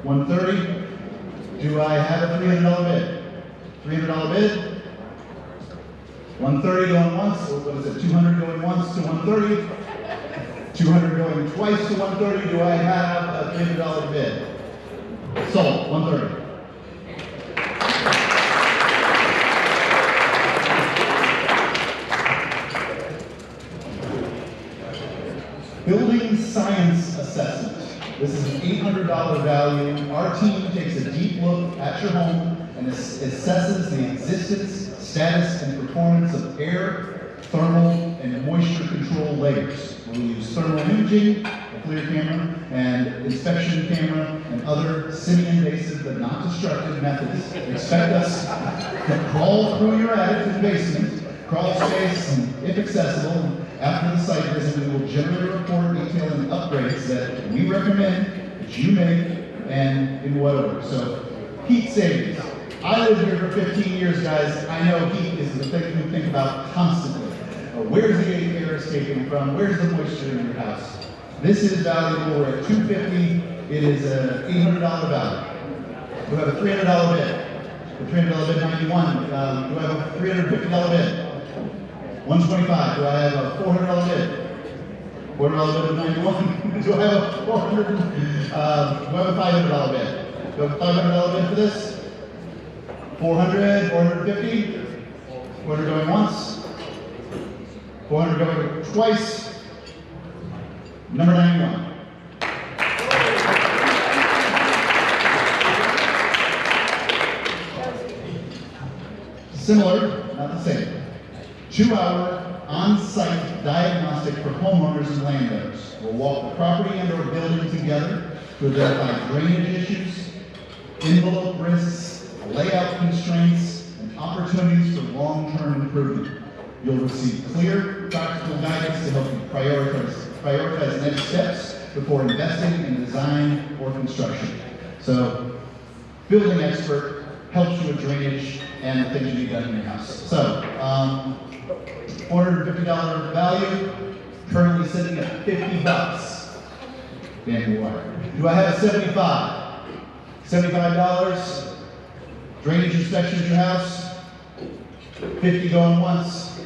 $130? Do I have a $300 bid? $300 bid? $130 going once, what is it, 200 going once to 130? 200 going twice to 130, do I have a $300 bid? Sold, 130. Building science assessment. This is an $800 value. Our team takes a deep look at your home and assesses the existence, status, and performance of air, thermal, and moisture control layers. We'll use thermal imaging, a FLIR camera, and inspection camera, and other semi-invasive but not destructive methods. Expect us to crawl through your attic to the basement, crawl space, and if accessible, after the site visit, we will generate a report detailing upgrades that we recommend that you make and in what order. So, heat savings. I lived here for 15 years, guys. I know heat is the thing we think about constantly. Where's the air escaping from? Where's the moisture in your house? This is valuable. We're at $250. It is an $800 value. We have a $300 bid. The $300 bid, 91. Do I have a $350 bid? 125. Do I have a $400 bid? $400 bid of 91. Do I have a $400? Do I have a $500 bid? Do I have a $500 bid for this? 400, 450? 400 going once. 400 going twice. Number 91. Similar, not the same. 2-hour on-site diagnostic for homeowners and landowners. We'll walk the property and/or building together to identify drainage issues, envelope risks, layout constraints, and opportunities for long-term improvement. You'll receive clear, practical guidance to help you prioritize next steps before investing in design or construction. So, building expert helps you with drainage and the things you need done in your house. So, $450 value, currently sitting at $50. Bamboo wire. Do I have a 75? $75. Drainage inspection at your house. 50 going once.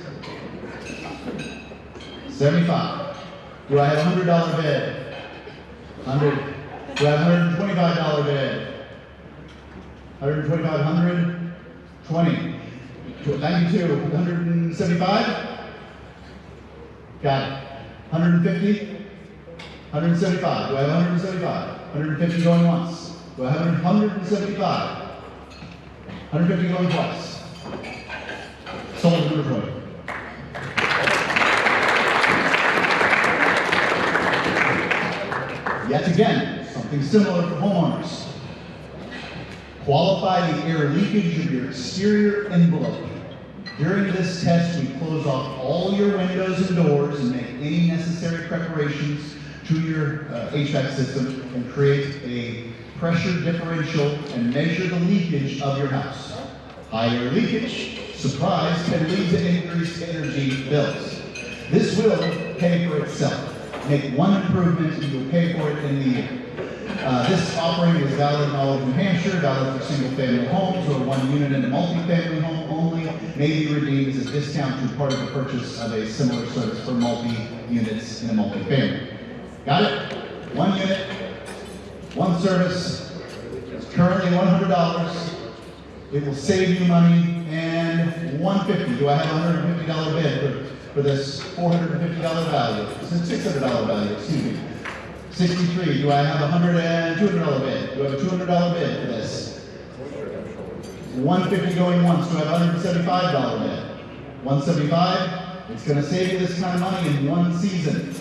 75. Do I have a $100 bid? 100. Do I have a $125 bid? 125, 100, 20, 92, 175? Got it. 150, 175. Do I have 175? 150 going once. Do I have 175? 150 going twice. Sold number 20. Yet again, something similar for homeowners. Qualify the air leakage of your exterior envelope. During this test, we close off all your windows and doors and make any necessary preparations to your HVAC system and create a pressure differential and measure the leakage of your house. Higher leakage, surprise, can lead to increased energy bills. This will pay for itself. Make one improvement and you'll pay for it in the year. This offering is valid in all of New Hampshire, valid for single-family homes or one unit in a multi-family home only, may be redeemed as a discount to part of the purchase of a similar service for multi-units in a multi-family. Got it? One unit, one service, it's currently $100. It will save you money, and $150. Do I have a $150 bid for this $450 value? This is $600 value, excuse me. 63, do I have a $200 bid? Do I have a $200 bid for this? 150 going once, do I have a $175 bid? 175, it's going to save you this kind of money in one season.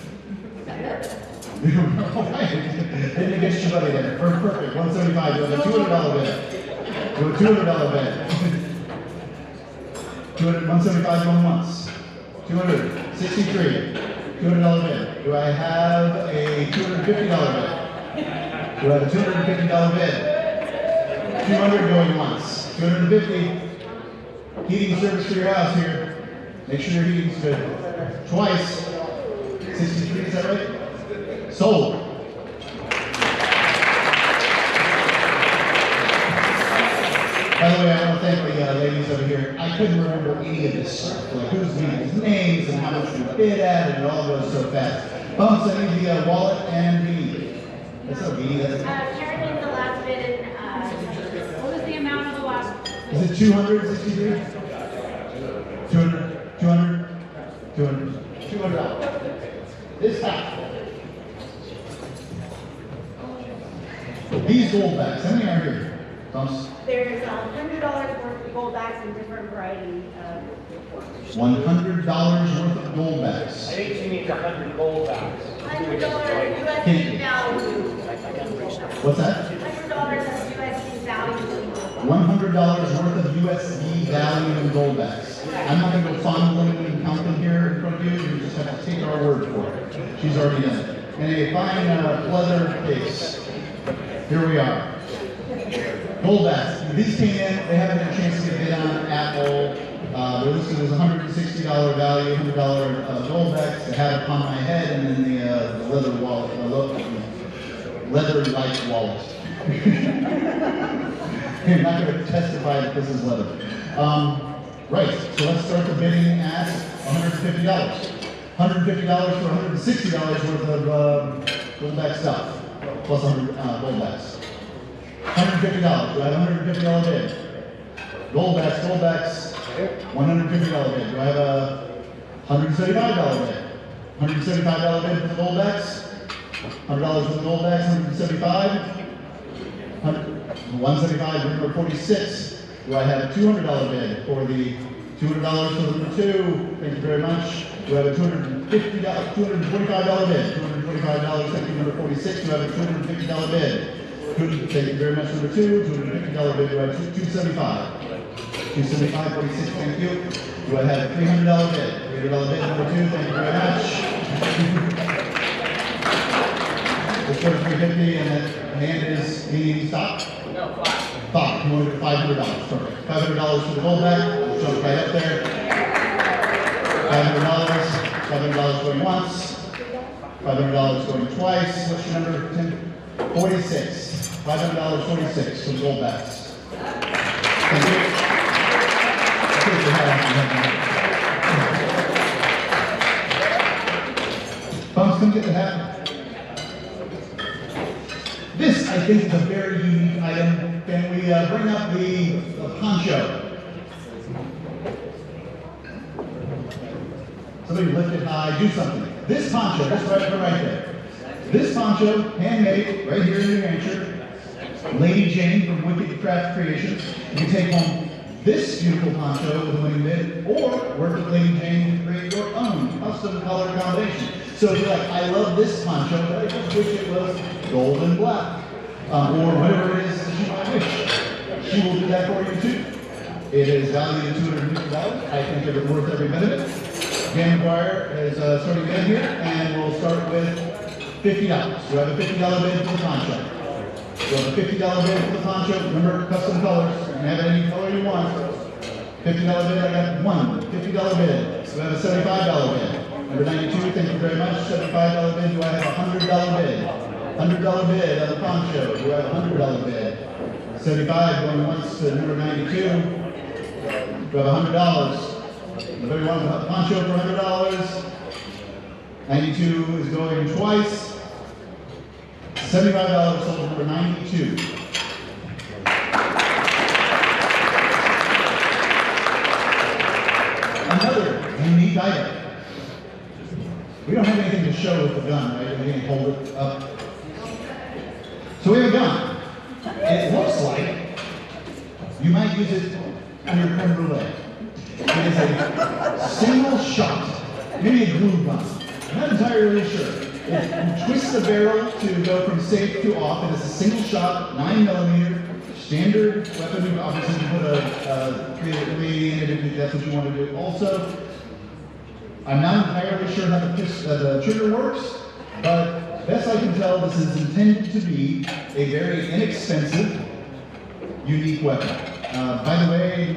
Didn't get your money there. Perfect, 175, do I have a $200 bid? Do a $200 bid. 175 going once. 200, 63. $200 bid. Do I have a $250 bid? Do I have a $250 bid? 200 going once. 250. Heating service for your house here. Make sure your heating's good. Twice. 63, is that right? Sold. By the way, I want to thank the ladies over here. I couldn't remember any of this stuff, like who's these names and how much we bid at, and it all goes so fast. Bumps, I need the wallet and the, that's not beanie, that's Karen did the last bid, and what was the amount of the last? Is it 263? 200, 200, 200, $200. This half. These gold bags, how many are here? Bumps? There's $100 worth of gold bags in different variety of forms. $100 worth of gold bags. I think she means 100 gold bags. $100 USD value. What's that? $100 of USD value. $100 worth of USD value in gold bags. I'm not going to go fondling and counting here in front of you. You just have to take our word for it. She's already done it. In a fine leather case. Here we are. Gold bags. These came in. They haven't had a chance to get bid on Apple. They're listed as $160 value, $100 gold bags to have upon my head, and then the leather wallet, leather-like wallet. I'm not going to testify that this is leather. Right, so let's start the bidding at $150. $150 for $160 worth of gold-back stuff, plus 100 gold-backs. $150. Do I have $150 bid? Gold-backs, $150 bid. Do I have a $175 bid? $175 bid for the gold-backs? $100 for the gold-backs, $175. $175, number 46. Do I have a $200 bid for the $200 for the number 2? Thank you very much. Do I have a $225 bid? $225, thank you, number 46. Do I have a $250 bid? Thank you very much, number 2. $250 bid. Do I have $275? $275, 46, thank you. Do I have a $300 bid? $300 bid, number 2, thank you very much. Let's go to $350, and that hand is meaning stop? No, 5. 5. You want to do $500, perfect. $500 for the gold-back, jump right up there. $500 going once, $500 going twice. What's your number, Tim? 46. $500, 46 for the gold-backs. Thank you. Bums, come get the hat. This, I think, is a very unique item. Can we bring up the poncho? Somebody lift it high, do something. This poncho, that's right there. This poncho, handmade, right here in New Hampshire. Lady Jane from Wicked Craft Creations. You can take home this beautiful poncho with a winning bid, or work with Lady Jane to create your own custom color combination. So if you're like, I love this poncho, but I just wish it was gold and black, or whatever it is that you might wish. She will do that for you too. It is valued at $250. I think it is worth every minute of it. Dan McGuire is starting bid here, and we'll start with $50. Do I have a $50 bid for the poncho? Do I have a $50 bid for the poncho? Remember, custom colors. You can have it any color you want. $50 bid, I got one. $50 bid. Do I have a $75 bid? Number 92, thank you very much. $75 bid. Do I have a $100 bid? $100 bid on the poncho. Do I have a $100 bid? 75 going once to number 92. Do I have $100? Anybody want the poncho for $100? 92 is going twice. $75 sold number 92. Another unique item. We don't have anything to show with the gun, right? We can hold it up. So we have a gun. And it looks like you might use it on your creme brulee. It is a single shot, maybe a glue gun. I'm not entirely sure. You twist the barrel to go from safe to off. It is a single shot, 9mm, standard weapon. Obviously, you put a 380 in it if that's what you want to do. Also, I'm not entirely sure how the trigger works, but best I can tell, this is intended to be a very inexpensive, unique weapon. By the way,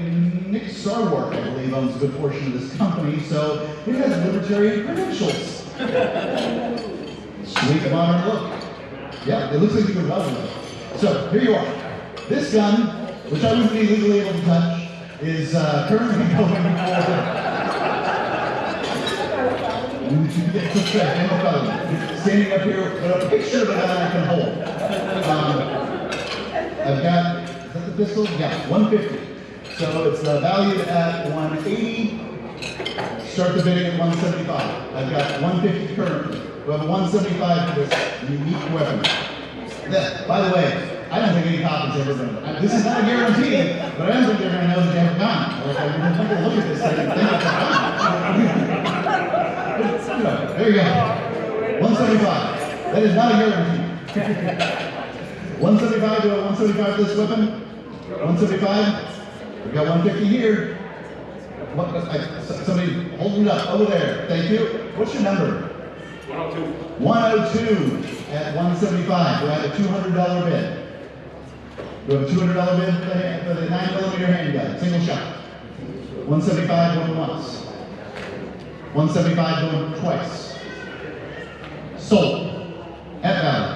Nick Sarwark, I believe, owns a good portion of this company, so it has libertarian credentials. Sweet modern look. Yeah, it looks like you could love it. So, here you are. This gun, which I wouldn't be legally able to touch, is currently going for... Standing up here with a picture of a gun I can hold. I've got, is that the pistol? Yeah, 150. So it's valued at 180. Start the bidding at 175. I've got 150 currently. We have a 175 for this unique weapon. By the way, I don't think any cop has ever been. This is not a guarantee, but I don't think they're going to know that you have a gun. Like, I'm going to look at this thing and think it's a gun. There you go. 175. That is not a guarantee. 175, do a 175 for this weapon? 175? We've got 150 here. Somebody holding it up over there. Thank you. What's your number? 102. 102 at 175. Do I have a $200 bid? Do I have a $200 bid for the 9mm handgun? Single shot. 175 going once. 175 going twice. Sold. At value.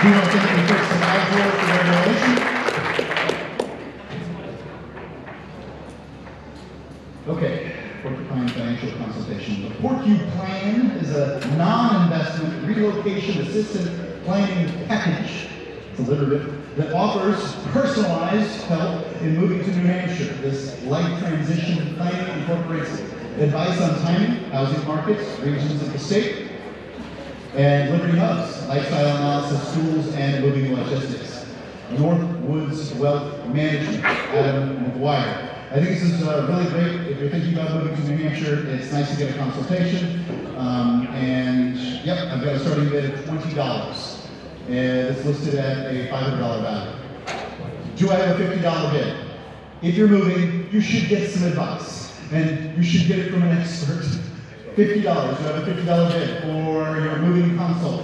Do you want to take the first slide for the regulation? Okay. Porcupine Financial Consultation. The Porcu Plan is a non-investment relocation assistance planning package. It's alliterative, that offers personalized help in moving to New Hampshire. This life transition planning incorporates advice on timing, housing markets, regions of the state, and Liberty Hubs, lifestyle analysis, schools, and moving logistics. Northwoods Wealth Management, Adam McGuire. I think this is really great if you're thinking about moving to New Hampshire. It's nice to get a consultation. And yep, I've got a starting bid of $20. And it's listed at a $500 value. Do I have a $50 bid? If you're moving, you should get some advice. And you should get it from an expert. $50, do I have a $50 bid for your moving consult?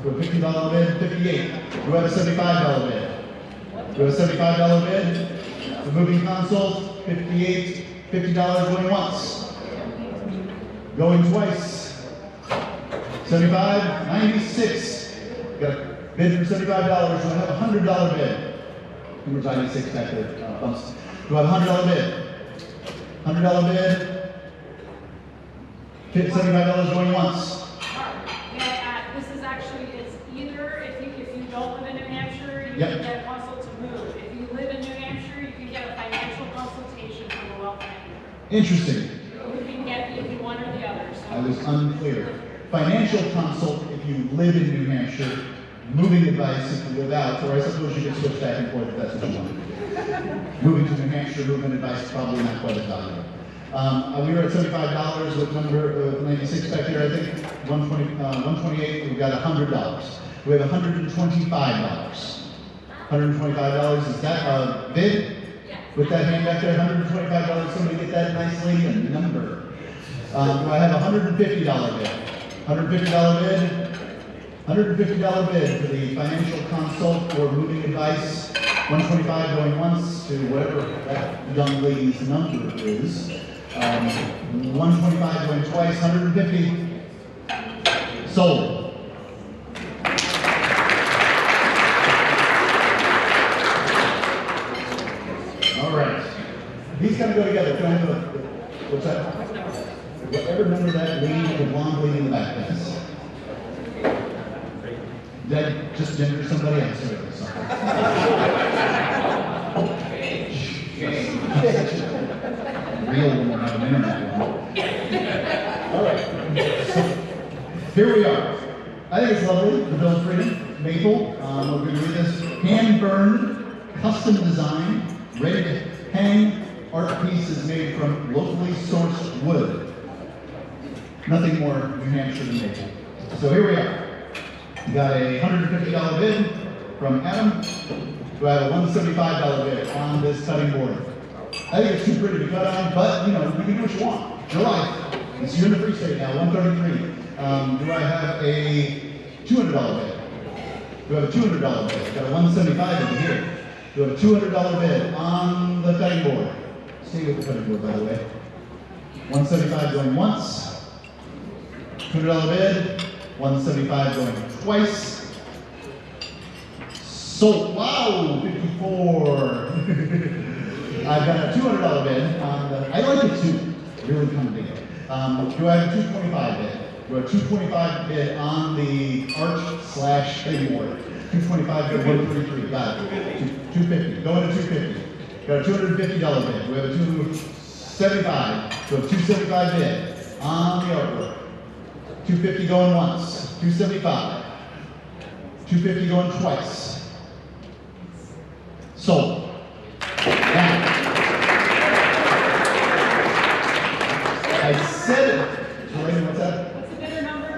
Do I have a $50 bid? $58. Do I have a $75 bid? Do I have a $75 bid? The moving consult, $58. $50 going once. Going twice. $75, $96. Got a bid for $75. Do I have a $100 bid? Number 96 back there, bumps. Do I have a $100 bid? $100 bid. $75 going once. This is actually, it's either if you don't live in New Hampshire, you can get a consult to move. If you live in New Hampshire, you can get a financial consultation from a wealth manager. Interesting. You can get either one or the other. So. I was unclear. Financial consult if you live in New Hampshire, moving advice if you live out, or I suppose you could switch back and forth if that's what you want. Moving to New Hampshire, moving advice is probably not quite as valuable. We were at $75 with number 96 back here, I think 128, we've got $100. We have $125. $125, is that a bid? With that hand back there, $125, somebody get that nicely a number. Do I have a $150 bid? $150 bid? $150 bid for the financial consult or moving advice. $125 going once to whatever that young lady's number is. $125 going twice, $150. Sold. All right. These kind of go together. Can I have a, what's that? Whatever number that lady, the blonde lady in the back is. Did I just gender somebody else? Real woman, not an internet woman. All right. Here we are. I think it's lovely. The Bill of Freedom, maple. We're going to read this. Hand-burned, custom design, ready to hang art pieces made from locally sourced wood. Nothing more New Hampshire than maple. So here we are. We got a $150 bid from Adam. Do I have a $175 bid on this cutting board? I think it's too pretty to cut on, but you know, you can do what you want. It's your life. It's you're in the Free State now, 133. Do I have a $200 bid? Do I have a $200 bid? Got a $175 over here. Do I have a $200 bid on the cutting board? Stay with the cutting board, by the way. $175 going once. $200 bid. $175 going twice. Sold. Wow, 54. I've got a $200 bid on the, I like it too. Really kind of big. Do I have a $225 bid? Do I have a $225 bid on the arch / cutting board? $225 bid, 133. Got it. $250. Going to $250. Got a $250 bid. We have a $275. We have a $275 bid on the artwork. $250 going once. $275. $250 going twice. Sold. Now, I said it. So what's that? What's the bidder number?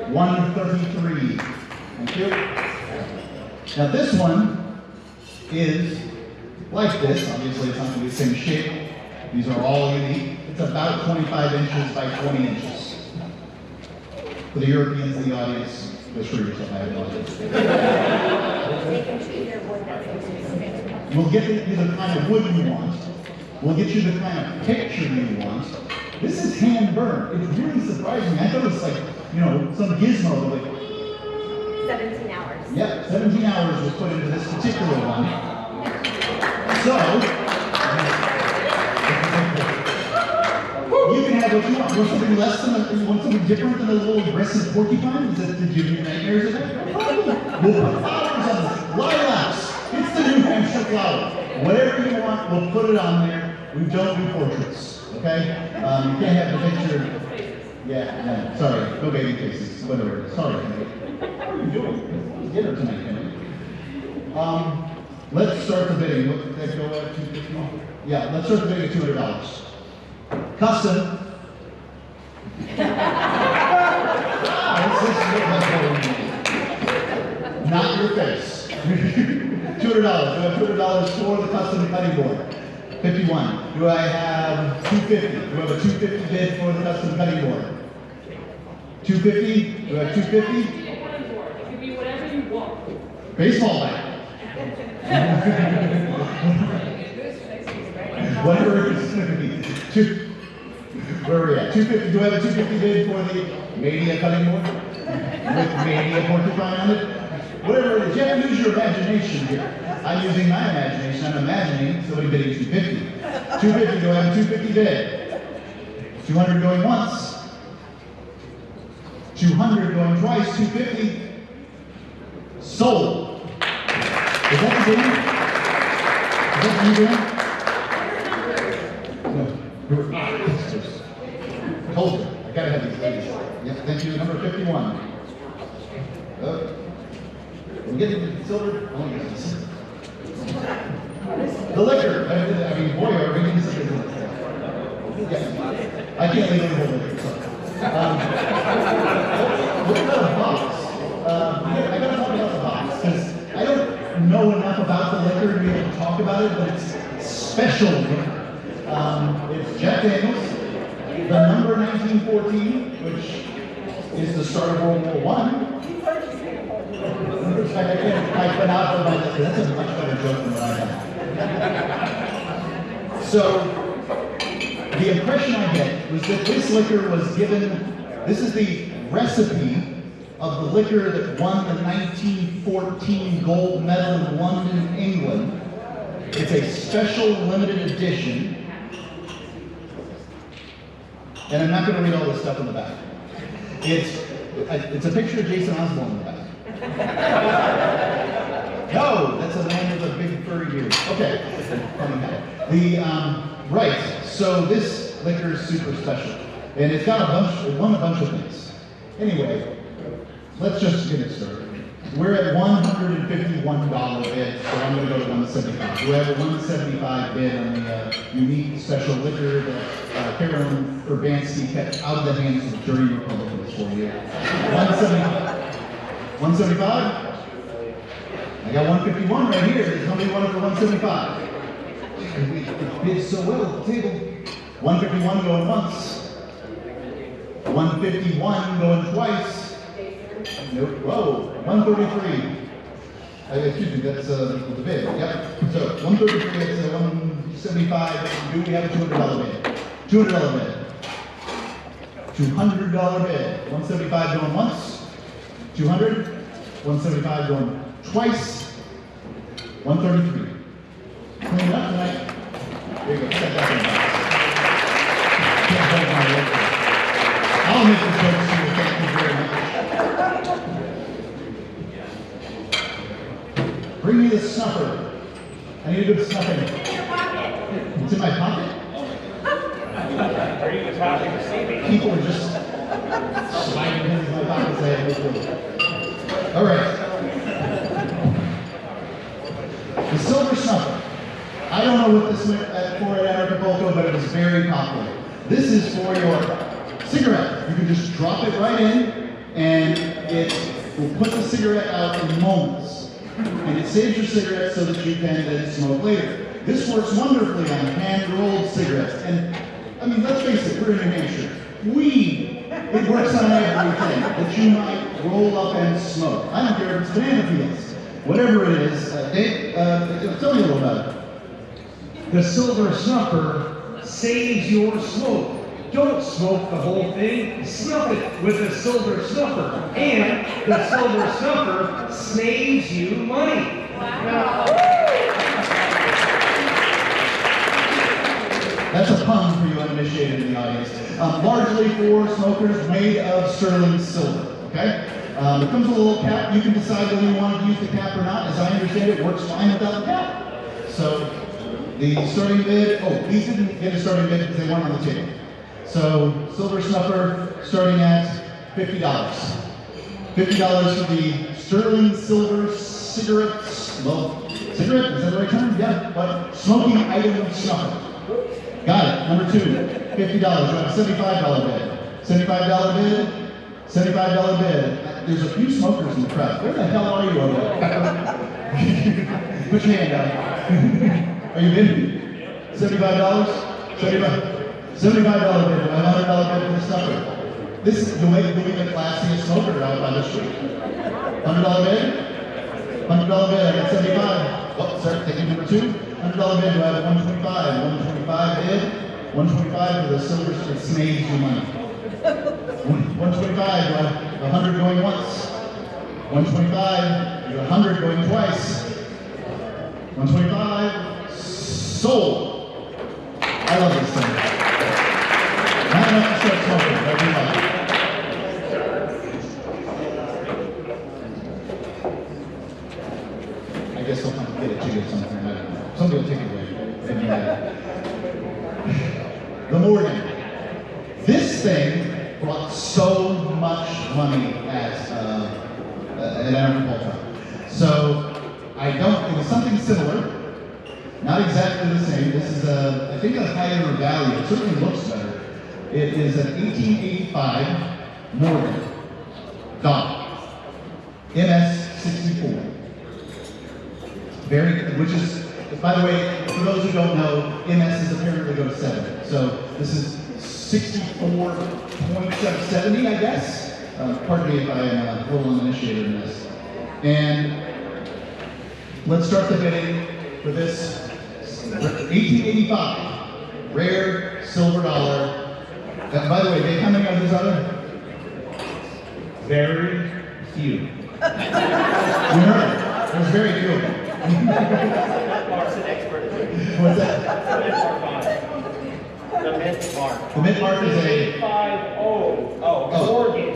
133. Thank you. Now this one is like this. Obviously it's not going to be the same shape. These are all unique. It's about 25 inches by 20 inches. For the Europeans in the audience, go screw yourself, I have no idea. We'll get you the kind of wood you want. We'll get you the kind of picture you want. This is hand burned. It's really surprising. I thought it was like, you know, some gizmo that like 17 hours. Yep, 17 hours was put into this particular one. So, you what you want. You want something less than you want something different than a little aggressive porcupine? Is that, did you have nightmares of that? No problem. We'll put flowers on this. Lilacs. It's the New Hampshire flower. Whatever you want, we'll put it on there. We don't do portraits, okay? You can't have the picture. Yeah, no, sorry. No baby faces. Whatever. Sorry. How are you doing? What's dinner tonight, Kenny? Let's start the bidding. What did that go at? $250? Yeah, let's start the bidding at $200. Custom. Not your face. $200. Do I have $200 for the custom cutting board? 51. Do I have 250? Do I have a 250 bid for the custom cutting board? 250? Do I have 250? It could be whatever you want. Baseball bat. Whatever it is going to be. Where are we at? 250. Do I have a 250 bid for the mania cutting board? With mania porcupine on it? Whatever it is. You have to use your imagination here. I'm using my imagination. I'm imagining somebody bidding 250. 250. Do I have a 250 bid? 200 going once. 200 going twice. 250. Sold. Is that the game? Is that the game? No. Hold it. I gotta have these ladies. Yes, thank you. Number 51. We're getting the silver. Oh, yes. The liquor. I mean, boy, are we getting something. Yeah. I can't legally hold liquor. What about a box? I gotta talk about the box because I don't know enough about the liquor to be able to talk about it, but it's special liquor. It's Jack Daniels, the number 1914, which is the start of World War I. I put out for my liquor. That's a much better joke than what I had. So, the impression I get was that this liquor was given, this is the recipe of the liquor that won the 1914 gold medal in London, England. It's a special limited edition. And I'm not going to read all this stuff in the back. It's a picture of Jason Osborne in the back. No, that's a man with a big furry beard. Okay, right. So this liquor is super special, and it's got it won a bunch of things. Anyway, let's just get it started. We're at $151 bid, so I'm going to go to $175. We have a $175 bid on the unique special liquor that Carolyn Urbanski kept out of the hands of the dirty Republicans for you. $175. $175? I got 151 right here. Does somebody want it for 175? It bids so well at the table. 151 going once. 151 going twice. Nope. Whoa. 133. Excuse me, that's the bid. Yep. So 133 is 175. Do we have a $200 bid? $200 bid. $200 bid. 175 going once. 200. 175 going twice. 133. Clean it up tonight. There you go. Set that in the box. Can't hold my liquor. I'll make the jokes to you. Thank you very much. Bring me the snuffer. I need a good snuffing. It's in your pocket. It's in my pocket? Are you just happy to see me? People are just sliding into my pockets. I have no clue. All right. The silver snuffer. I don't know what this went for at Acapulco, but it was very popular. This is for your cigarette. You can just drop it right in, and it will put the cigarette out in moments. And it saves your cigarette so that you can then smoke later. This works wonderfully on hand-rolled cigarettes. And, I mean, let's face it, we're in New Hampshire. Weed, it works on everything that you might roll up and smoke. I don't care if it's banana peels. Whatever it is, Dave, tell me a little about it. The silver snuffer saves your smoke. Don't smoke the whole thing, snuff it with the silver snuffer. And the silver snuffer saves you money. Wow. That's a pun for you, uninitiated in the audience. Largely for smokers, made of sterling silver, okay? It comes with a little cap. You can decide whether you want to use the cap or not. As I understand it, works fine without the cap. So the starting bid, oh, these didn't get a starting bid because they weren't on the table. So silver snuffer starting at $50. $50 for the sterling silver cigarettes. Well, cigarette, is that the right term? Yeah, but smoking item snuffer. Got it. Number 2, $50. We have a $75 bid. $75 bid. $75 bid. There's a few smokers in the crowd. Where the hell are you over there? Put your hand out. Are you bidding? $75? $75 bid. $100 bid for the snuffer. This is the way we the classiest smoker out by the street. $100 bid? $100 bid. I got 75. Oh, sorry. Thank you. Number 2. $100 bid. Do I have 125? 125 bid. 125 for the silver. It saves you money. 125, 100 going once. 125, 100 going twice. 125, sold. I love this thing. Not enough to start smoking, but we love it. I guess I'll come get a jig or something. I don't know. Somebody will take it away. The Morgan. This thing brought so much money at agriculture. So it was something similar, not exactly the same. This is I think a higher value. It certainly looks better. It is an 1885 Morgan Dog MS-64. Very good, which is, by the way, for those who don't know, MSs apparently go to 7. So this is 64.70, I guess. Pardon me if I am a little uninitiated in this. And let's start the bidding for this 1885 rare silver dollar. And by the way, Dave, how many of these are there? Very few. You heard it. There's very few of them. Mark's an expert. What's that? The mint mark. The mint mark is a 850. Morgan.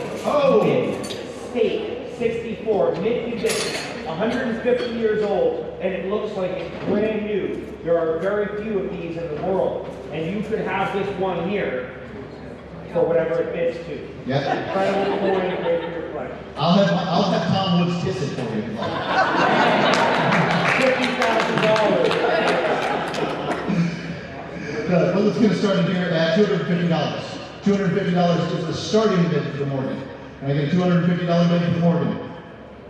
Mint State 64. Mint condition. 150 years old, and it looks like it's brand new. There are very few of these in the world, and you could have this one here for whatever it bids to. Yeah. Incredible coin, great for your collection. I'll have Tom Woods kiss it for you. $50,000. Well, it's going to start in here at $250. $250 is the starting bid for the Morgan. And I get a $250 bid for the Morgan.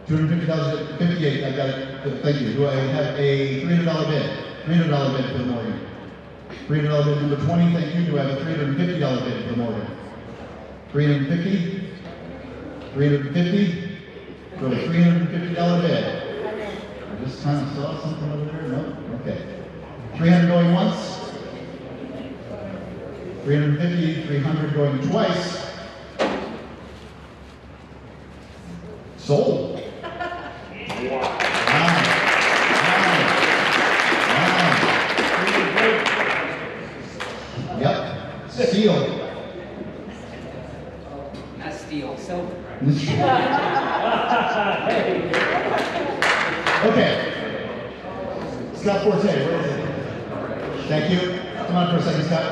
$250, 58, I got it. Thank you. Do I have a $300 bid? $300 bid for the Morgan. $300 bid number 20, thank you. Do I have a $350 bid for the Morgan? 350? 350? Go to $350 bid. I just kind of saw something over there. No? Okay. 300 going once. 350, 300 going twice. Sold. Yep. Steel. Not steel, silver. Okay. Scott Forte, where is it? Thank you. Come on for a second, Scott.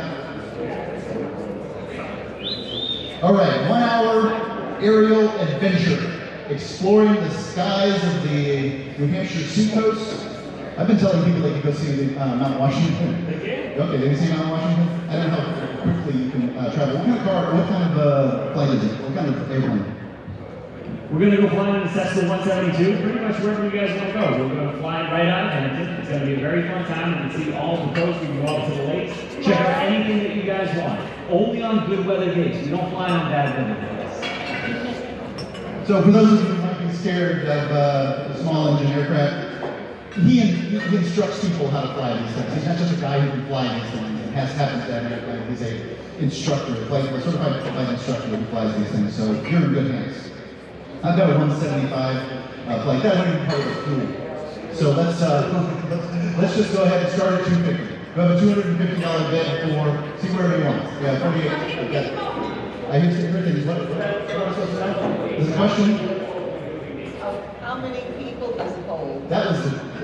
All right, 1 hour aerial adventure, exploring the skies of the New Hampshire seacoast. I've been telling people they can go see Mount Washington. Okay, they can see Mount Washington? I don't know how quickly you can travel. What kind of car, what kind of flight is it? What kind of airplane? We're going to go flying in the Cessna 172, pretty much wherever you guys want to go. We're going to fly right out of Hampton. It's going to be a very fun time. You can see all the coast. We can go up to the lakes. Check out anything that you guys want. Only on good weather days. We don't fly on bad weather days. So for those of you who might be scared of the small engine aircraft, he instructs people how to fly these things. He's not just a guy who can fly these things and happens to have an airplane. He's an instructor, a certified flight instructor who flies these things. So you're in good hands. I've got a 175 flight. That wouldn't even cover the fuel. So let's just go ahead and start at $250. We have a $250 bid for, see wherever you want. Yeah, 48. I hear different things. What was supposed to know? Is the question? How many people does it hold? That was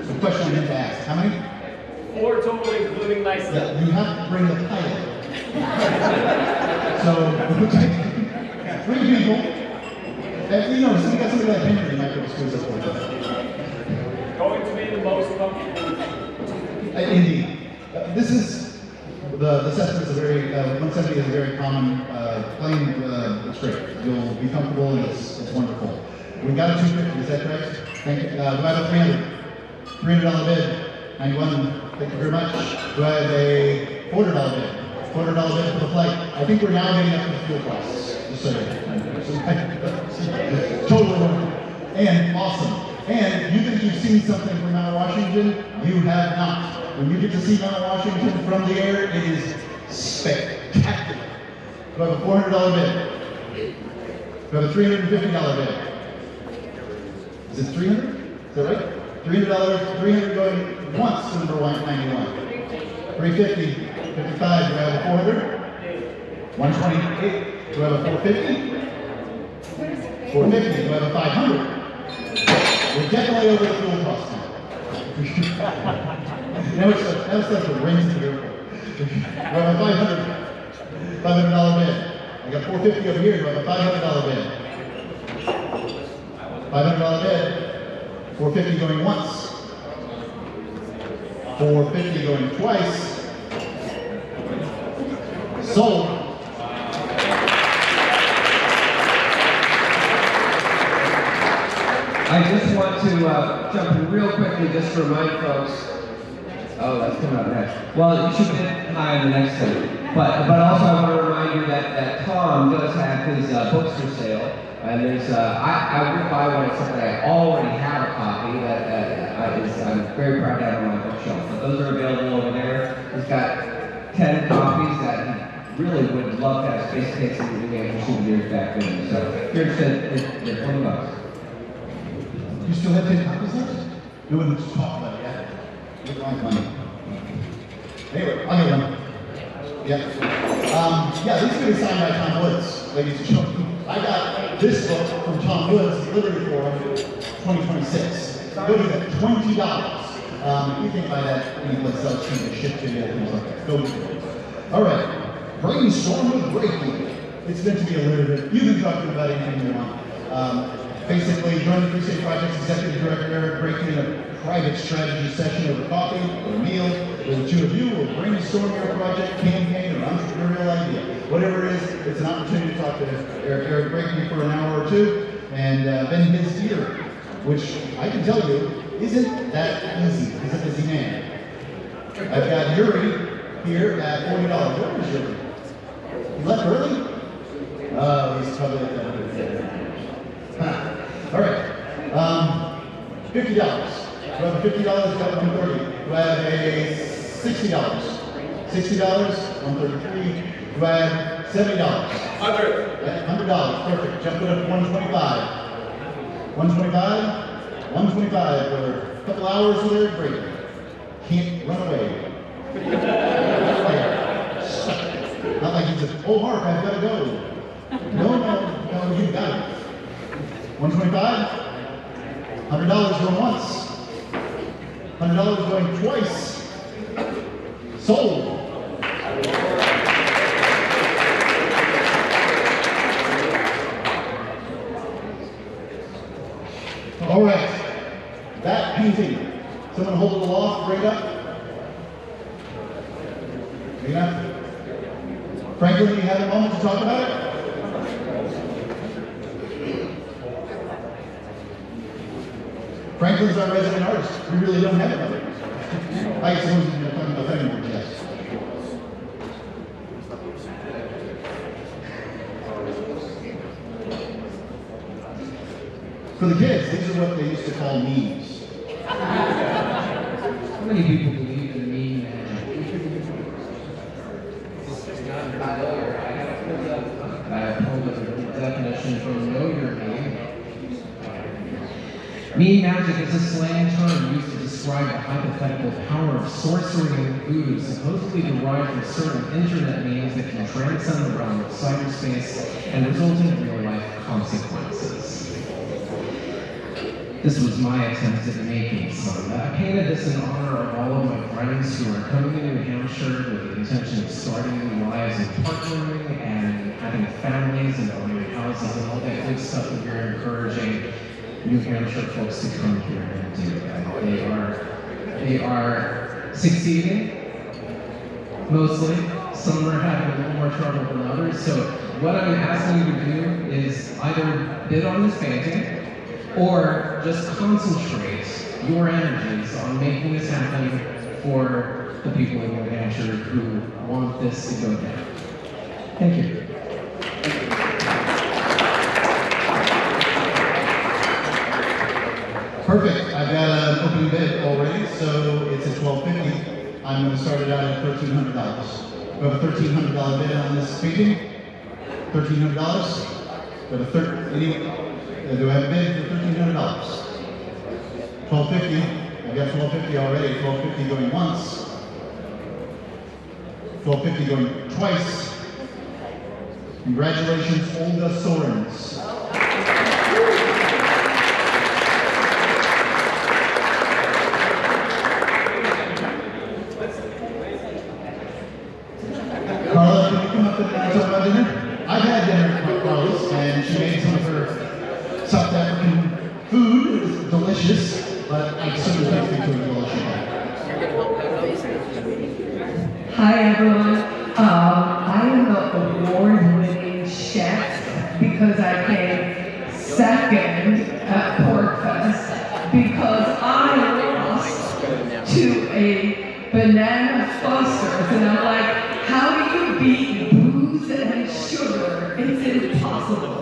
the question I meant to ask. How many? 4 total, including myself. Yeah, you have to bring the pilot. So, we'll take 3 people. And, you know, so you got somebody like Henry, you might be able to squeeze up for you. Going to be the most comfortable. Indeed. This is, the Cessna is a very, 170 is a very common plane. It's great. You'll be comfortable and it's wonderful. We got a 250, is that correct? Thank you. Do I have a 300? $300 bid. 91. Thank you very much. Do I have a $400 bid? $400 bid for the flight. I think we're now getting up to the fuel costs. Just so you know. Totally wonderful. And awesome. And you think you've seen something from Mount Washington? You have not. When you get to see Mount Washington from the air, it is spectacular. Do I have a $400 bid? Do I have a $350 bid? Is it 300? Is that right? $300, 300 going once to number 191. 350, 55, do I have a 400? 128, do I have a 450? 450, do I have a 500? We're definitely over the fuel cost now. That was like the rings to the airport. Do I have a $500 bid? I got 450 over here, do I have a $500 bid? $500 bid. 450 going once. 450 going twice. Sold. I just want to jump in real quickly just to remind folks. Oh, that's coming up next. Well, you should bid high on the next thing. But also I want to remind you that Tom does have his books for sale. And there's, I would buy one except that I already have a copy I'm very proud to have on my bookshelf. But those are available over there. He's got 10 copies that he really would love to have space cakes and New Hampshire souvenirs back in. So here's the $20. You still have 10 copies left? No one wants to talk about it yet. Look like money. Anyway, I'll get one. Yeah. Yeah, this is going to be signed by Tom Woods, ladies and gentlemen. I got this book from Tom Woods, Liberty Forum, 2026. Go to that, $20. You can buy that any place else, you can ship to you, things like that. Go to it. All right. Brainstorm with Breaking. It's meant to be a little bit, you can talk about anything you want. Basically, join the Free State Project's Executive Director, Eric Breaking, in a private strategy session over coffee or a meal, where the two of you will brainstorm your project, campaign, or entrepreneurial idea. Whatever it is, it's an opportunity to talk to Eric Breaking for an hour or two, and bend his ear, which I can tell you isn't that easy. He's a busy man. I've got Yuri here at $40. Where is Yuri? He left early? Oh, he's probably at that. All right. $50. Do I have a $50? Got $130. Do I have a $60? $60? $133. Do I have $70? $100. Perfect. Jump it up to $125. $125. $125 for a couple hours with Eric Breaking. Can't run away. Not like he says, oh Mark, I've got to go. No, you got it. 125. $100 going once. $100 going twice. Sold. All right. That painting. Someone hold it aloft, bring it up. Bring it up. Franklin, do you have a moment to talk about it? Franklin's our resident artist. We really don't have another. I guess someone's going to talk about that anymore, yes. For the kids, these are what they used to call memes. How many people believe in meme magic? I pulled up the definition from Know Your Meme. Meme magic is a slang term used to describe describe the hypothetical power of sorcery and voodoo supposedly derived from certain internet memes that can transcend the realm of cyberspace and result in real-life consequences. This was my attempt at making some. I painted this in honor of all of my friends who are coming to New Hampshire with the intention of starting new lives and partnering and having families and owning houses and all that good stuff that you're encouraging New Hampshire folks to come here and do. They are succeeding, mostly. Some are having a little more trouble than others. So what I'm asking you to do is either bid on this painting or just concentrate your energies on making this happen for the people in New Hampshire who want this to go down. Thank you. Perfect. I've got an open bid already, so it's at $1,250. I'm going to start it out at $1,300. We have a $1,300 bid on this painting. $1,300. Do I have a bid for $1,300? $1,250. I've got $1,250 already. $1,250 going once. $1,250 going twice. Congratulations, Olga Sorens. Carla, can you come up and talk about dinner? I've had dinner with Carla's, and she made some of her South African food. It was delicious, but I certainly can't speak to it as well as she did. Hi everyone. I am the award-winning chef because I came second at PorkFest because I lost to a banana Foster's, and I'm like, how do you beat booze and sugar? It's impossible.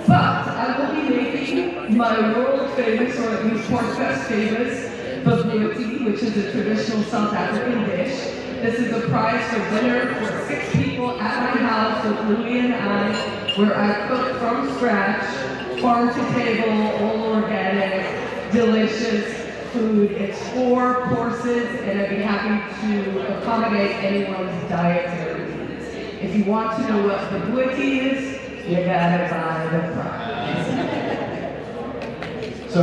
But I will be making my world famous, or at least PorkFest famous, babuti, which is a traditional South African dish. This is a prize for dinner for 6 people at my house with Louie and I, where I cook from scratch, farm to table, all organic, delicious food. It's 4 courses, and I'd be happy to accommodate anyone's dietary needs. If you want to know what babuti is, you gotta buy the prize. So,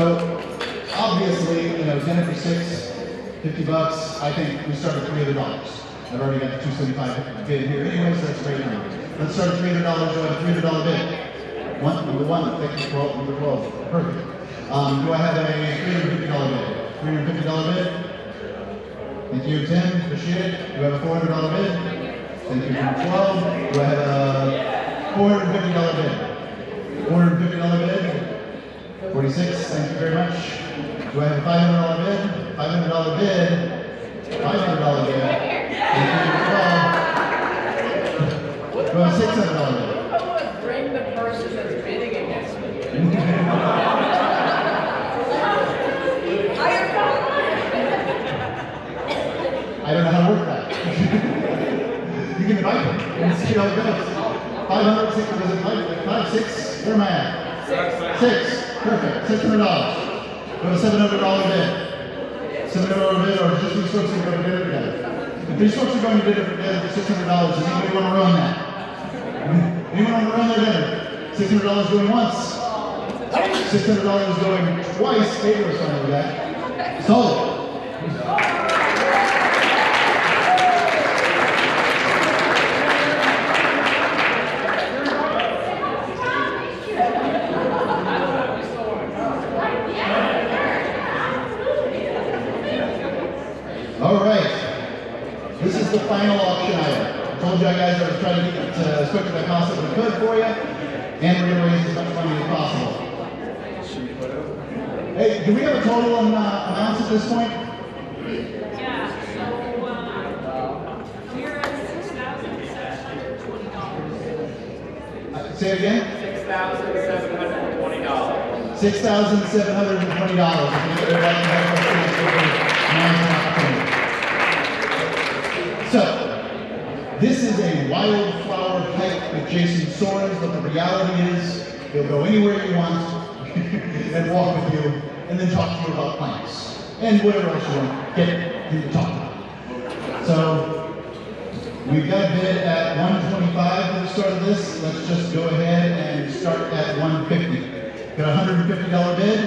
obviously, dinner for 6, $50. I think we start at $300. I've already got the $275 bid here anyway, so that's a great number. Let's start at $300. Do I have a $300 bid? Number 1, thank you, number 12. Perfect. Do I have a $350 bid? $350 bid? Thank you, Tim. Appreciate it. Do I have a $400 bid? Thank you, number 12. Do I have a $450 bid? $450 bid? 46. Thank you very much. Do I have a $500 bid? $500 bid? $500 bid? Thank you, number 12. Do I have a $600 bid? I want to bring the person that's bidding against me. I don't know how to work that. You can invite them and see how it goes. 500, 600, was it 5, 6? Where am I at? 6. Perfect. $600. Go to $700 bid. $700 bid, or just 3 folks are going to dinner together. If 3 folks are going to dinner together for $600, does anybody want to run that? Anyone want to run their dinner? $600 going once. $600 going twice. David was fine with that. Solid. All right. This is the final auction item. I told you guys I was trying to get it as quick as I possibly could for you, and we're going to raise as much money as possible. Hey, do we have a total on amounts at this point? Yeah, so we're at $6,720. Say it again? $6,720. $6,720. So, this is a wildflower hike with Jason Sorens, but the reality is he'll go anywhere you want and walk with you and then talk to you about plants. and whatever else you want to get him to talk about. So we've got a bid at $125 for the start of this. Let's just go ahead and start at $150. Got a $150 bid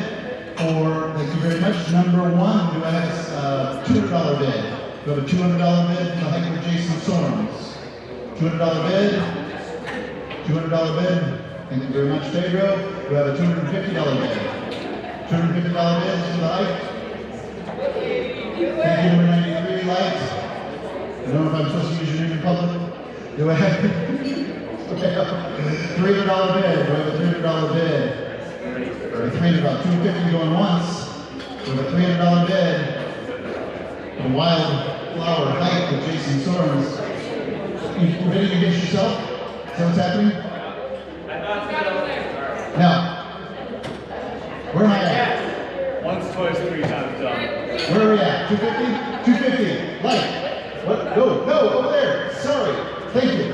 for, thank you very much, number one. Do I have a $200 bid? We have a $200 bid for the hiker Jason Sorens. $200 bid. $200 bid. Thank you very much, Pedro. We have a $250 bid. $250 bid for the hike. Thank you, number 93, Light. I don't know if I'm supposed to use your name in public. Do I have $300 bid? Do I have a $300 bid? Or $300, $250 going once. We have a $300 bid. A wildflower hike with Jason Sorens. You bidding against yourself? Is that what's happening? Now, where am I at? Once, twice, 3 times done. Where are we at? 250? 250. Light. What? No, over there. Sorry. Thank you.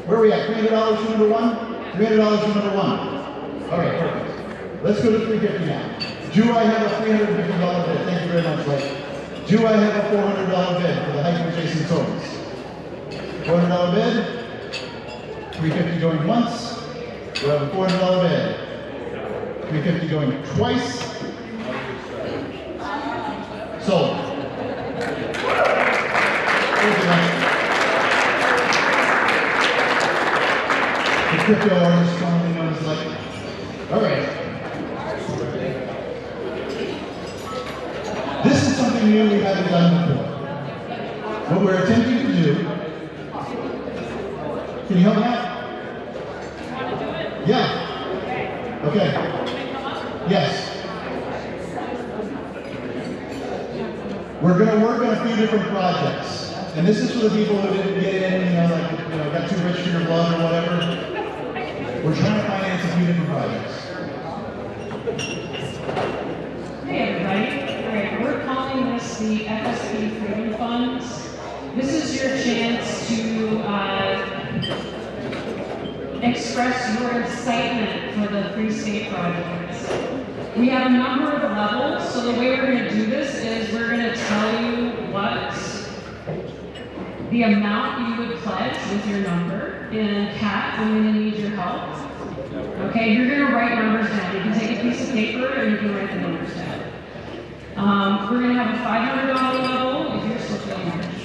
Where are we at? $300 for number one? $300 for number one. All right, perfect. Let's go to 350 now. Do I have a $350 bid? Thank you very much, Light. Do I have a $400 bid for the hike with Jason Sorens? $400 bid. 350 going once. We have a $400 bid. 350 going twice. Sold. The crypto artist, commonly known as like. All right. This is something new we haven't done before. What we're attempting to do. Can you help me out? Yeah. Okay. Yes. We're going to work on a few different projects. And this is for the people who didn't get in, got too rich for your blood or whatever. We're trying to finance a few different projects. Hey everybody. All right, we're calling this the FSP Freedom Funds. This is your chance to express your excitement for the Free State projects. We have a number of levels, so the way we're going to do this is we're going to tell you what the amount you would pledge with your number. And Kat, I'm going to need your help. Okay, you're going to write numbers down. You can take a piece of paper and you can write the numbers down. We're going to have a $500 level, if you're still feeling rich.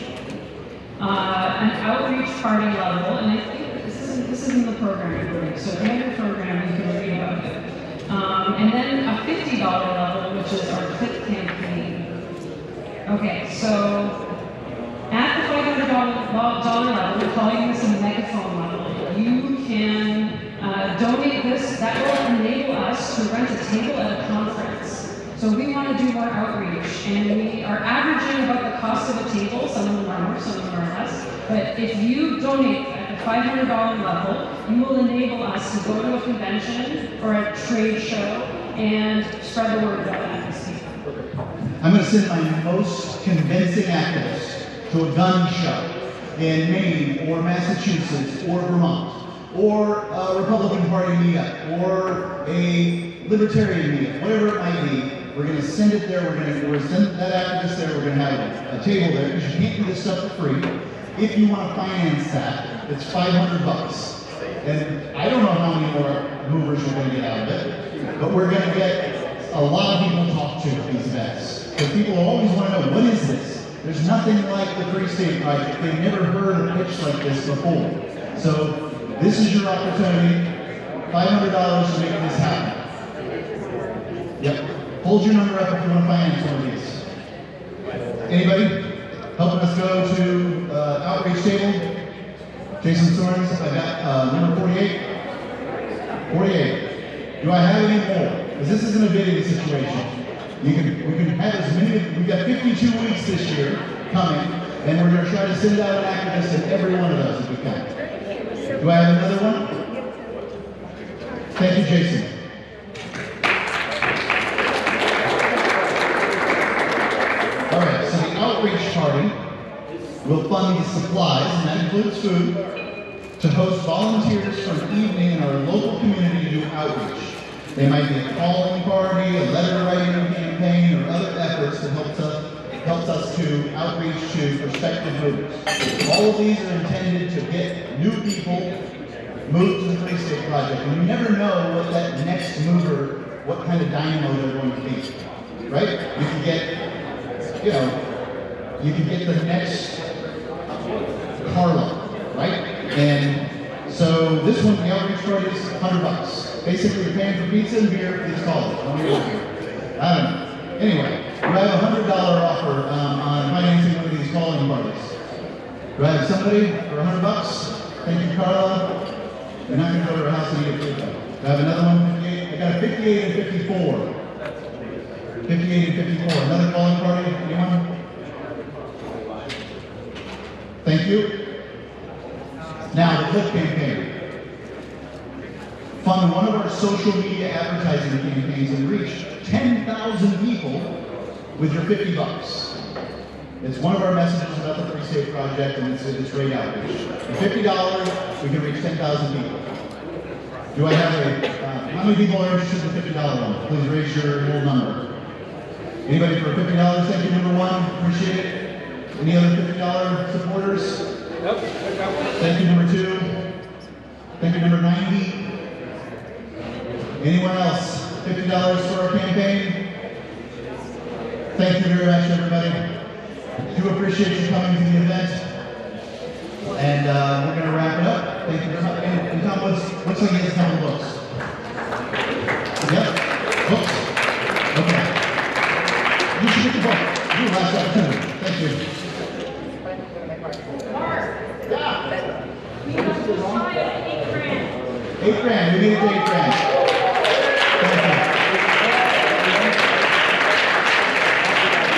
An outreach party level, and I think this isn't the program you're doing, so if you have your program, you can read about it. And then a $50 level, which is our clip campaign. Okay, so at the $500 level, we're calling this a megaphone level. You can donate this. That will enable us to rent a table at a conference. So we want to do more outreach, and we are averaging about the cost of a table. Some of them are more, some of them are less. But if you donate at the $500 level, you will enable us to go to a convention or a trade show and spread the word about FSP. I'm going to send my most convincing activist to a gun show in Maine or Massachusetts or Vermont, or a Republican Party meetup, or a Libertarian meetup, whatever it might be. We're going to send it there. We're going to send that activist there. We're going to have a table there because you can't do this stuff for free. If you want to finance that, it's $500. And I don't know how many more movers we're going to get out of it, but we're going to get a lot of people to talk to at these events. Because people always want to know, what is this? There's nothing like the Free State Project. They've never heard a pitch like this before. So this is your opportunity. $500 to make this happen. Yep. Hold your number up if you want to finance one of these. Anybody helping us go to outreach table? Jason Sorens, I got number 48. 48. Do I have any more? Because this isn't a bidding situation. We can have as many. We've got 52 weeks this year coming, and we're going to try to send out an activist in every one of those if we can. Do I have another one? Thank you, Jason. All right, so the outreach party will fund the supplies, and that includes food, to host volunteers for an evening in our local community to do outreach. They might be a calling party, a letter writing campaign, or other efforts that helps us to outreach to prospective movers. All of these are intended to get new people moved to the Free State Project. And you never know what that next mover, what kind of dynamo they're going to be, right? You can get, you can get the next Carla, right? And so this one, the outreach party is $100. Basically, you're paying for pizza and beer for these callers. I don't know. Anyway, we have a $100 offer on financing one of these calling parties. Do I have somebody for $100? Thank you, Carla. You're not going to go to her house and eat a food though. Do I have another one? 58? I got a 58 and 54. 58 and 54. Another calling party? Anyone? Thank you. Now, the clip campaign. Fund one of our social media advertising campaigns and reach 10,000 people with your $50. It's one of our messages about the Free State Project, and it's great outreach. For $50, we can reach 10,000 people. Do I have how many people are interested in the $50 one? Please raise your little number. Anybody for $50? Thank you, number one. Appreciate it. Any other $50 supporters? Nope. Thank you, number two. Thank you, number 90. Anyone else? $50 for our campaign? Thank you very much, everybody. I do appreciate you coming to the event. And we're going to wrap it up. Thank you very much. And Tom, what's like you guys have the books? Yep. Books. Okay. You should get the book. Your last opportunity. Thank you. Yeah. We have to try it $8,000. $8,000. We made it to $8,000.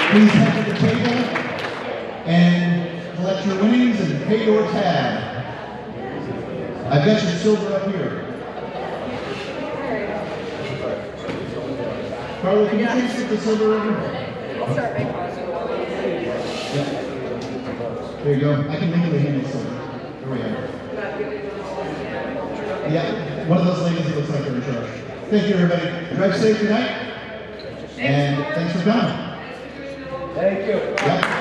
Please head to the table and collect your winnings and pay your tab. I've got your silver up here. Carla, can you please get the silver over? I'll start making Yeah. There you go. I can legally handle silver. There we go. Yeah, one of those ladies that looks like they're in charge. Thank you, everybody. Drive safe tonight. And thanks for coming. Thank you. Yep.